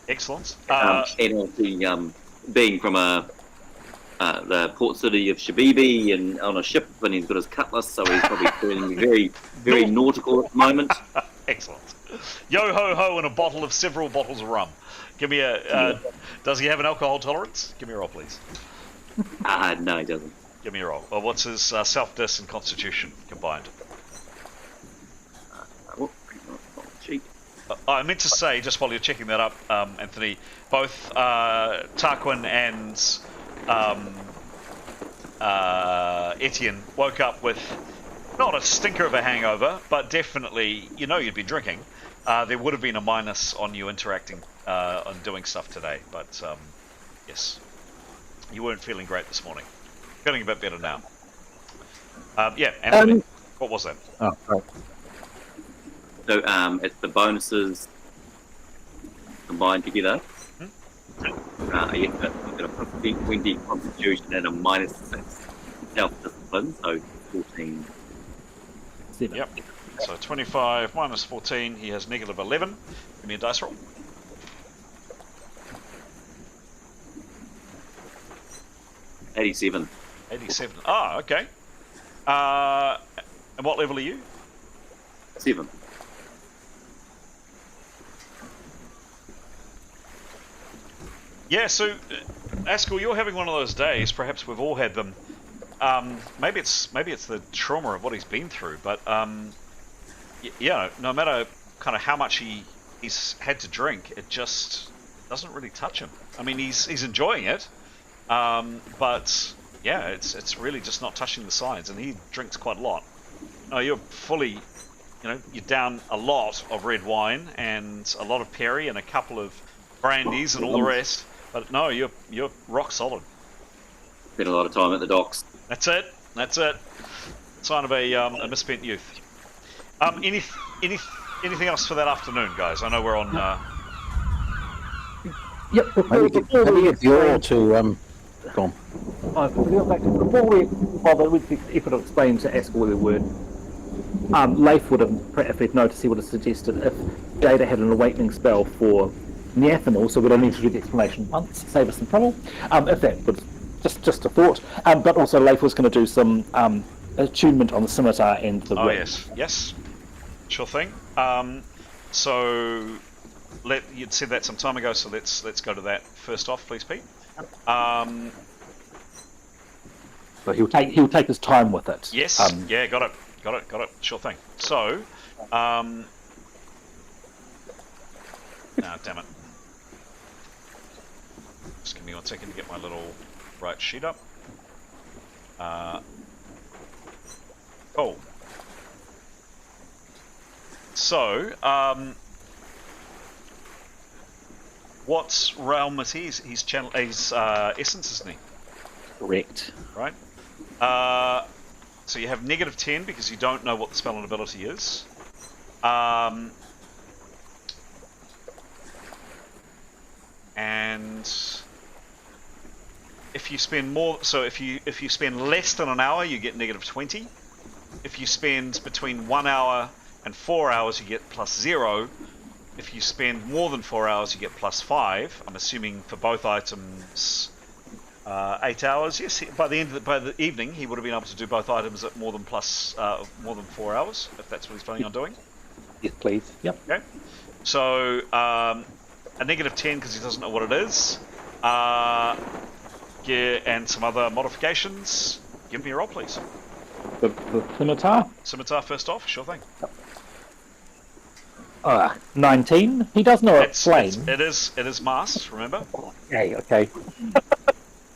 Excellent. And obviously, being from the port city of Shabibi and on a ship, and he's got his cutlass, so he's probably feeling very, very nautical at the moment. Excellent. Yo ho ho, and several bottles of rum. Give me a. Does he have an alcohol tolerance? Give me a roll, please. No, he doesn't. Give me a roll. Well, what's his self-dis and constitution combined? I meant to say, just while you're checking that up, Anthony, both Tarquin and Etienne woke up with not a stinker of a hangover, but definitely, you'd been drinking, there would have been a minus on you interacting on doing stuff today. But yes, you weren't feeling great this morning. Feeling a bit better now. Yeah, Anthony, what was that? Oh, right. So it's the bonuses combined together. You got a 15, 20 constitution and a -6 self-discipline, so 14. Yep. So 25 minus 14, he has negative 11. Give me a dice roll. $87. 87. Ah, okay. And what level are you? 7. Yeah, so Askell, you're having one of those days. Perhaps we've all had them. Maybe it's the trauma of what he's been through, but yeah, no matter kind of how much he's had to drink, it just doesn't really touch him. I mean, he's enjoying it, but yeah, it's really just not touching the sides, and he drinks quite a lot. No, you're fully, you're down a lot of red wine and a lot of perry and a couple of brandies and all the rest. But no, you're rock solid. Spent a lot of time at the docks. That's it. Sign of a misspent youth. Anything else for that afternoon, guys? I know we're on. Yep. Maybe get the oil to go on. Before we bother with the effort to explain to Askell where we were, Leif would have, if he'd noticed, he would have suggested if Jada had an awakening spell for Neathanol, so we don't need to do the explanation once, save us some trouble. If that was just a thought. But also Leif was going to do some attunement on the scimitar and the ring. Yes, sure thing. So you'd said that some time ago, so let's go to that first off, please, Pete. So he'll take his time with it. Yes. Yeah, got it. Sure thing. So, damn it. Just give me 1 second to get my little right sheet up. Cool. So, what realm is he? He's essence, isn't he? Correct. Right. So you have negative 10 because you don't know what the spell and ability is. And if you spend more, so if you spend less than an hour, you get negative 20. If you spend between 1 hour and 4 hours, you get plus 0. If you spend more than 4 hours, you get plus 5. I'm assuming for both items, 8 hours. Yes, by the evening, he would have been able to do both items at more than 4 hours, if that's what he's planning on doing. Yes, please. Yep. Okay. So a negative 10 because he doesn't know what it is. Yeah, and some other modifications. Give me a roll, please. The scimitar? Scimitar first off, sure thing. 19. He does know it's flame. It is masked, remember? Okay.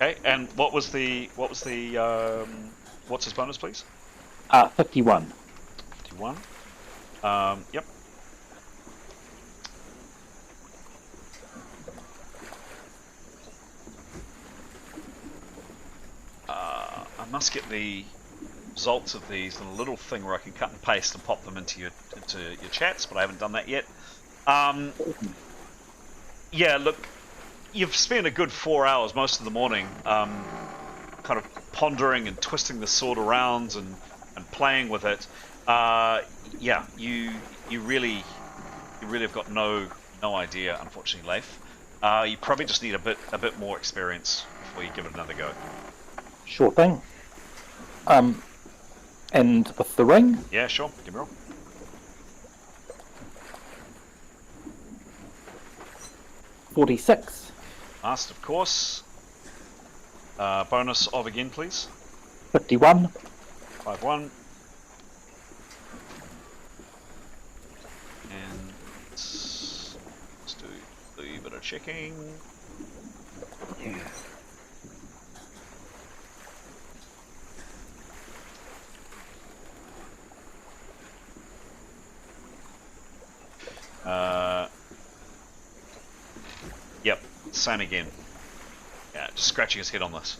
Okay, and what's his bonus, please? 51. 51. Yep. I must get the results of these in a little thing where I can cut and paste and pop them into your chats, but I haven't done that yet. Yeah, look, you've spent a good 4 hours most of the morning kind of pondering and twisting the sword around and playing with it. Yeah, you really have got no idea, unfortunately, Leif. You probably just need a bit more experience before you give it another go. Sure thing. And with the ring? Yeah, sure. Give me a roll. $46. Last, of course. Bonus of again, please. 51. 51. And let's do a bit of checking. Yep, same again. Yeah, just scratching his head on this.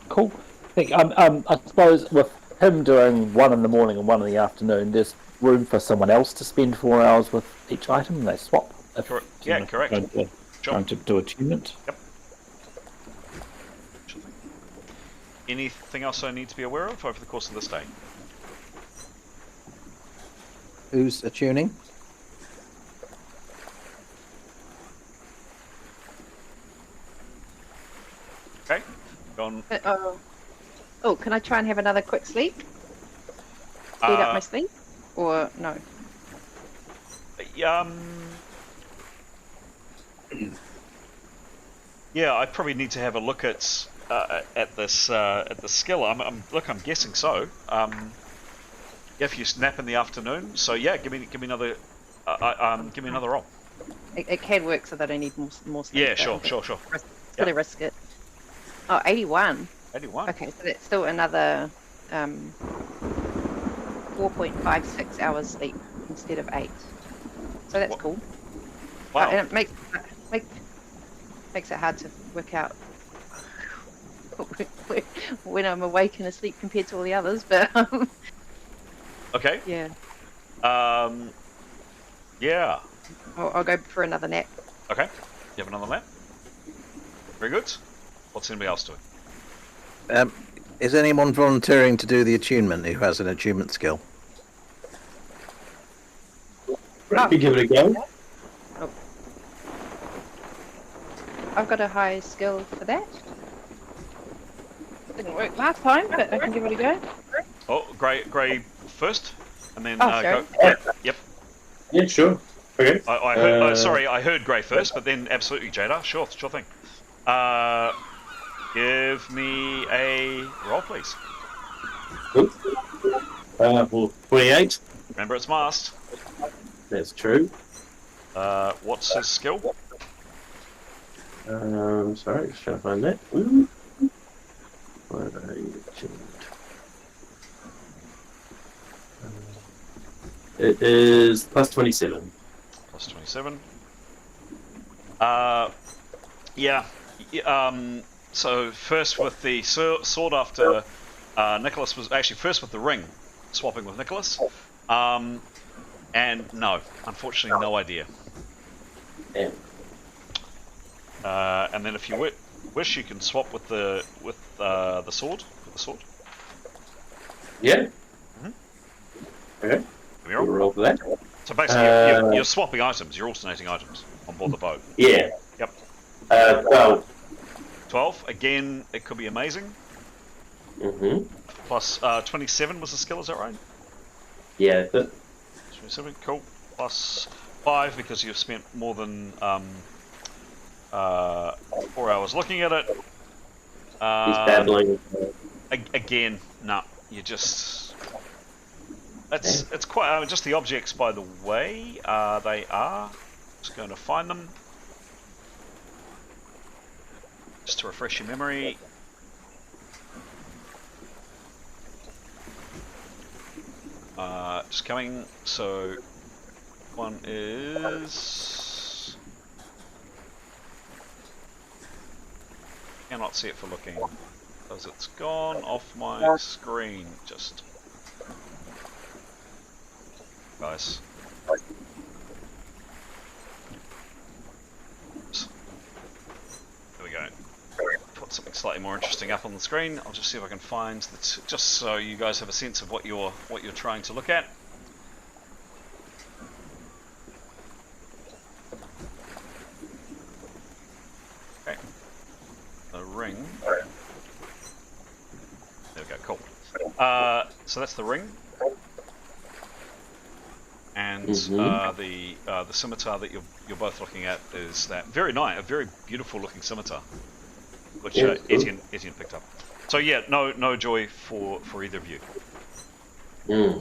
Cool. I suppose with him doing one in the morning and one in the afternoon, there's room for someone else to spend 4 hours with each item. They swap. Yeah, correct. Trying to do attunement. Yep. Anything else I need to be aware of over the course of this day? Who's attuning? Okay. Go on. Oh, can I try and have another quick sleep? Speed up my sleep? Or no? Yeah, I probably need to have a look at this skill. I'm guessing so. If you snap in the afternoon, so yeah, give me another roll. It can work so that I need more sleep. Yeah, sure. Gotta risk it. Oh, 81. 81. Okay, so that's still another 4.56 hours sleep instead of 8. So that's cool. Wow. And it makes it hard to work out when I'm awake and asleep compared to all the others, but okay. Yeah. Yeah. I'll go for another nap. Okay. You have another nap? Very good. What's anybody else doing? Is anyone volunteering to do the attunement who has an attunement skill? Right, give it a go. Oh. I've got a high skill for that. Didn't work last time, but I can give it a go. Oh, Gray first, and then sorry. go. Yep. Yeah, sure. Okay. I heard. Sorry, I heard Gray first, but then absolutely Jada. Sure thing. Give me a roll, please. Cool. Well, 28. Remember, it's masked. That's true. What's his skill? Sorry, just trying to find that. Ooh. What are you tuned? It is plus 27. Plus 27. Yeah. So first with the sword after Nicholas was actually first with the ring, swapping with Nicholas. And no, unfortunately, no idea. Yeah. And then if you wish, you can swap with the sword. With the sword. Yeah. Mm-hmm. Okay. We'll roll for that. So basically, you're swapping items. You're alternating items on board the boat. Yeah. Yep. 12. 12. Again, it could be amazing. Mm-hmm. Plus 27 was the skill. Is that right? Yeah. 27. Cool. Plus 5 because you've spent more than 4 hours looking at it. He's babbling. Again, no. You just. It's quite just the objects by the way they are. Just going to find them. Just to refresh your memory. Just coming. So one is. Cannot see it for looking because it's gone off my screen. Just. Guys. Oops. There we go. Put something slightly more interesting up on the screen. I'll just see if I can find that, just so you guys have a sense of what you're trying to look at. Okay. The ring. There we go. Cool. So that's the ring. And the scimitar that you're both looking at is that very nice, a very beautiful looking scimitar, which Etienne picked up. So yeah, no joy for either of you. Yeah.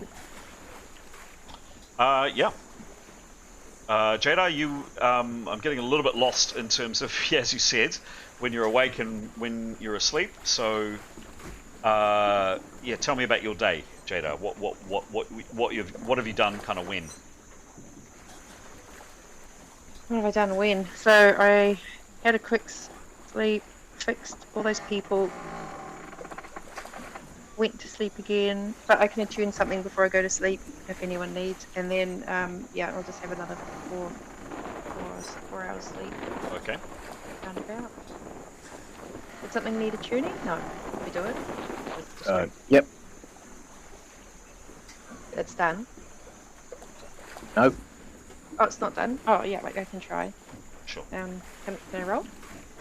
Jada, you I'm getting a little bit lost in terms of as you said, when you're awake and when you're asleep. So yeah, tell me about your day, Jada. What have you done? Kind of when? What have I done when? So I had a quick sleep, fixed all those people, went to sleep again, but I can attune something before I go to sleep if anyone needs, and then I'll just have another 4 hours sleep. Okay. Roundabout. Did something need attuning? No. Let me do it. Yep. It's done. Nope. Oh, it's not done. Oh yeah, I can try. Sure. Can I roll?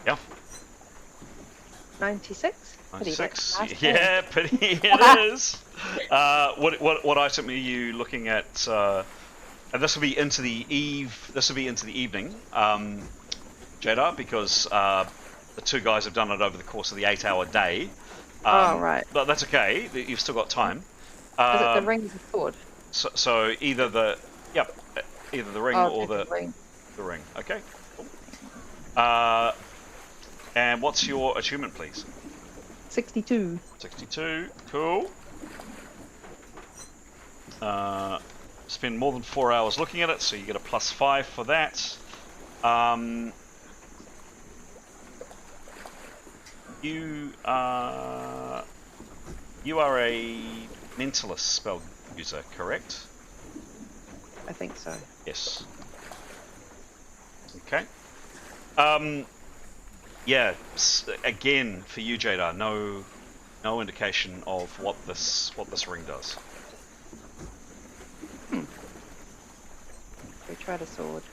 Yeah. 96. 96. Yeah, pity it is. What item are you looking at? And this will be into the eve. This will be into the evening, Jada, because the two guys have done it over the course of the 8-hour day. Right. But that's okay. You've still got time. Is it the ring or the sword? So either the ring or the ring. The ring. Okay. Cool. And what's your attunement, please? 62. 62. Cool. Spend more than 4 hours looking at it, so you get a +5 for that. You are a mentalist spell user, correct? I think so. Yes. Okay. Again for you, Jada, no indication of what this ring does. We try the sword.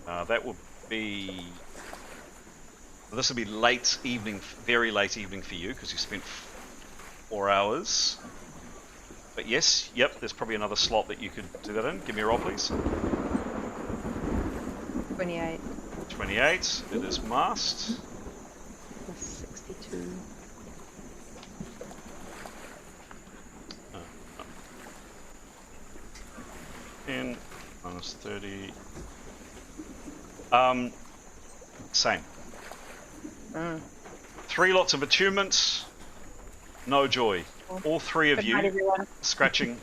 That would be. This would be late evening, very late evening for you because you spent 4 hours. But yes, yep, there's probably another slot that you could do that in. Give me a roll, please. 28. 28. It is masked. Plus 62. -10 -30. Same. 3 lots of attunements. No joy. All 3 of you scratching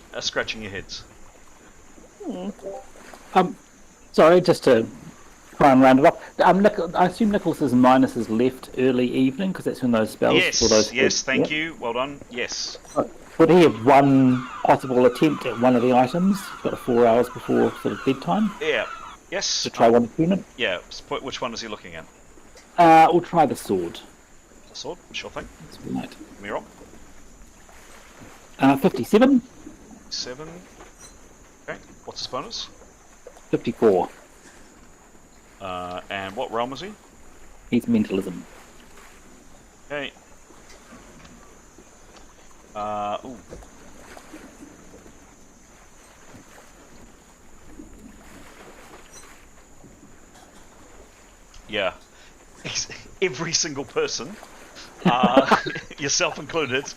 your heads. Sorry, just to try and round it off. I assume Nicholas's minus is left early evening because that's when those spells. Yes. Thank you. Well done. Yes. Would he have one possible attempt at one of the items? He's got 4 hours before sort of bedtime. Yeah. Yes. To try one attunement. Yeah. Which one is he looking at? We'll try the sword. The sword. Sure thing. That's right. Give me a roll. 57. 7. Okay. What's his bonus? 54. And what realm is he? He's mentalism. Okay. Ooh. Yeah. Every single person, yourself included,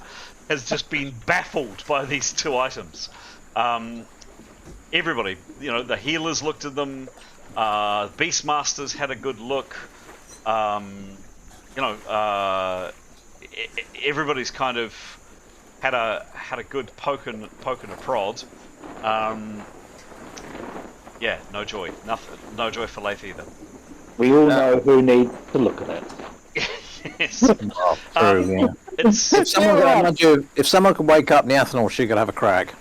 has just been baffled by these 2 items. Everybody, the healers looked at them. Beastmasters had a good look. Everybody's kind of had a good poke and a prod. Yeah, no joy. No joy for Lath either. We all know who needs to look at it. Yes. Yeah. If someone could wake up Neathanol, she could have a crack.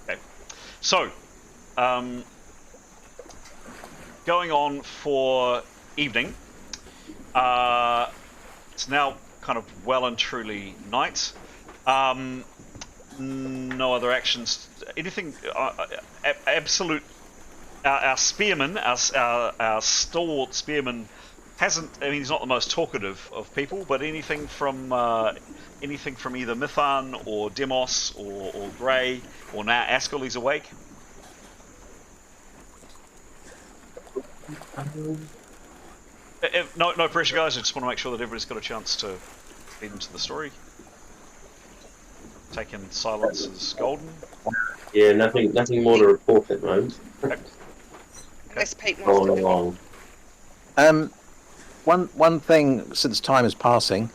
Okay. So, going on for evening. It's now kind of well and truly night. No other actions. Anything? Absolute. Our spearman, our stalwart spearman, hasn't. I mean, he's not the most talkative of people, but anything from either Mithan or Demos or Grey or now Askell, he's awake. No pressure, guys. I just want to make sure that everybody's got a chance to feed into the story. Taking silence as golden. Yeah, nothing more to report at the moment. Okay. Unless Pete Rolling wants to. along. One thing since time is passing,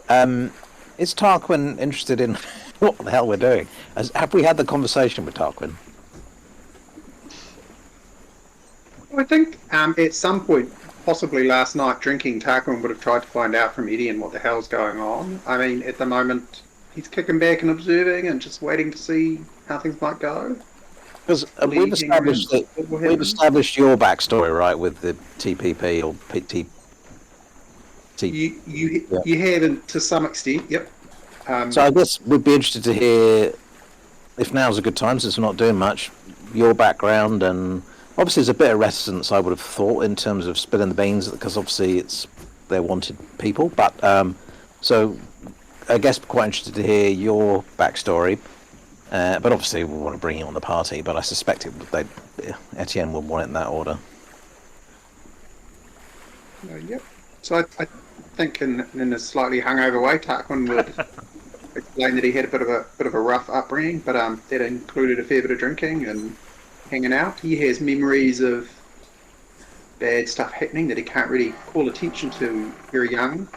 is Tarquin interested in what the hell we're doing? Have we had the conversation with Tarquin? think at some point, possibly last night, drinking, Tarquin would have tried to find out from Edian what the hell's going on. I mean, at the moment, he's kicking back and observing and just waiting to see how things might go. Because we've established your backstory, right, with the TPP or PT. You have, to some extent, yep. So I guess we'd be interested to hear, if now's a good time, since we're not doing much, your background. And obviously there's a bit of reticence, I would have thought, in terms of spilling the beans, because obviously they're wanted people. But so I guess quite interested to hear your backstory. But obviously we want to bring you on the party, but I suspect Etienne would want it in that order. Yep. So I think in a slightly hungover way, Tarquin would explain that he had a bit of a rough upbringing, but that included a fair bit of drinking and hanging out. He has memories of bad stuff happening that he can't really call attention to very young,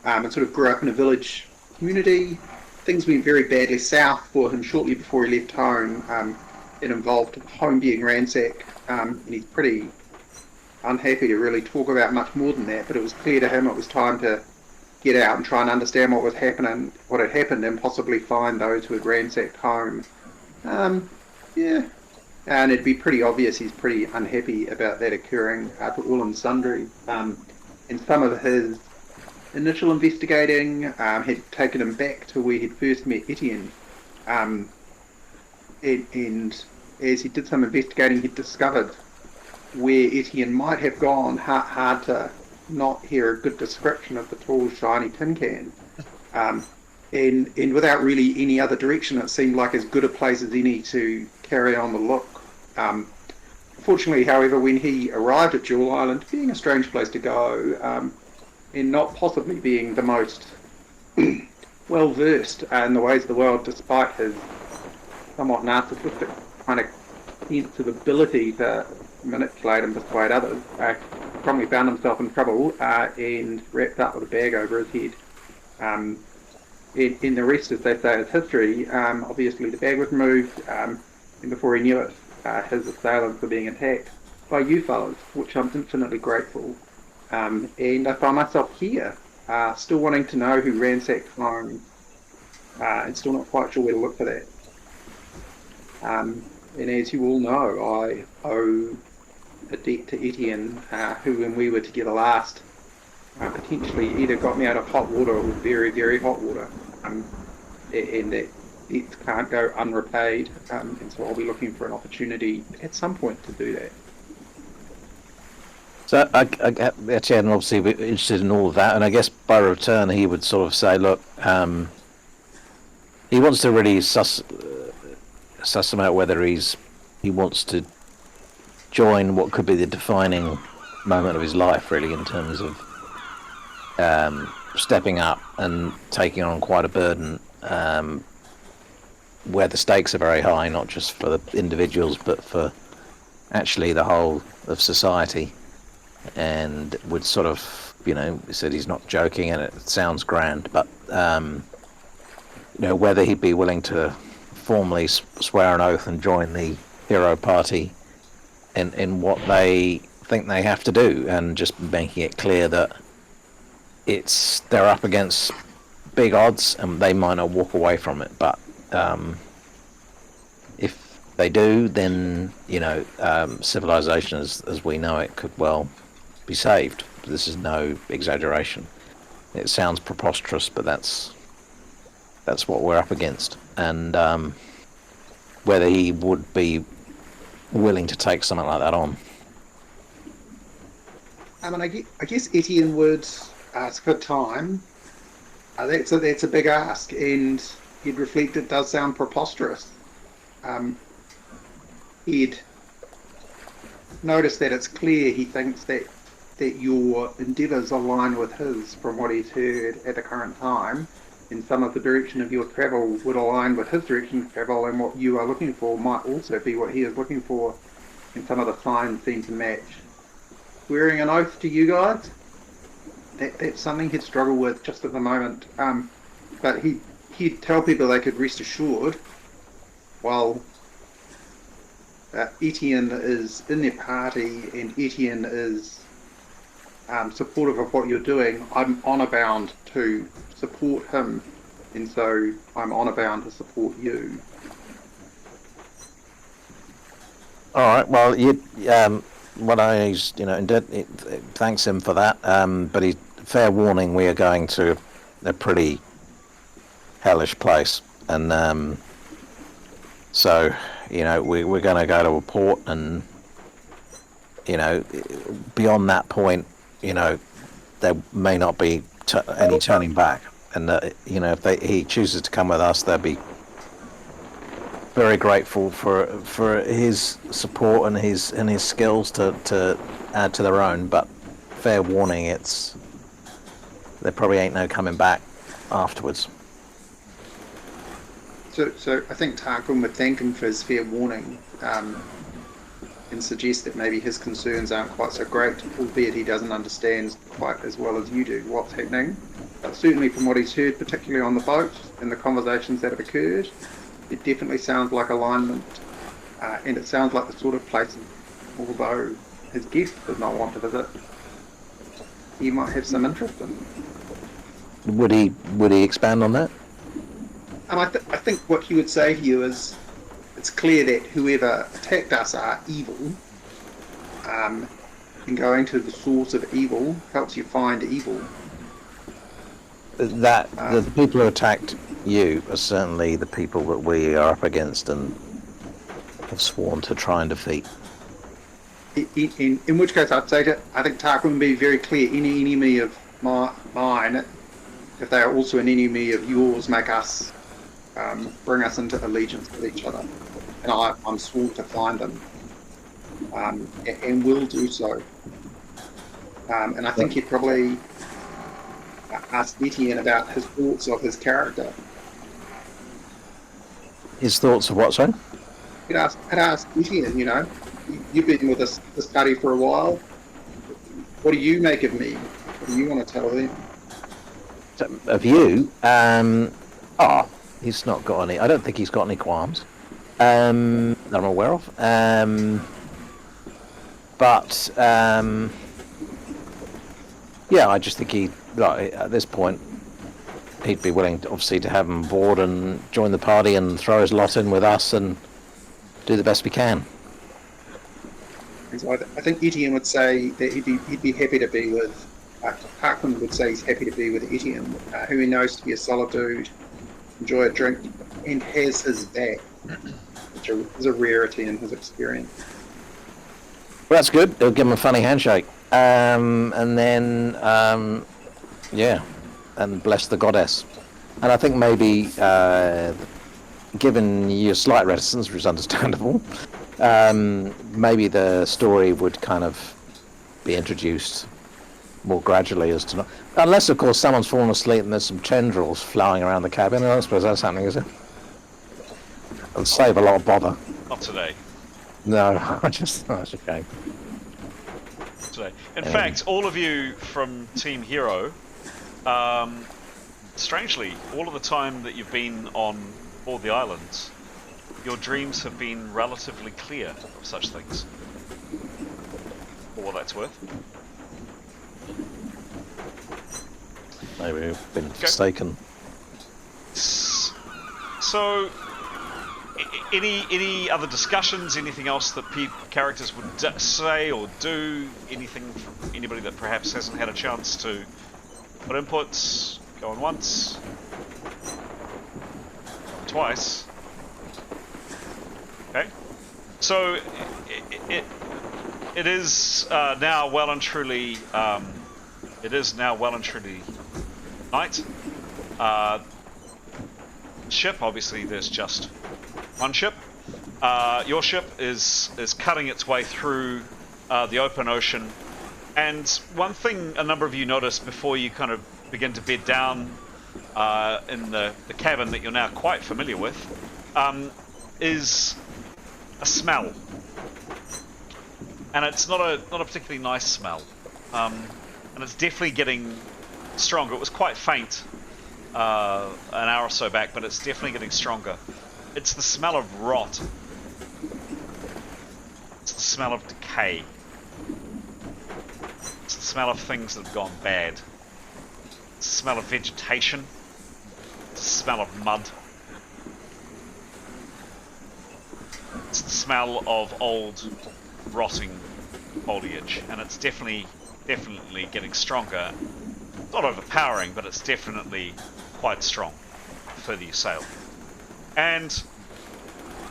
and sort of grew up in a village community. Things went very badly south for him shortly before he left home. It involved home being ransacked, and he's pretty unhappy to really talk about much more than that, but it was clear to him it was time to get out and try and understand what was happening, what had happened, and possibly find those who had ransacked home. Yeah, and it'd be pretty obvious he's pretty unhappy about that occurring to all and sundry. And some of his initial investigating had taken him back to where he'd first met Etienne, and as he did some investigating, he'd discovered where Etienne might have gone. Hard to not hear a good description of the tall, shiny tin can. And without really any other direction, it seemed like as good a place as any to carry on the look. Fortunately, however, when he arrived at Jewel Island, being a strange place to go, and not possibly being the most well-versed in the ways of the world, despite his somewhat narcissistic kind of sense of ability to manipulate and persuade others, probably found himself in trouble and wrapped up with a bag over his head. In the rest, as they say, is history. Obviously the bag was removed, and before he knew it, his assailants were being attacked by you fellows, which I'm infinitely grateful. And I find myself here, still wanting to know who ransacked home, and still not quite sure where to look for that. And as you all know, I owe a debt to Etienne, who, when we were together last, potentially either got me out of hot water or very, very hot water, and that debts can't go unrepaid, and so I'll be looking for an opportunity at some point to do that. So Etienne obviously be interested in all of that, and I guess by return he would sort of say, look, he wants to really suss him out whether he wants to join what could be the defining moment of his life, really, in terms of stepping up and taking on quite a burden, where the stakes are very high, not just for the individuals but for actually the whole of society. And would sort of, said he's not joking, and it sounds grand, but whether he'd be willing to formally swear an oath and join the hero party in what they think they have to do, and just making it clear that they're up against big odds and they might not walk away from it, but if they do, then civilization as we know it could well be saved. This is no exaggeration. It sounds preposterous, but that's what we're up against. And whether he would be willing to take something like that on. I mean, I guess Etienne would ask for time. That's a big ask, and he'd reflect it does sound preposterous. He'd notice that it's clear he thinks that your endeavours align with his from what he's heard at the current time, and some of the direction of your travel would align with his direction of travel, and what you are looking for might also be what he is looking for, and some of the signs seem to match. Swearing an oath to you guys, that's something he'd struggle with just at the moment, but he'd tell people they could rest assured, while Etienne is in their party and Etienne is supportive of what you're doing, I'm honour bound to support him, and so I'm honour bound to support you. All right. Well, thanks him for that. But fair warning, we are going to a pretty hellish place, and so we're going to go to a port, and beyond that point, there may not be any turning back, and if he chooses to come with us, they'll be very grateful for his support and his skills to add to their own. But fair warning, there probably ain't no coming back afterwards. So I think Tarquin would thank him for his fair warning, and suggest that maybe his concerns aren't quite so great, albeit he doesn't understand quite as well as you do what's happening. But certainly from what he's heard, particularly on the boat and the conversations that have occurred, it definitely sounds like alignment, and it sounds like the sort of place, although his guest does not want to visit, he might have some interest in. Would he expand on that? I think what he would say here is, it's clear that whoever attacked us are evil, and going to the source of evil helps you find evil. That the people who attacked you are certainly the people that we are up against and have sworn to try and defeat. In which case, I'd say that I think Tarquin would be very clear. Any enemy of mine, if they are also an enemy of yours, make us bring us into allegiance with each other. And I'm sworn to find them, and will do so. And I think he'd probably ask Etienne about his thoughts of his character. His thoughts of what, sorry? I'd ask Etienne, you've been with this party for a while. What do you make of me? What do you want to tell them? Of you? He's not got any. I don't think he's got any qualms that I'm aware of. I just think at this point, he'd be willing, obviously, to have him on board and join the party and throw his lot in with us and do the best we can. So I think Etienne would say that he'd be happy to be with. Tarquin would say he's happy to be with Etienne, who he knows to be a solid dude, enjoy a drink, and has his back, which is a rarity in his experience. Well, that's good. They'll give him a funny handshake. And then, and bless the goddess. And I think maybe, given your slight reticence, which is understandable, maybe the story would kind of be introduced more gradually as to not... Unless, of course, someone's fallen asleep and there's some tendrils flying around the cabin. I don't suppose that's happening, is it? It'll save a lot of bother. Not today. No, that's okay. Today. In fact, all of you from Team Hero, strangely, all of the time that you've been on all the islands, your dreams have been relatively clear of such things. For what that's worth. Maybe we've been mistaken. So, any other discussions? Anything else that characters would say or do? Anything from anybody that perhaps hasn't had a chance to put inputs? Going once, going twice. Okay. So it is now well and truly. It is now well and truly night. Ship, obviously, there's just one ship. Your ship is cutting its way through the open ocean, and one thing a number of you notice before you kind of begin to bed down in the cabin that you're now quite familiar with is a smell, and it's not a particularly nice smell, and it's definitely getting stronger. It was quite faint an hour or so back, but it's definitely getting stronger. It's the smell of rot. smell of decay. It's the smell of things that have gone bad. It's the smell of vegetation. It's the smell of mud. It's the smell of old, rotting foliage, and it's definitely getting stronger. Not overpowering, but it's definitely quite strong the further you sail. And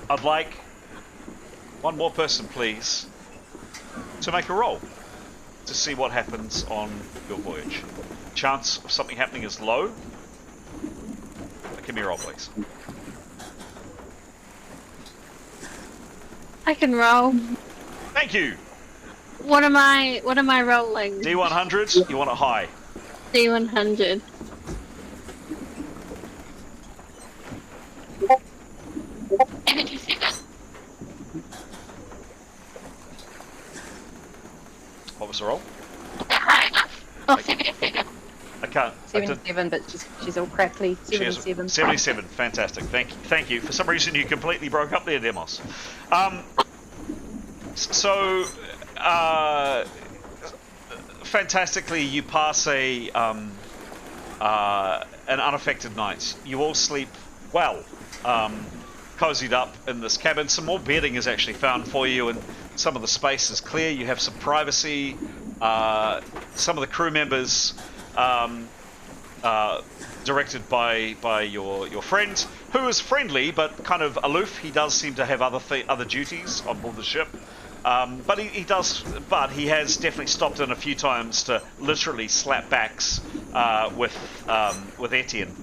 I'd like one more person, please, to make a roll to see what happens on your voyage. Chance of something happening is low. Give me a roll, please. I can roll. Thank you. What am I rolling? D100. You want it high. D100. What was the roll? Oh, 77. I can't. 77, but she's all crackly. 77. 77. Fantastic. Thank you. For some reason, you completely broke up there, Demos. Fantastically, you pass an unaffected night. You all sleep well, cozied up in this cabin. Some more bedding is actually found for you, and some of the space is clear. You have some privacy. Some of the crew members, directed by your friend, who is friendly but kind of aloof. He does seem to have other duties on board the ship. But he has definitely stopped in a few times to literally slap backs with Etienne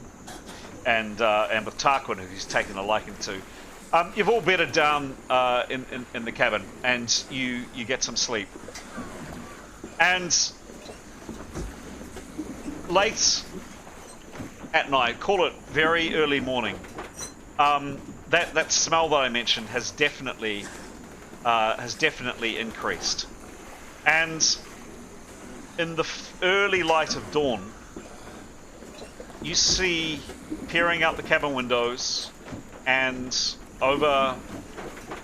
and with Tarquin, who he's taken a liking to. You've all bedded down in the cabin, and you get some sleep. And late at night, call it very early morning, that smell that I mentioned has definitely increased. And in the early light of dawn, you see, peering out the cabin windows and over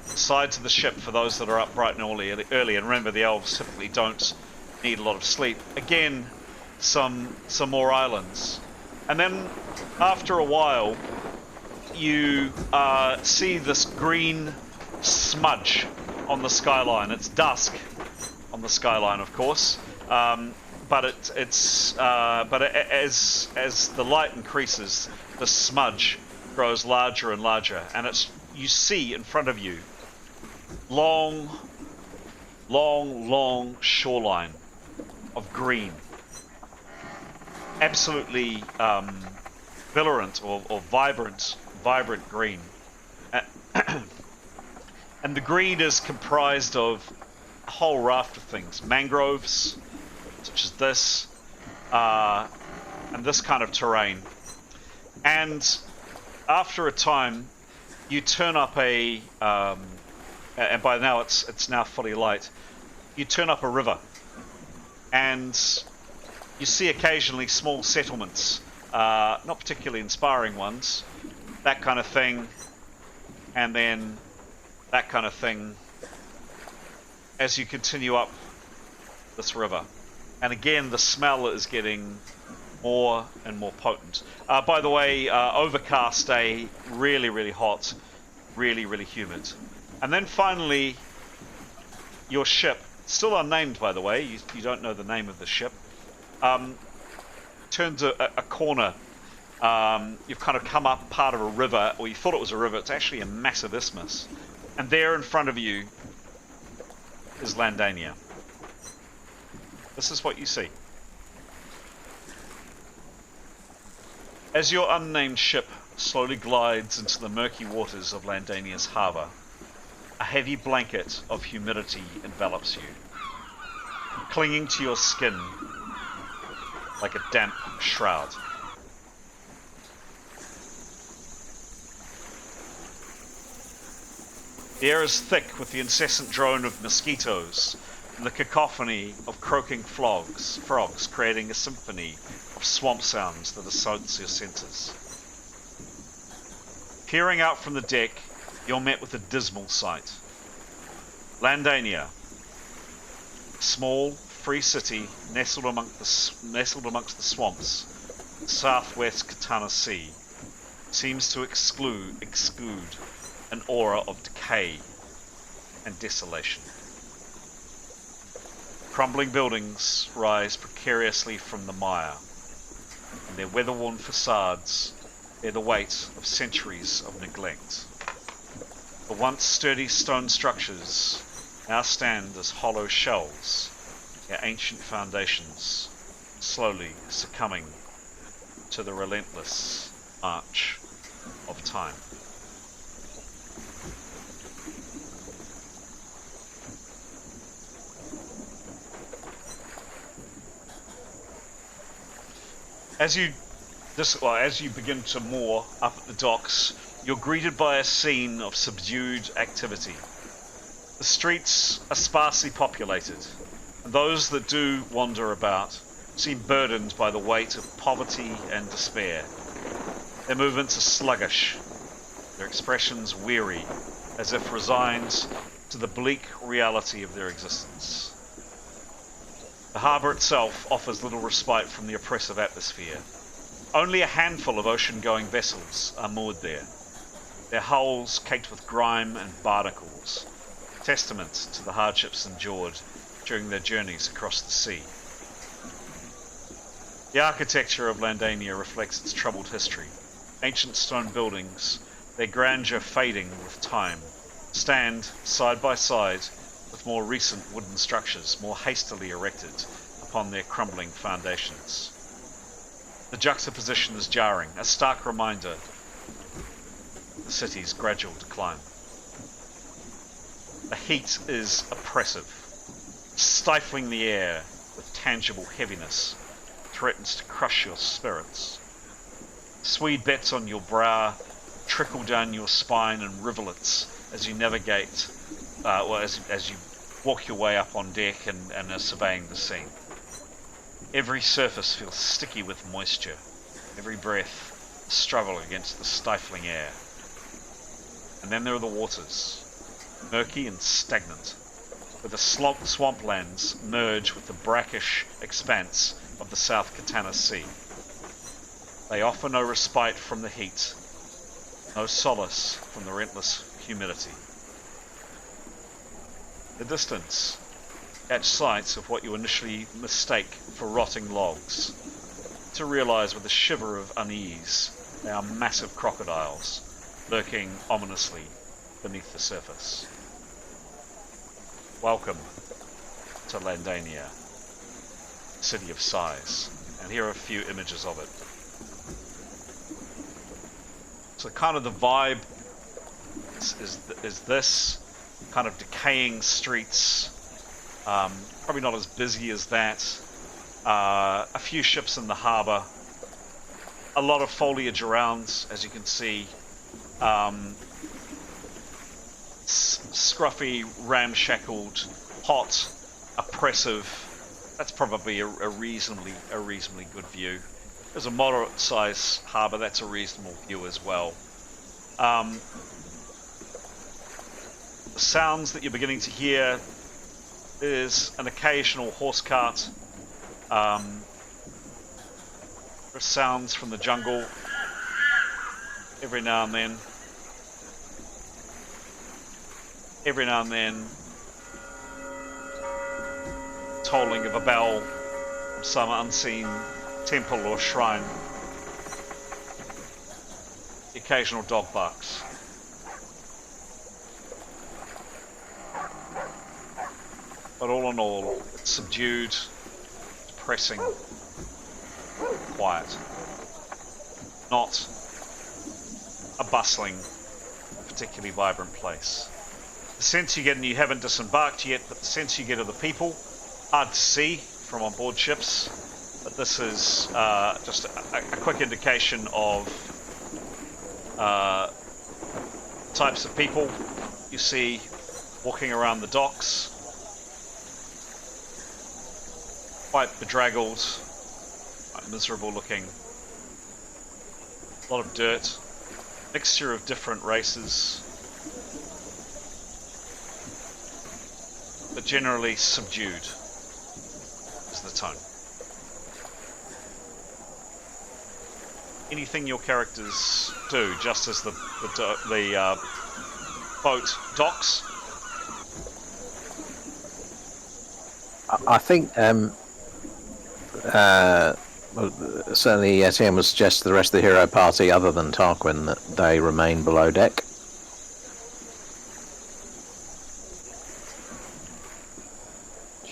sides of the ship, for those that are up bright and early, and remember the elves typically don't need a lot of sleep, again some more islands. And then after a while you see this green smudge on the skyline. It's dusk on the skyline, of course, but as the light increases, the smudge grows larger and larger, and you see in front of you long shoreline of green, absolutely vibrant or vibrant green. And the green is comprised of a whole raft of things. Mangroves, such as this, and this kind of terrain. And after a time, you turn up and by now it's now fully light, you turn up a river. And you see occasionally small settlements, not particularly inspiring ones, that kind of thing, and then that kind of thing as you continue up this river. And again, the smell is getting more and more potent. By the way, overcast day, really hot, really humid. And then finally, your ship, still unnamed by the way, you don't know the name of the ship, turns a corner. You've kind of come up part of a river, or you thought it was a river. It's actually a massive isthmus. And there in front of you is Landaina. This is what you see. As your unnamed ship slowly glides into the murky waters of Landaina's harbour, a heavy blanket of humidity envelops you, clinging to your skin like a damp shroud. The air is thick with the incessant drone of mosquitoes and the cacophony of croaking frogs, creating a symphony of swamp sounds that assaults your senses. Peering out from the deck, you're met with a dismal sight. Landaina, small, free city nestled amongst the swamps, southwest Katana Sea, seems to exclude an aura of decay and desolation. Crumbling buildings rise precariously from the mire, and their weather-worn facades bear the weight of centuries of neglect. The once sturdy stone structures now stand as hollow shells, their ancient foundations slowly succumbing to the relentless march of time. As you begin to moor up at the docks, you're greeted by a scene of subdued activity. The streets are sparsely populated, and those that do wander about seem burdened by the weight of poverty and despair. Their movements are sluggish, their expressions weary, as if resigned to the bleak reality of their existence. The harbour itself offers little respite from the oppressive atmosphere. Only a handful of ocean-going vessels are moored there, their hulls caked with grime and barnacles, testament to the hardships endured during their journeys across the sea. The architecture of Landaina reflects its troubled history. Ancient stone buildings, their grandeur fading with time, stand side by side with more recent wooden structures more hastily erected upon their crumbling foundations. The juxtaposition is jarring, a stark reminder of the city's gradual decline. The heat is oppressive, stifling the air with tangible heaviness, threatens to crush your spirits. Swede bets on your brow trickle down your spine in rivulets as you navigate, as you walk your way up on deck and are surveying the scene. Every surface feels sticky with moisture, every breath a struggle against the stifling air. And then there are the waters, murky and stagnant, where the swamplands merge with the brackish expanse of the South Katana Sea. They offer no respite from the heat, no solace from the relentless humidity. In the distance, catch sight of what you initially mistake for rotting logs, to realize with a shiver of unease they are massive crocodiles lurking ominously beneath the surface. Welcome to Landaina, city of size, and here are a few images of it. So kind of the vibe is this kind of decaying streets, probably not as busy as that, a few ships in the harbour, a lot of foliage around, as you can see, scruffy, ramshackled, hot, oppressive. That's probably a reasonably good view. There's a moderate size harbour, that's a reasonable view as well. The sounds that you're beginning to hear is an occasional horse cart. There are sounds from the jungle every now and then. Tolling of a bell from some unseen temple or shrine. The occasional dog barks. But all in all, it's subdued, depressing, quiet. Not a bustling, particularly vibrant place. The sense you get, and you haven't disembarked yet, but the sense you get of the people, hard to see from on board ships, but this is just a quick indication of types of people you see walking around the docks. Quite bedraggled, quite miserable looking. A lot of dirt, mixture of different races. but generally subdued is the tone. Anything your characters do just as the boat docks? I think well, certainly Etienne would suggest to the rest of the hero party, other than Tarquin, that they remain below deck.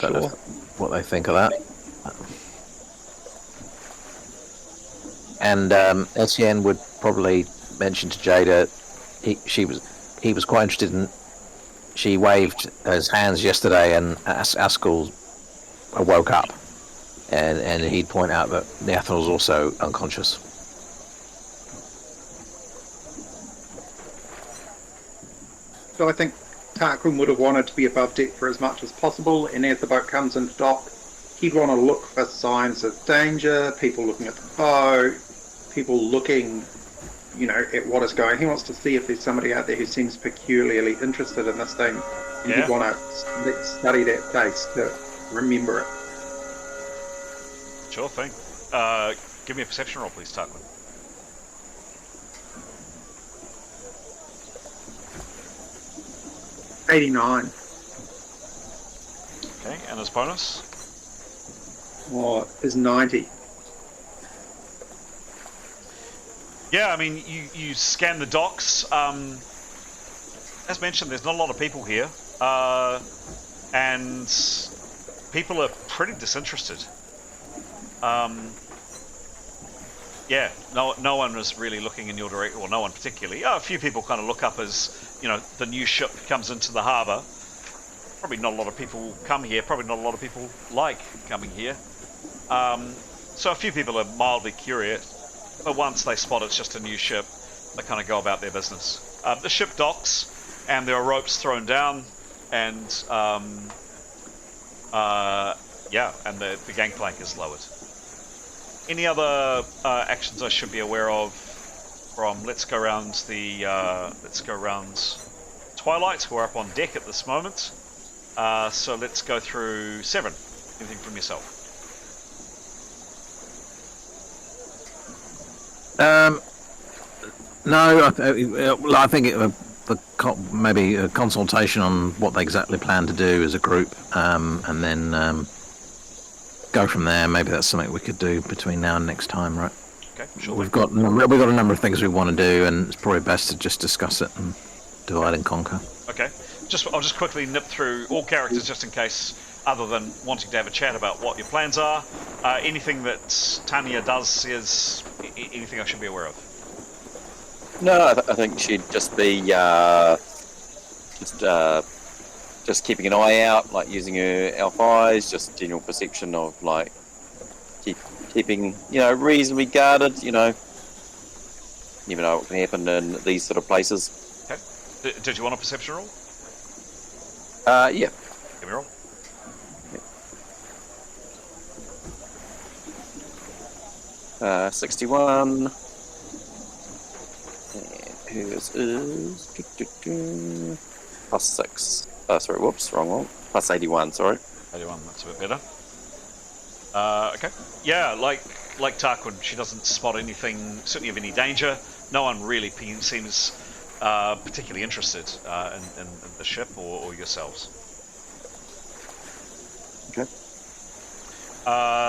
Don't know what they think of that. And Etienne would probably mention to Jada he was quite interested in. She waved his hands yesterday, and Askel woke up, and he'd point out that the Athel's also unconscious. So I think Tarquin would have wanted to be above deck for as much as possible, and as the boat comes into dock, he'd want to look for signs of danger, people looking at the boat, people looking, at what is going. He wants to see if there's somebody out there who seems peculiarly interested in this thing, and he'd want to study that face to remember it. Sure thing. Give me a perception roll, please, Tarquin. '89. Okay, and his bonus? Is 90. Yeah, I mean, you scan the docks. As mentioned, there's not a lot of people here, and people are pretty disinterested. Yeah, no one is really looking in your direction, or no one particularly. A few people kind of look up as, the new ship comes into the harbour. Probably not a lot of people come here, probably not a lot of people like coming here. So a few people are mildly curious, but once they spot it's just a new ship, they kind of go about their business. The ship docks, and there are ropes thrown down, and and the gangplank is lowered. Any other actions I should be aware of from let's go around Twilight. We're up on deck at this moment. So let's go through 7. Anything from yourself? No, I think maybe a consultation on what they exactly plan to do as a group, and then go from there. Maybe that's something we could do between now and next time, right? Okay, sure. We've got a number of things we want to do, and it's probably best to just discuss it and divide and conquer. Okay. I'll just quickly nip through all characters just in case, other than wanting to have a chat about what your plans are. Anything that Tanya does is anything I should be aware of? No, I think she'd just be just keeping an eye out, like using her elf eyes, just general perception of like keeping reasonably guarded. You never know what can happen in these sort of places. Okay. Did you want a perception roll? Yeah. Give me a roll. Yep. 61. And hers is +6. Sorry, whoops, wrong one. +81, sorry. 81, that's a bit better. Okay. Yeah, like Tarquin, she doesn't spot anything, certainly of any danger. No one really seems particularly interested in the ship or yourselves. Okay.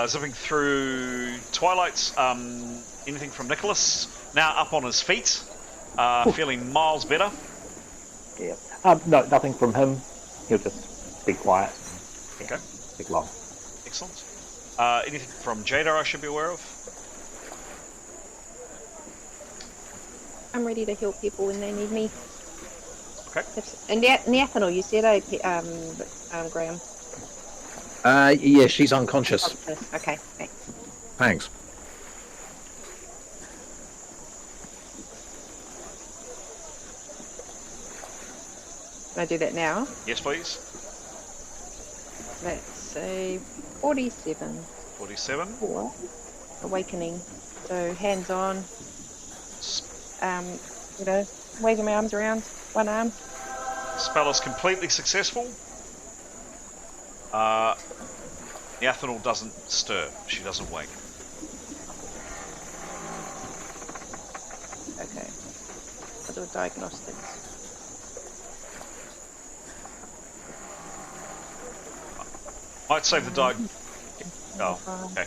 Zipping through Twilight, anything from Nicholas? Now up on his feet, feeling miles better. Yeah. No, nothing from him. He'll just be quiet. Okay. Take long. Excellent. Anything from Jada I should be aware of? I'm ready to help people when they need me. Okay. And Nathaniel, you said Graham. Yeah, she's unconscious. Okay, thanks. Thanks. Can I do that now? Yes, please. Let's say 47. 47. For awakening. So hands on. Waving my arms around, one arm. Spell is completely successful. The Athanal doesn't stir. She doesn't wake. Okay. I'll do a diagnostics. Might save the dog. Oh, okay.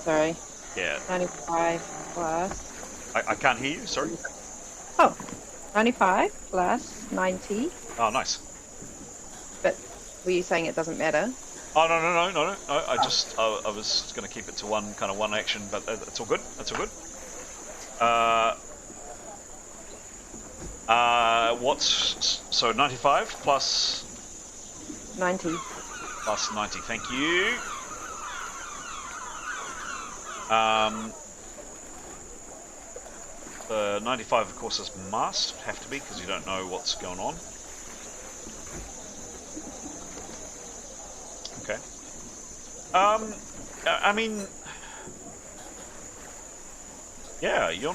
Sorry. Yeah. 95 plus. I can't hear you, sorry. Oh, 95 plus 90. Oh, nice. But were you saying it doesn't matter? Oh, no. I was going to keep it to one action, but it's all good. That's all good. So 95 plus 90. Plus 90, thank you. The 95, of course, is masked. Would have to be, because you don't know what's going on. Okay. I mean... Yeah, you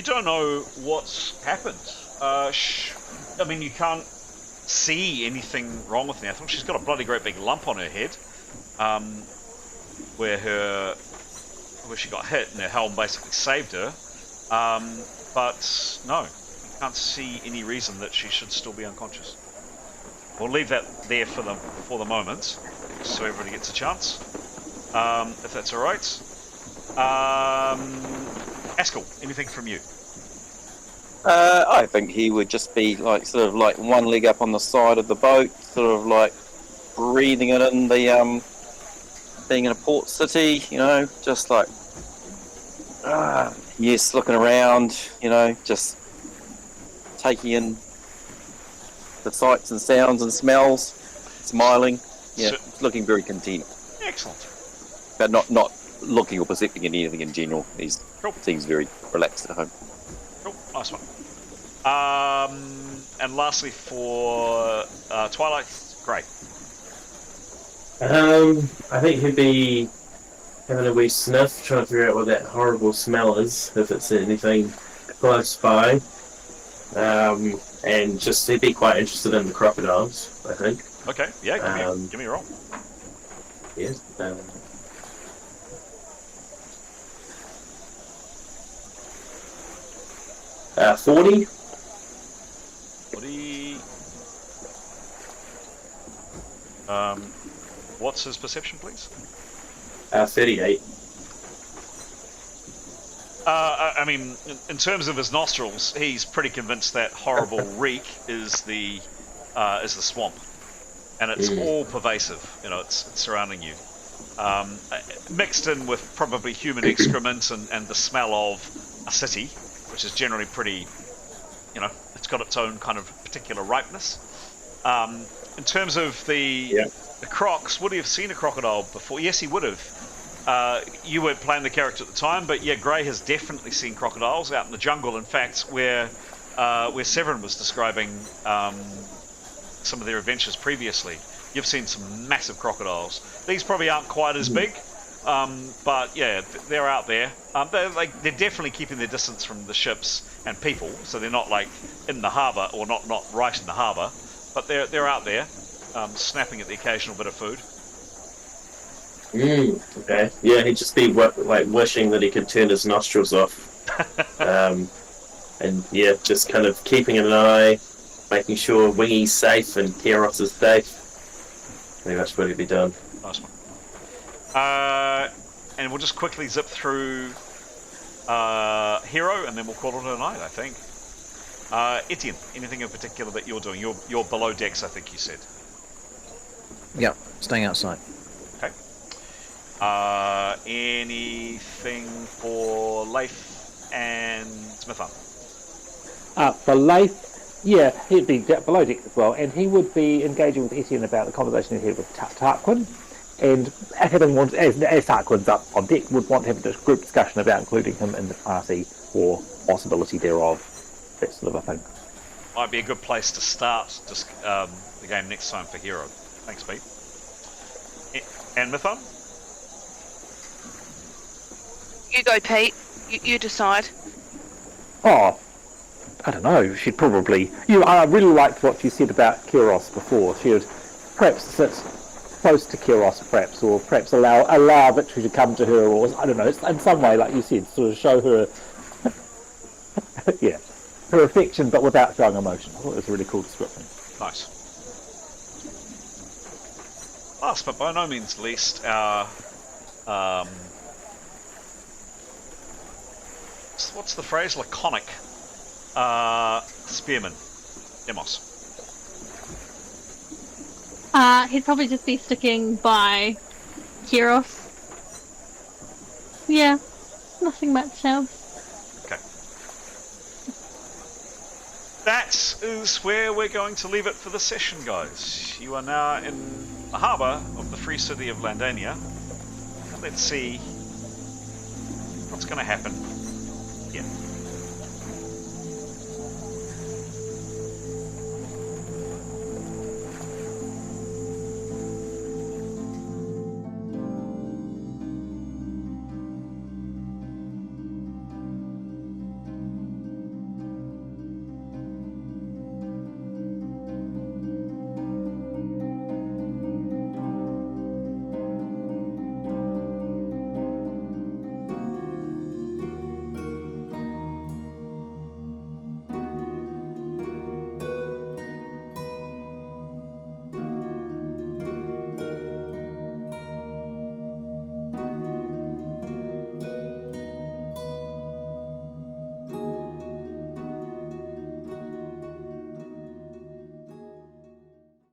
don't know what's happened. I mean, you can't see anything wrong with the Athanal. She's got a bloody great big lump on her head, where she got hit and her helm basically saved her. But no, you can't see any reason that she should still be unconscious. We'll leave that there for the moment, so everybody gets a chance, if that's all right. Askell, anything from you? I think he would just be sort of one leg up on the side of the boat, sort of breathing it in the being in a port city, just yes, looking around, just taking in the sights and sounds and smells, smiling, looking very content. Excellent. But not looking or perceiving anything in general. He seems very relaxed at home. Cool, nice one. And lastly for Twilight, great. I think he'd be having a wee sniff, trying to figure out what that horrible smell is, if it's anything close by. And just he'd be quite interested in the crocodiles, I think. Okay, yeah, give me a roll. Yes. 40. 40. What's his perception, please? 38. I mean, in terms of his nostrils, he's pretty convinced that horrible reek is the swamp, and it's all pervasive. It's surrounding you, mixed in with probably human excrement and the smell of a city, which is generally pretty, it's got its own kind of particular ripeness. In terms of the crocs, would he have seen a crocodile before? Yes, he would have. You weren't playing the character at the time, but yeah, Gray has definitely seen crocodiles out in the jungle. In fact, where Severin was describing some of their adventures previously, you've seen some massive crocodiles. These probably aren't quite as big, but yeah, they're out there. They're definitely keeping their distance from the ships and people, so they're not in the harbour, or not right in the harbour, but they're out there, snapping at the occasional bit of food. Okay. Yeah, he'd just be wishing that he could turn his nostrils off. And yeah, just kind of keeping an eye, making sure Wingy's safe and Keros is safe. Pretty much what he'd be done. Nice one. And we'll just quickly zip through Hero, and then we'll call it a night, I think. Etienne, anything in particular that you're doing? You're below decks, I think you said. Yeah, staying outside. Okay. Anything for Leif and Smithan? For Leif, yeah, he'd be below deck as well, and he would be engaging with Etienne about the conversation he had with Tarquin, and as Tarquin's up on deck, would want to have a group discussion about including him in the party or possibility thereof, that sort of a thing. Might be a good place to start the game next time for Hero. Thanks, Pete. And Mython? You go, Pete. You decide. Oh, I don't know. She'd probably. I really liked what you said about Kiros before. She would perhaps sit close to Kiros, perhaps, or perhaps allow Victory to come to her, or I don't know. In some way, like you said, sort of show her, yeah, her affection, but without showing emotion. I thought it was a really cool description. Nice. Last but by no means least, our what's the phrase? Laconic spearman, Demos. He'd probably just be sticking by Kiros. Yeah, nothing much else. Okay. That is where we're going to leave it for the session, guys. You are now in the harbour of the free city of Landaina. Let's see what's going to happen here.